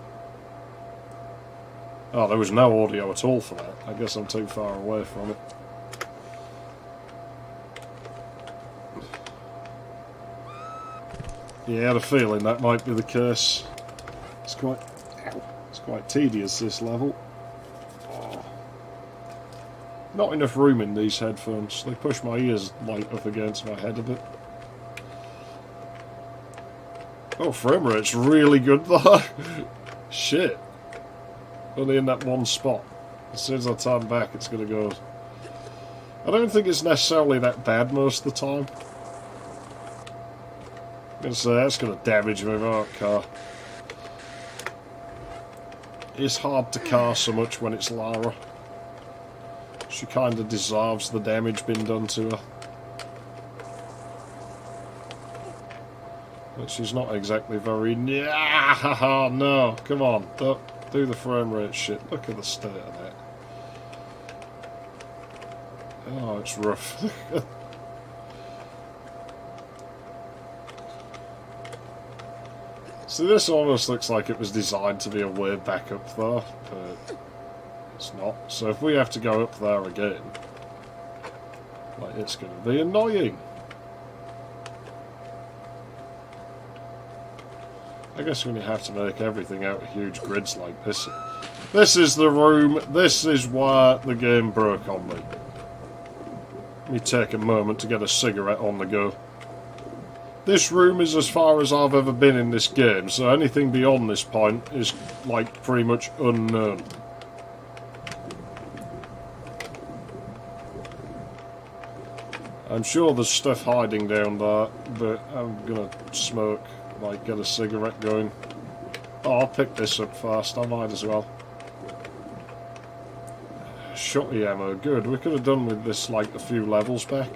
Oh, there was no audio at all for that. I guess I'm too far away from it. Yeah, I had a feeling that might be the case. It's quite tedious, this level. Oh. Not enough room in these headphones. They push my ears like up against my head a bit. Oh, frame rate's really good though. Shit. Only in that one spot. As soon as I turn back, it's going to go... I don't think it's necessarily that bad most of the time. I'm going to say that's going to damage my car. It's hard to car so much when it's Lara. She kind of deserves the damage being done to her. But she's not exactly very... No, come on, don't do the frame rate shit. Look at the state of that. Oh, it's rough. See, this almost looks like it was designed to be a way back up there, but it's not. So if we have to go up there again, like, it's going to be annoying. I guess when you have to make everything out of huge grids like this. This is the room, this is where the game broke on me. Let me take a moment to get a cigarette on the go. This room is as far as I've ever been in this game, so anything beyond this point is, like, pretty much unknown. I'm sure there's stuff hiding down there, but I'm gonna smoke, like, get a cigarette going. Oh, I'll pick this up first, I might as well. Shotty ammo, good. We could have done with this, like, a few levels back.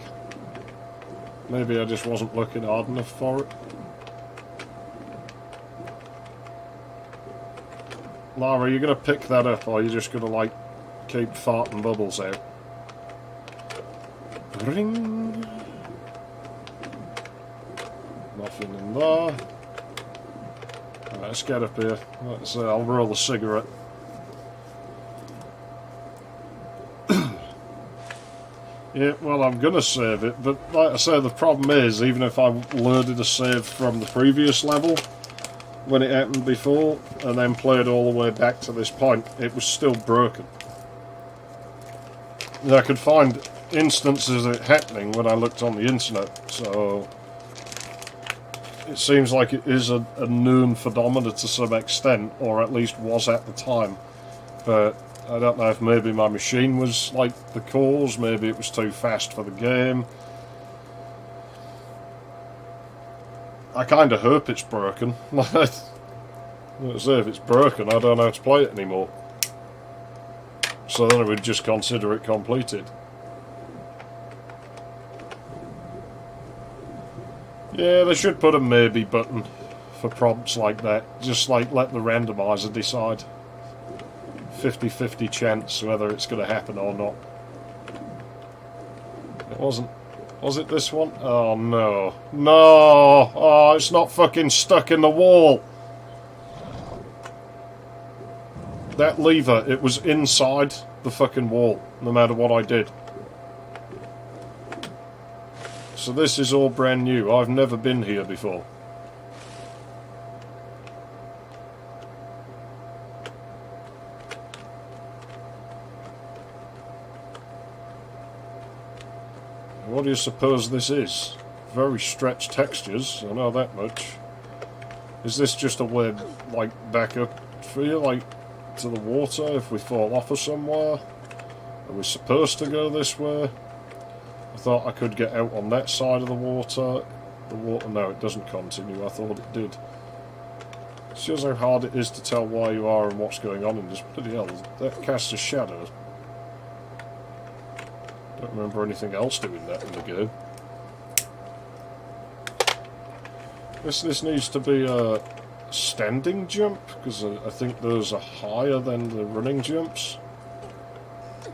Maybe I just wasn't looking hard enough for it. Lara, are you going to pick that up, or are you just going to, like, keep farting bubbles out? Ring. Nothing in there. Right, let's get up here. I'll roll a cigarette. Yeah, well, I'm going to save it, but like I say, the problem is, even if I loaded a save from the previous level, when it happened before, and then played all the way back to this point, it was still broken. And I could find instances of it happening when I looked on the internet, so it seems like it is a known phenomenon to some extent, or at least was at the time, but I don't know if maybe my machine was like the cause, maybe it was too fast for the game. I kind of hope it's broken. Let's say if it's broken, I don't know how to play it anymore. So then I would just consider it completed. Yeah, they should put a maybe button for prompts like that. Just like let the randomizer decide. 50-50 chance whether it's going to happen or not. It wasn't. Was it this one? Oh no. No! Oh, it's not fucking stuck in the wall! That lever, it was inside the fucking wall, no matter what I did. So this is all brand new. I've never been here before. What do you suppose this is? Very stretched textures, I know that much. Is this just a way, like, back up for you, like, to the water if we fall off of somewhere? Are we supposed to go this way? I thought I could get out on that side of the water. The water, no, it doesn't continue. I thought it did. It shows how hard it is to tell where you are and what's going on in this. Bloody hell, that casts a shadow. Don't remember anything else doing that in the game. This needs to be a standing jump, because I think those are higher than the running jumps.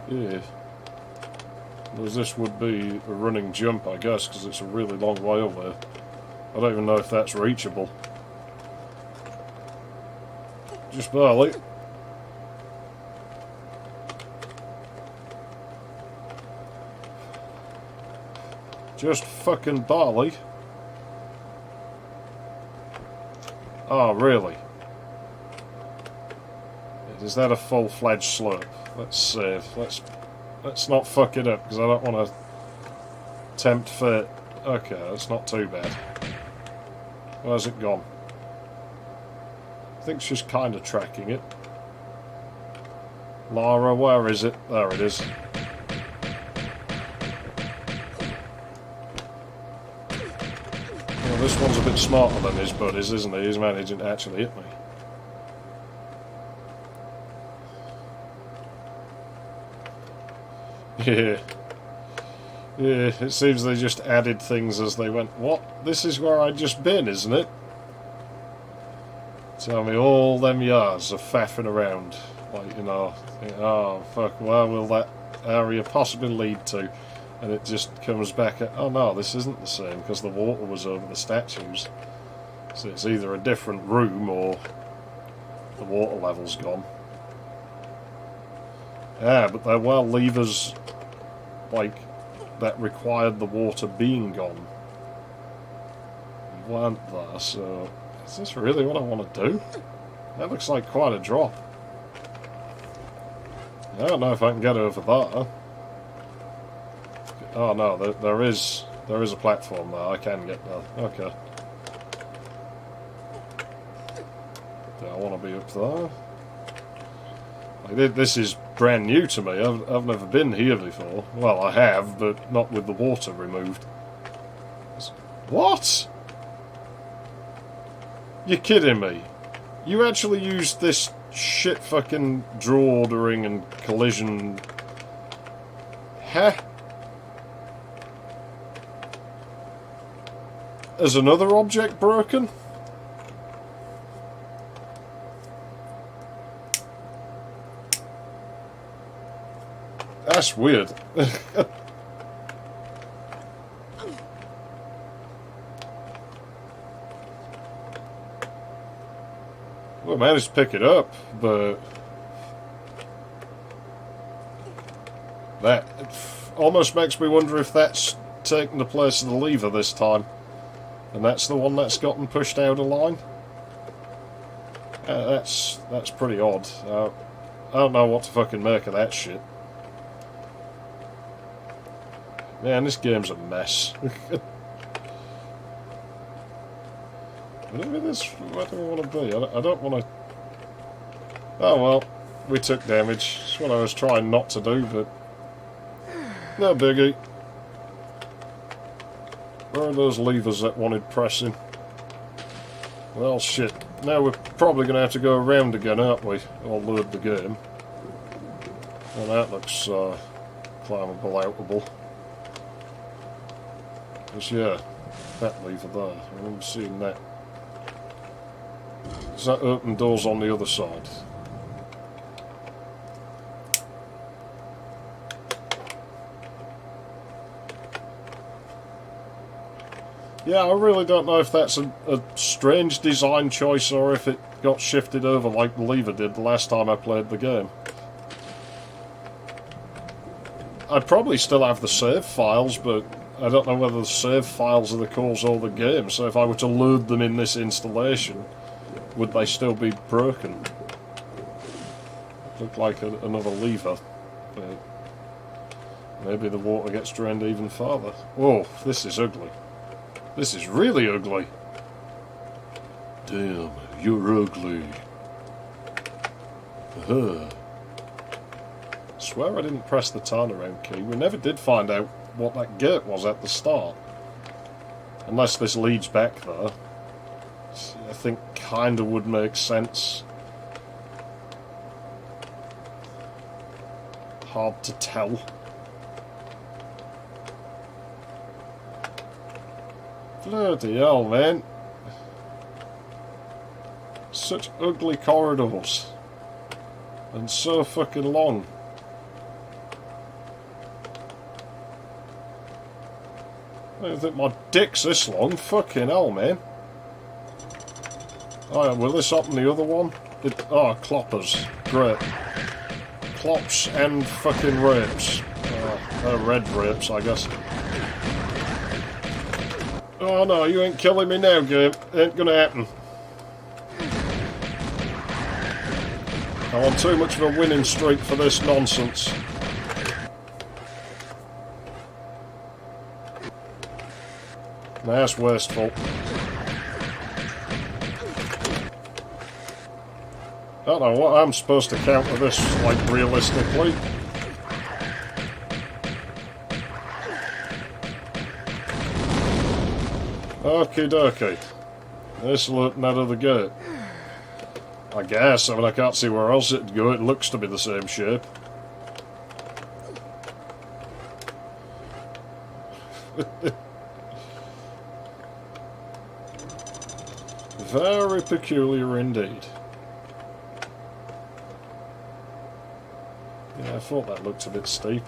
Yeah. Whereas this would be a running jump, I guess, because it's a really long way away. I don't even know if that's reachable. Just barely. Just fucking barley. Oh, really? Is that a full-fledged slope? Let's save. Let's not fuck it up, because I don't want to tempt fate. Okay, that's not too bad. Where's it gone? I think she's kind of tracking it. Lara, where is it? There it is. Well, this one's a bit smarter than his buddies, isn't he? He's managing to actually hit me. Yeah. Yeah, it seems they just added things as they went. What? This is where I'd just been, isn't it? Tell me all them yards of faffing around. Like, you know, think, oh, fuck, where will that area possibly lead to? And it just comes back at, oh no, this isn't the same, because the water was over the statues. So it's either a different room, or the water level's gone. Yeah, but there were levers, like, that required the water being gone. They weren't there, so... Is this really what I want to do? That looks like quite a drop. I don't know if I can get over that. Oh no, there is a platform there. I can get there. Okay. Do I want to be up there? Like, this is brand new to me. I've never been here before. Well, I have, but not with the water removed. What? You're kidding me. You actually used this shit fucking draw ordering and collision... Huh? Is another object broken? That's weird. Well, I managed to pick it up, but that almost makes me wonder if that's taken the place of the lever this time, and that's the one that's gotten pushed out of line. That's pretty odd. I don't know what to fucking make of that shit. Man, this game's a mess. Whatever this, where do I want to be? I don't want to... Oh well, we took damage. It's what I was trying not to do, but... No biggie. Where are those levers that wanted pressing? Well, shit. Now we're probably going to have to go around again, aren't we? Or load the game. Well, that looks climbable, outable. Because, yeah, that lever there. I remember seeing that. Does that open doors on the other side? Yeah, I really don't know if that's a strange design choice or if it got shifted over like the lever did the last time I played the game. I'd probably still have the save files, but I don't know whether the save files are the cause of the game, so if I were to load them in this installation, would they still be broken? Look like another lever, but maybe the water gets drained even farther. Whoa, this is ugly. This is really ugly. Damn, you're ugly. I swear I didn't press the turnaround key. We never did find out what that gate was at the start. Unless this leads back there. I think kinda would make sense. Hard to tell. Bloody hell, man. Such ugly corridors. And so fucking long. I don't think my dick's this long. Fucking hell, man. Oh, will this open the other one? Oh, cloppers. Great. Clops and fucking rapes. They're red rapes, I guess. Oh no, you ain't killing me now, game. Ain't gonna happen. I'm on too much of a winning streak for this nonsense. That's wasteful. I don't know what I'm supposed to counter this, like, realistically. Okie dokie. This looking out of the gate. I guess. I mean, I can't see where else it'd go. It looks to be the same shape. Very peculiar indeed. Yeah, I thought that looked a bit steep.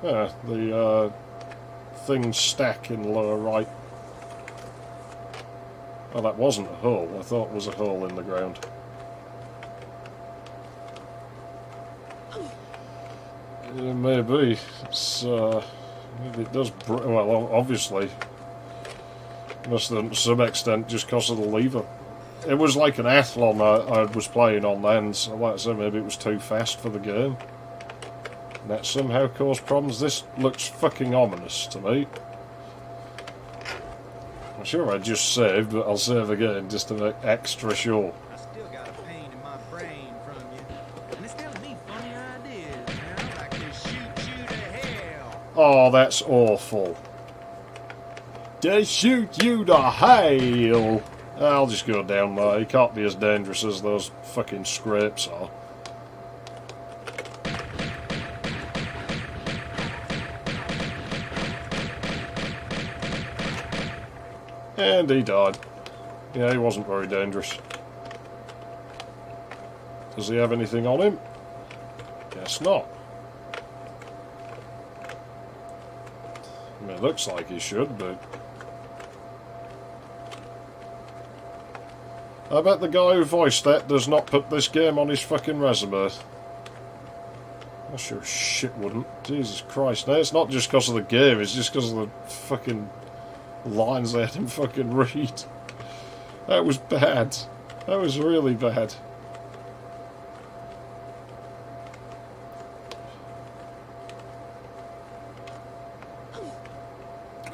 Yeah, the things stack in the lower right. Oh, that wasn't a hole. I thought it was a hole in the ground. Yeah, maybe. It's, maybe it does... well, obviously. Must have, to some extent, just because of the lever. It was like an Athlon I was playing on then, so like I said, maybe it was too fast for the game. And that somehow caused problems. This looks fucking ominous to me. I'm sure I just saved, but I'll save again just to make extra sure. I still got a pain in my brain from you. And it's telling me funny ideas, man. Like to shoot you to hell. Oh, that's awful. They shoot you to hell. I'll just go down there. He can't be as dangerous as those fucking scrapes are. And he died. Yeah, he wasn't very dangerous. Does he have anything on him? Guess not. I mean, it looks like he should, but... I bet the guy who voiced that does not put this game on his fucking resume. I sure shit wouldn't. Jesus Christ. No, it's not just because of the game, it's just because of the fucking lines they had him fucking read. That was bad. That was really bad.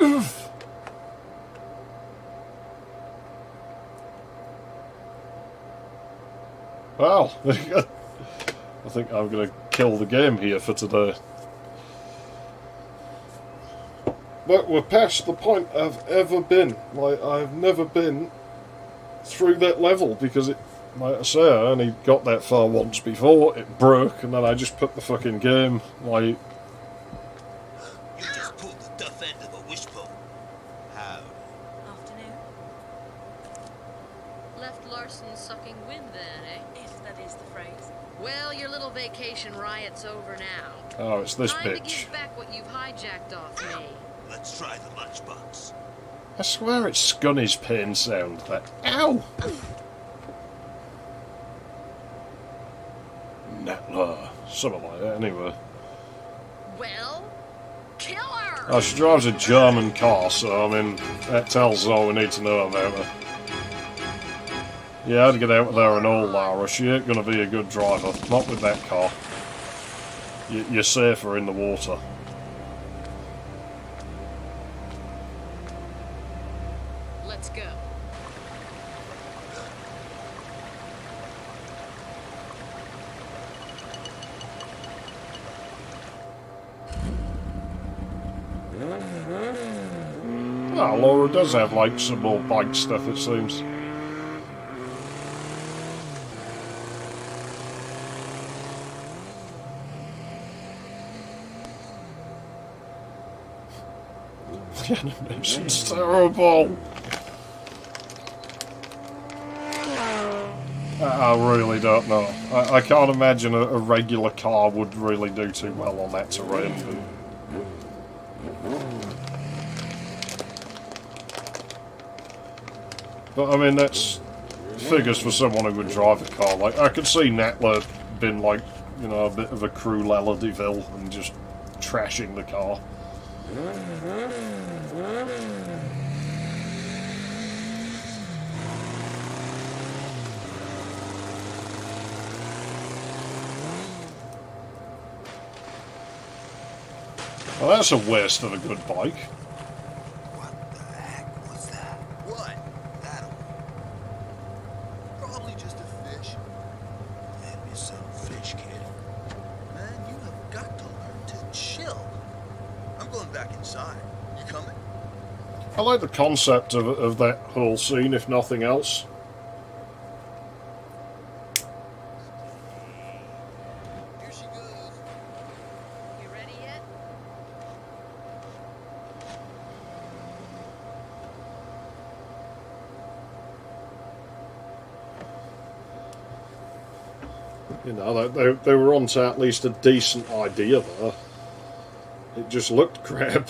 Oof. Well, I think I'm going to kill the game here for today. But we're past the point I've ever been. Like, I've never been through that level because it, like I say, I only got that far once before, it broke, and then I just put the fucking game, like... You just pulled the duff end of a wishbone. How? Afternoon. Left Larson sucking wind then, eh? If that is the phrase. Well, your little vacation riot's over now. Oh, it's this Time to bitch. give back what you've hijacked off me. Let's try the lunchbox. I swear it's Scunny's pain sound, that... Ow! Natla. Something like that, anyway. Well, kill her! Oh, she drives a German car, so, I mean, that tells us all we need to know about her. Yeah, I'd get out there and all, Lara. She ain't gonna be a good driver. Not with that car. You're safer in the water. Let's go. Ah, Laura does have, like, some more bike stuff, it seems. The animation's terrible. I really don't know. I can't imagine a regular car would really do too well on that terrain. But I mean, that's figures for someone who would drive a car. Like, I could see Natla being like, you know, a bit of a Cruella de Vil and just trashing the car. Well, that's a waste of a good bike. What the heck was that? What? That one. Probably just a fish. back inside. You coming? I like the concept of that whole scene, if nothing else. Here she goes. You ready yet? You know, they were onto at least a decent idea there. It just looked crap.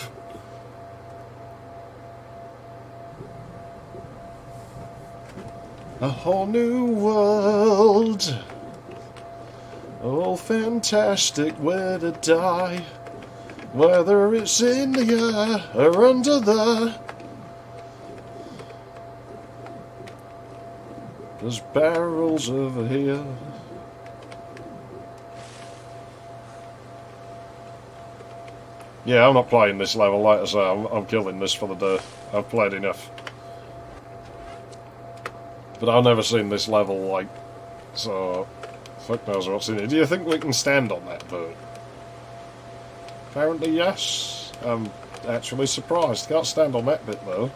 A whole new world. Oh, fantastic, where to die. Whether it's in the air or under the... There's barrels over here. Yeah, I'm not playing this level, like I say, I'm killing this for the day. I've played enough. But I've never seen this level, like, so... Fuck knows what's in it. Do you think we can stand on that boat? Apparently yes. I'm actually surprised. Can't stand on that bit, though.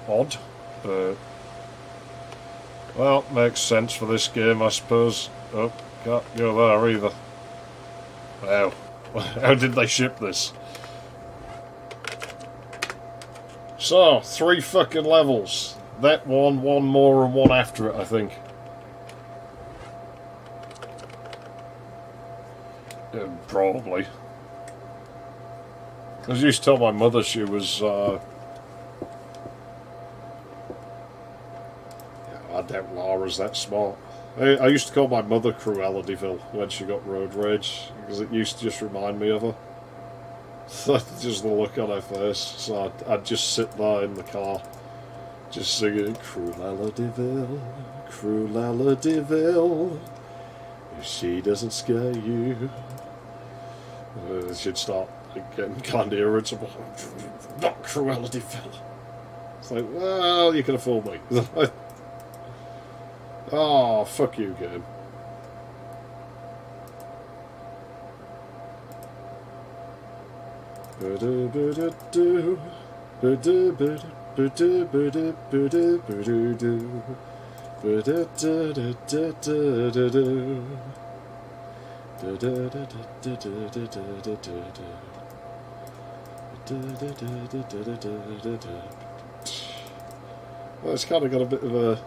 Odd, but... Well, makes sense for this game, I suppose. Oh, can't go there either. Wow. How did they ship this? So, 3 fucking levels. That one more, and one after it, I think. Probably. I used to tell my mother she was, I doubt Laura's that smart. I used to call my mother Cruella de Vil when she got road rage, because it used to just remind me of her. Just the look on her face. So I'd just sit there in the car, just singing Cruella de Vil, Cruella de Vil. If she doesn't scare you, she'd start getting kind of irritable. Not Cruella de Vil. It's like, well, you could have fooled me. Oh, fuck you, game. Well, it's kind of got a bit of a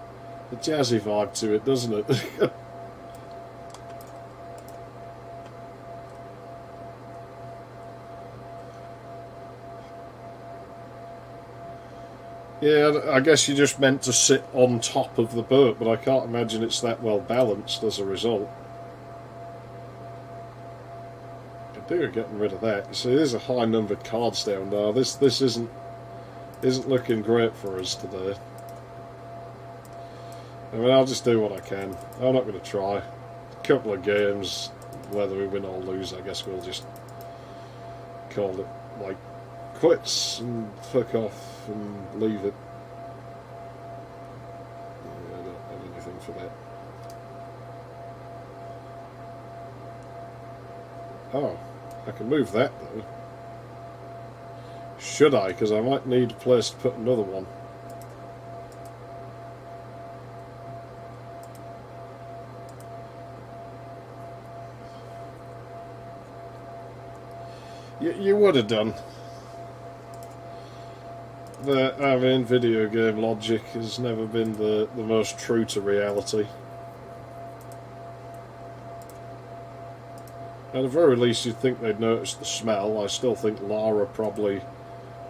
jazzy vibe to it, doesn't it? Yeah, I guess you just meant to sit on top of the boat, but I can't imagine it's that well balanced as a result. Could do with getting rid of that. You see, there's a high number of cards down there. This isn't looking great for us today. I mean, I'll just do what I can. I'm not going to try. A couple of games, whether we win or lose, I guess we'll just call it, like, quits and fuck off and leave it. Yeah, I don't have anything for that. Oh, I can move that, though. Should I? Because I might need a place to put another one. You would have done. I mean, video game logic has never been the most true to reality. At the very least, you'd think they'd notice the smell. I still think Lara probably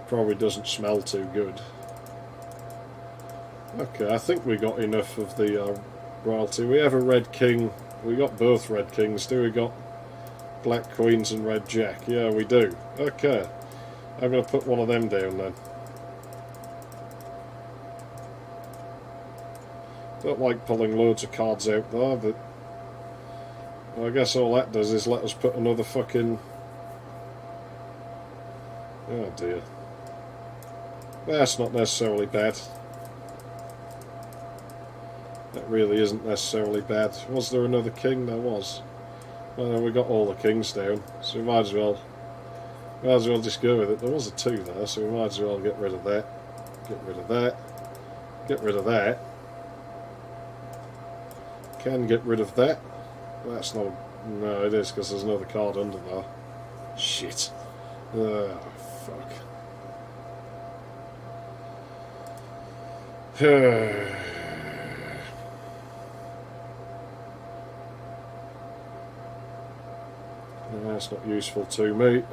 doesn't smell too good. Okay, I think we got enough of the royalty. We have a Red King. We got both Red Kings. Do we got Black Queens and Red Jack? Yeah, we do. Okay. I'm going to put one of them down then. Don't like pulling loads of cards out there, but well, I guess all that does is let us put another fucking... Oh dear. That's not necessarily bad. That really isn't necessarily bad. Was there another king? There was. We got all the kings down, so we might as well just go with it. There was a 2 there, so we might as well get rid of that. Get rid of that. Get rid of that. Can get rid of that. That's not... No, it is, because there's another card under there. Shit. Oh, fuck. That's not useful to me.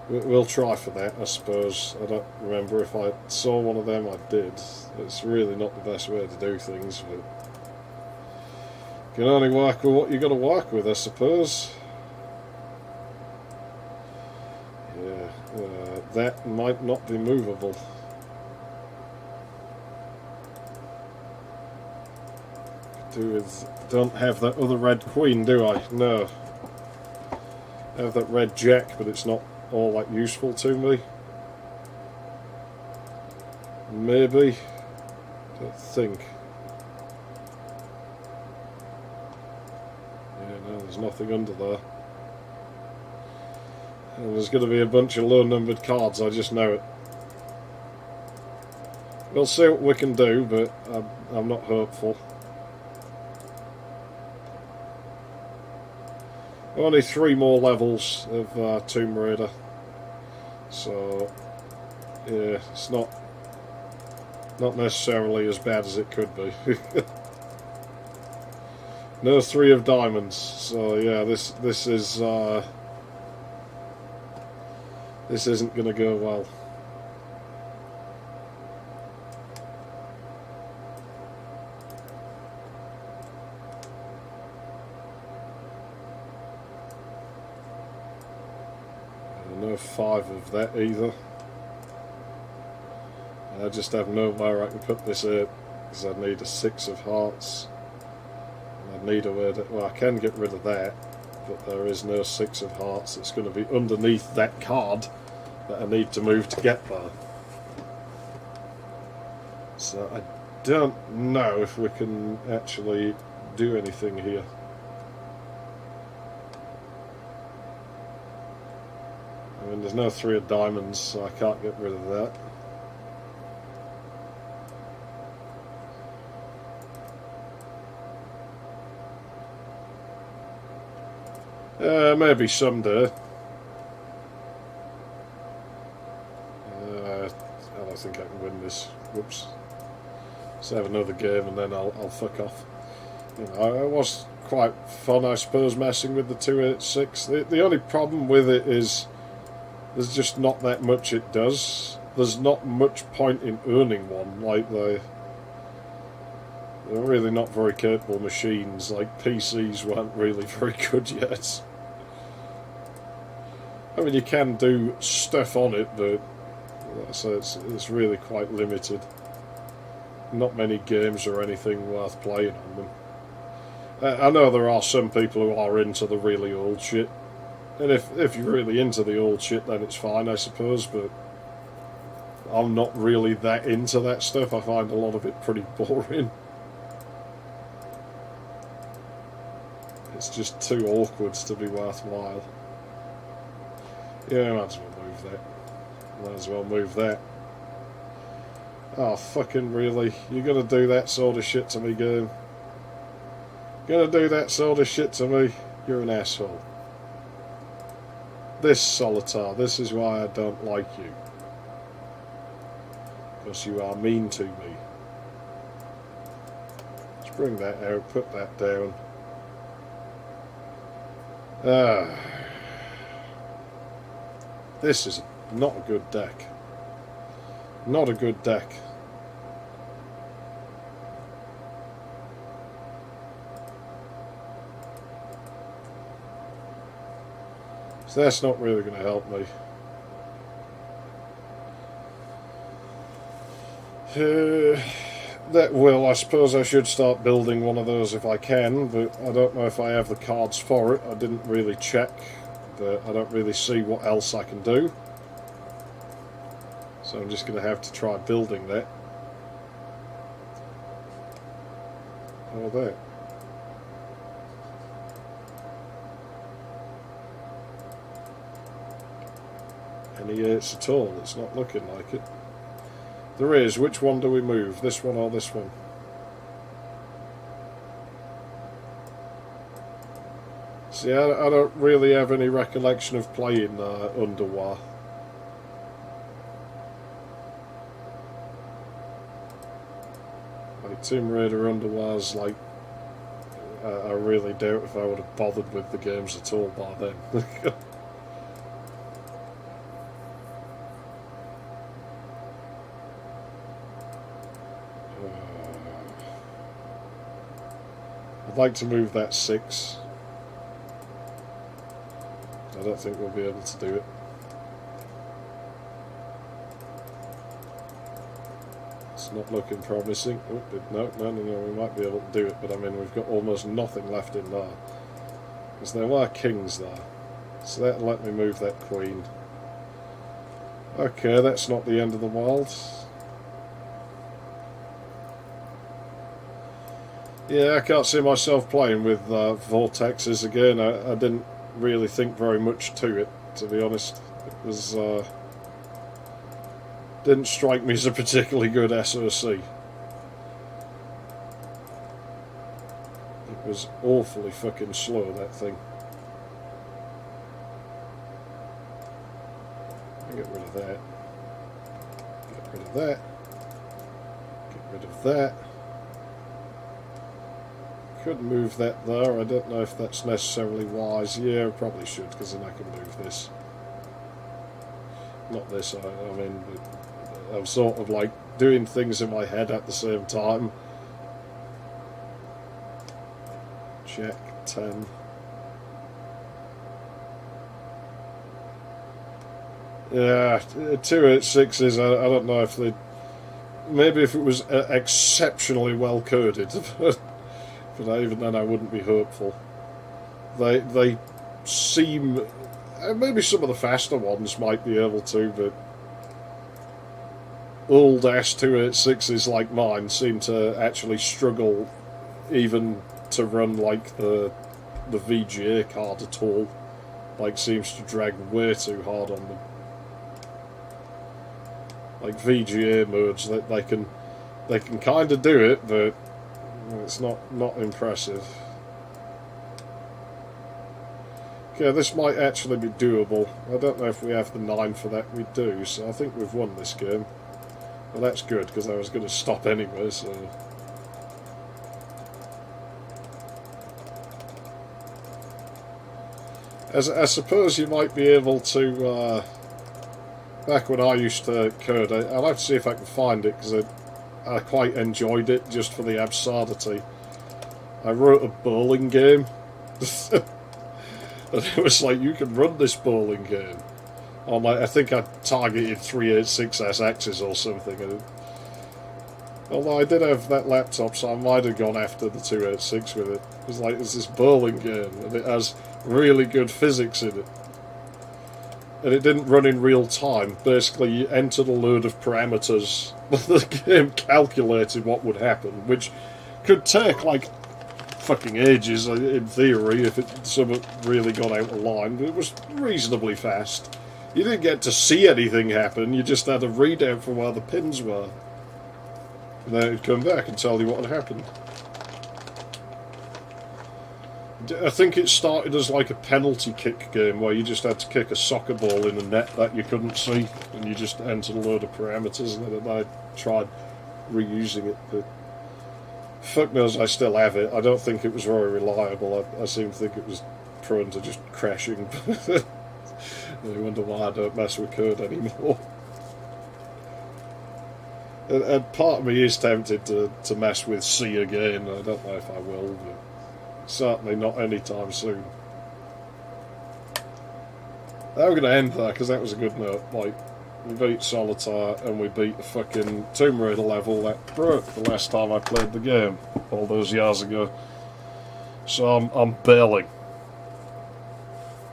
We'll try for that, I suppose. I don't remember if I saw one of them. I did. It's really not the best way to do things, but you can only work with what you got to work with, I suppose. Yeah, that might not be movable. Don't have that other red queen, do I? No. I have that red jack, but it's not all that useful to me. Maybe. Don't think. Yeah, no, there's nothing under there. And there's going to be a bunch of low-numbered cards, I just know it. We'll see what we can do, but I'm not hopeful. Only 3 more levels of Tomb Raider, so yeah, it's not necessarily as bad as it could be. No 3 of diamonds, so yeah, this isn't going to go well. No 5 of that either. I just have nowhere I can put this in, because I need a 6 of hearts. And I need a way to... Well, I can get rid of that, but there is no 6 of hearts. It's going to be underneath that card that I need to move to get there. So I don't know if we can actually do anything here. I mean, there's no 3 of diamonds, so I can't get rid of that. Maybe someday. I don't think I can win this. Whoops. Let's have another game and then I'll fuck off. You know, it was quite fun, I suppose, messing with the 286. The only problem with it is there's just not that much it does. There's not much point in owning one. Like they're really not very capable machines. Like PCs weren't really very good yet. I mean, you can do stuff on it, but so it's really quite limited. Not many games or anything worth playing on them. I know there are some people who are into the really old shit. And if you're really into the old shit, then it's fine, I suppose, but I'm not really that into that stuff. I find a lot of it pretty boring. It's just too awkward to be worthwhile. Yeah, might as well move that. Might as well move that. Oh, fucking really? You're gonna do that sort of shit to me, game? Gonna do that sort of shit to me? You're an asshole. This Solitaire, this is why I don't like you. Because you are mean to me. Let's bring that out, put that down. This is not a good deck. Not a good deck. So that's not really going to help me. Well, I suppose I should start building one of those if I can, but I don't know if I have the cards for it. I didn't really check, but I don't really see what else I can do. So I'm just going to have to try building that. Oh, there. Any hits at all? It's not looking like it. There is. Which one do we move? This one or this one? See, I don't really have any recollection of playing Underwar. Like Tomb Raider Underwar's like... I really doubt if I would have bothered with the games at all by then. I'd like to move that 6. I don't think we'll be able to do it. It's not looking promising. Oh, no, we might be able to do it, but I mean, we've got almost nothing left in there. Because there are kings there. So that'll let me move that queen. Okay, that's not the end of the world. Yeah, I can't see myself playing with vortexes again. I didn't really think very much to it, to be honest. It was didn't strike me as a particularly good SOC. It was awfully fucking slow, that thing. Get rid of that. Get rid of that. Get rid of that. Could move that there. I don't know if that's necessarily wise. Yeah, I probably should, because then I can move this. Not this, I mean, I'm sort of like doing things in my head at the same time. Check 10. Yeah, 286s, I don't know if they... Maybe if it was exceptionally well coded. But even then I wouldn't be hopeful. They seem... Maybe some of the faster ones might be able to, but old S286s like mine seem to actually struggle even to run like the VGA card at all. Like, seems to drag way too hard on them. Like VGA modes, that they can kind of do it, but it's not impressive. Okay, this might actually be doable. I don't know if we have the 9 for that. We do, so I think we've won this game. Well, that's good, because I was going to stop anyway, so... I suppose you might be able to... back when I used to code, I'll have to see if I can find it, because I quite enjoyed it, just for the absurdity. I wrote a bowling game. And it was like, you can run this bowling game. On like, I think I targeted 386SXs or something. And although I did have that laptop, so I might have gone after the 286 with it. It was like, it's this bowling game, and it has really good physics in it. And it didn't run in real time. Basically, you entered a load of parameters. The game calculated what would happen, which could take, like, fucking ages, in theory, if something really got out of line. But it was reasonably fast. You didn't get to see anything happen, you just had a readout for where the pins were. And then it'd come back and tell you what had happened. I think it started as like a penalty kick game where you just had to kick a soccer ball in a net that you couldn't see, and you just entered a load of parameters, and then I tried reusing it, but fuck knows I still have it. I don't think it was very reliable. I seem to think it was prone to just crashing. I wonder why I don't mess with code anymore. And part of me is tempted to mess with C again. I don't know if I will, but certainly not anytime soon. I'm going to end there, because that was a good note. Like, We beat Solitaire, and we beat the fucking Tomb Raider level that broke the last time I played the game, all those years ago. So I'm bailing.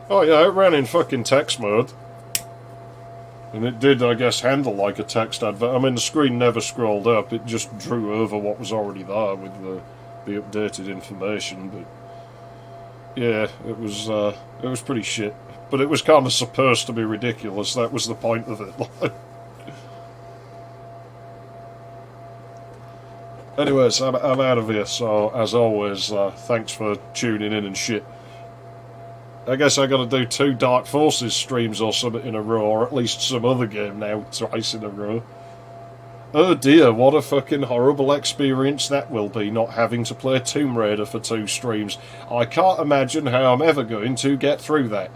Oh yeah, it ran in fucking text mode. And it did, I guess, handle like a text advert. I mean, the screen never scrolled up, it just drew over what was already there with the updated information, but yeah, it was pretty shit. But it was kind of supposed to be ridiculous, that was the point of it. Anyways, I'm out of here, so as always, thanks for tuning in and shit. I guess I gotta do 2 Dark Forces streams or something in a row, or at least some other game now twice in a row. Oh dear, what a fucking horrible experience that will be, not having to play Tomb Raider for 2 streams. I can't imagine how I'm ever going to get through that.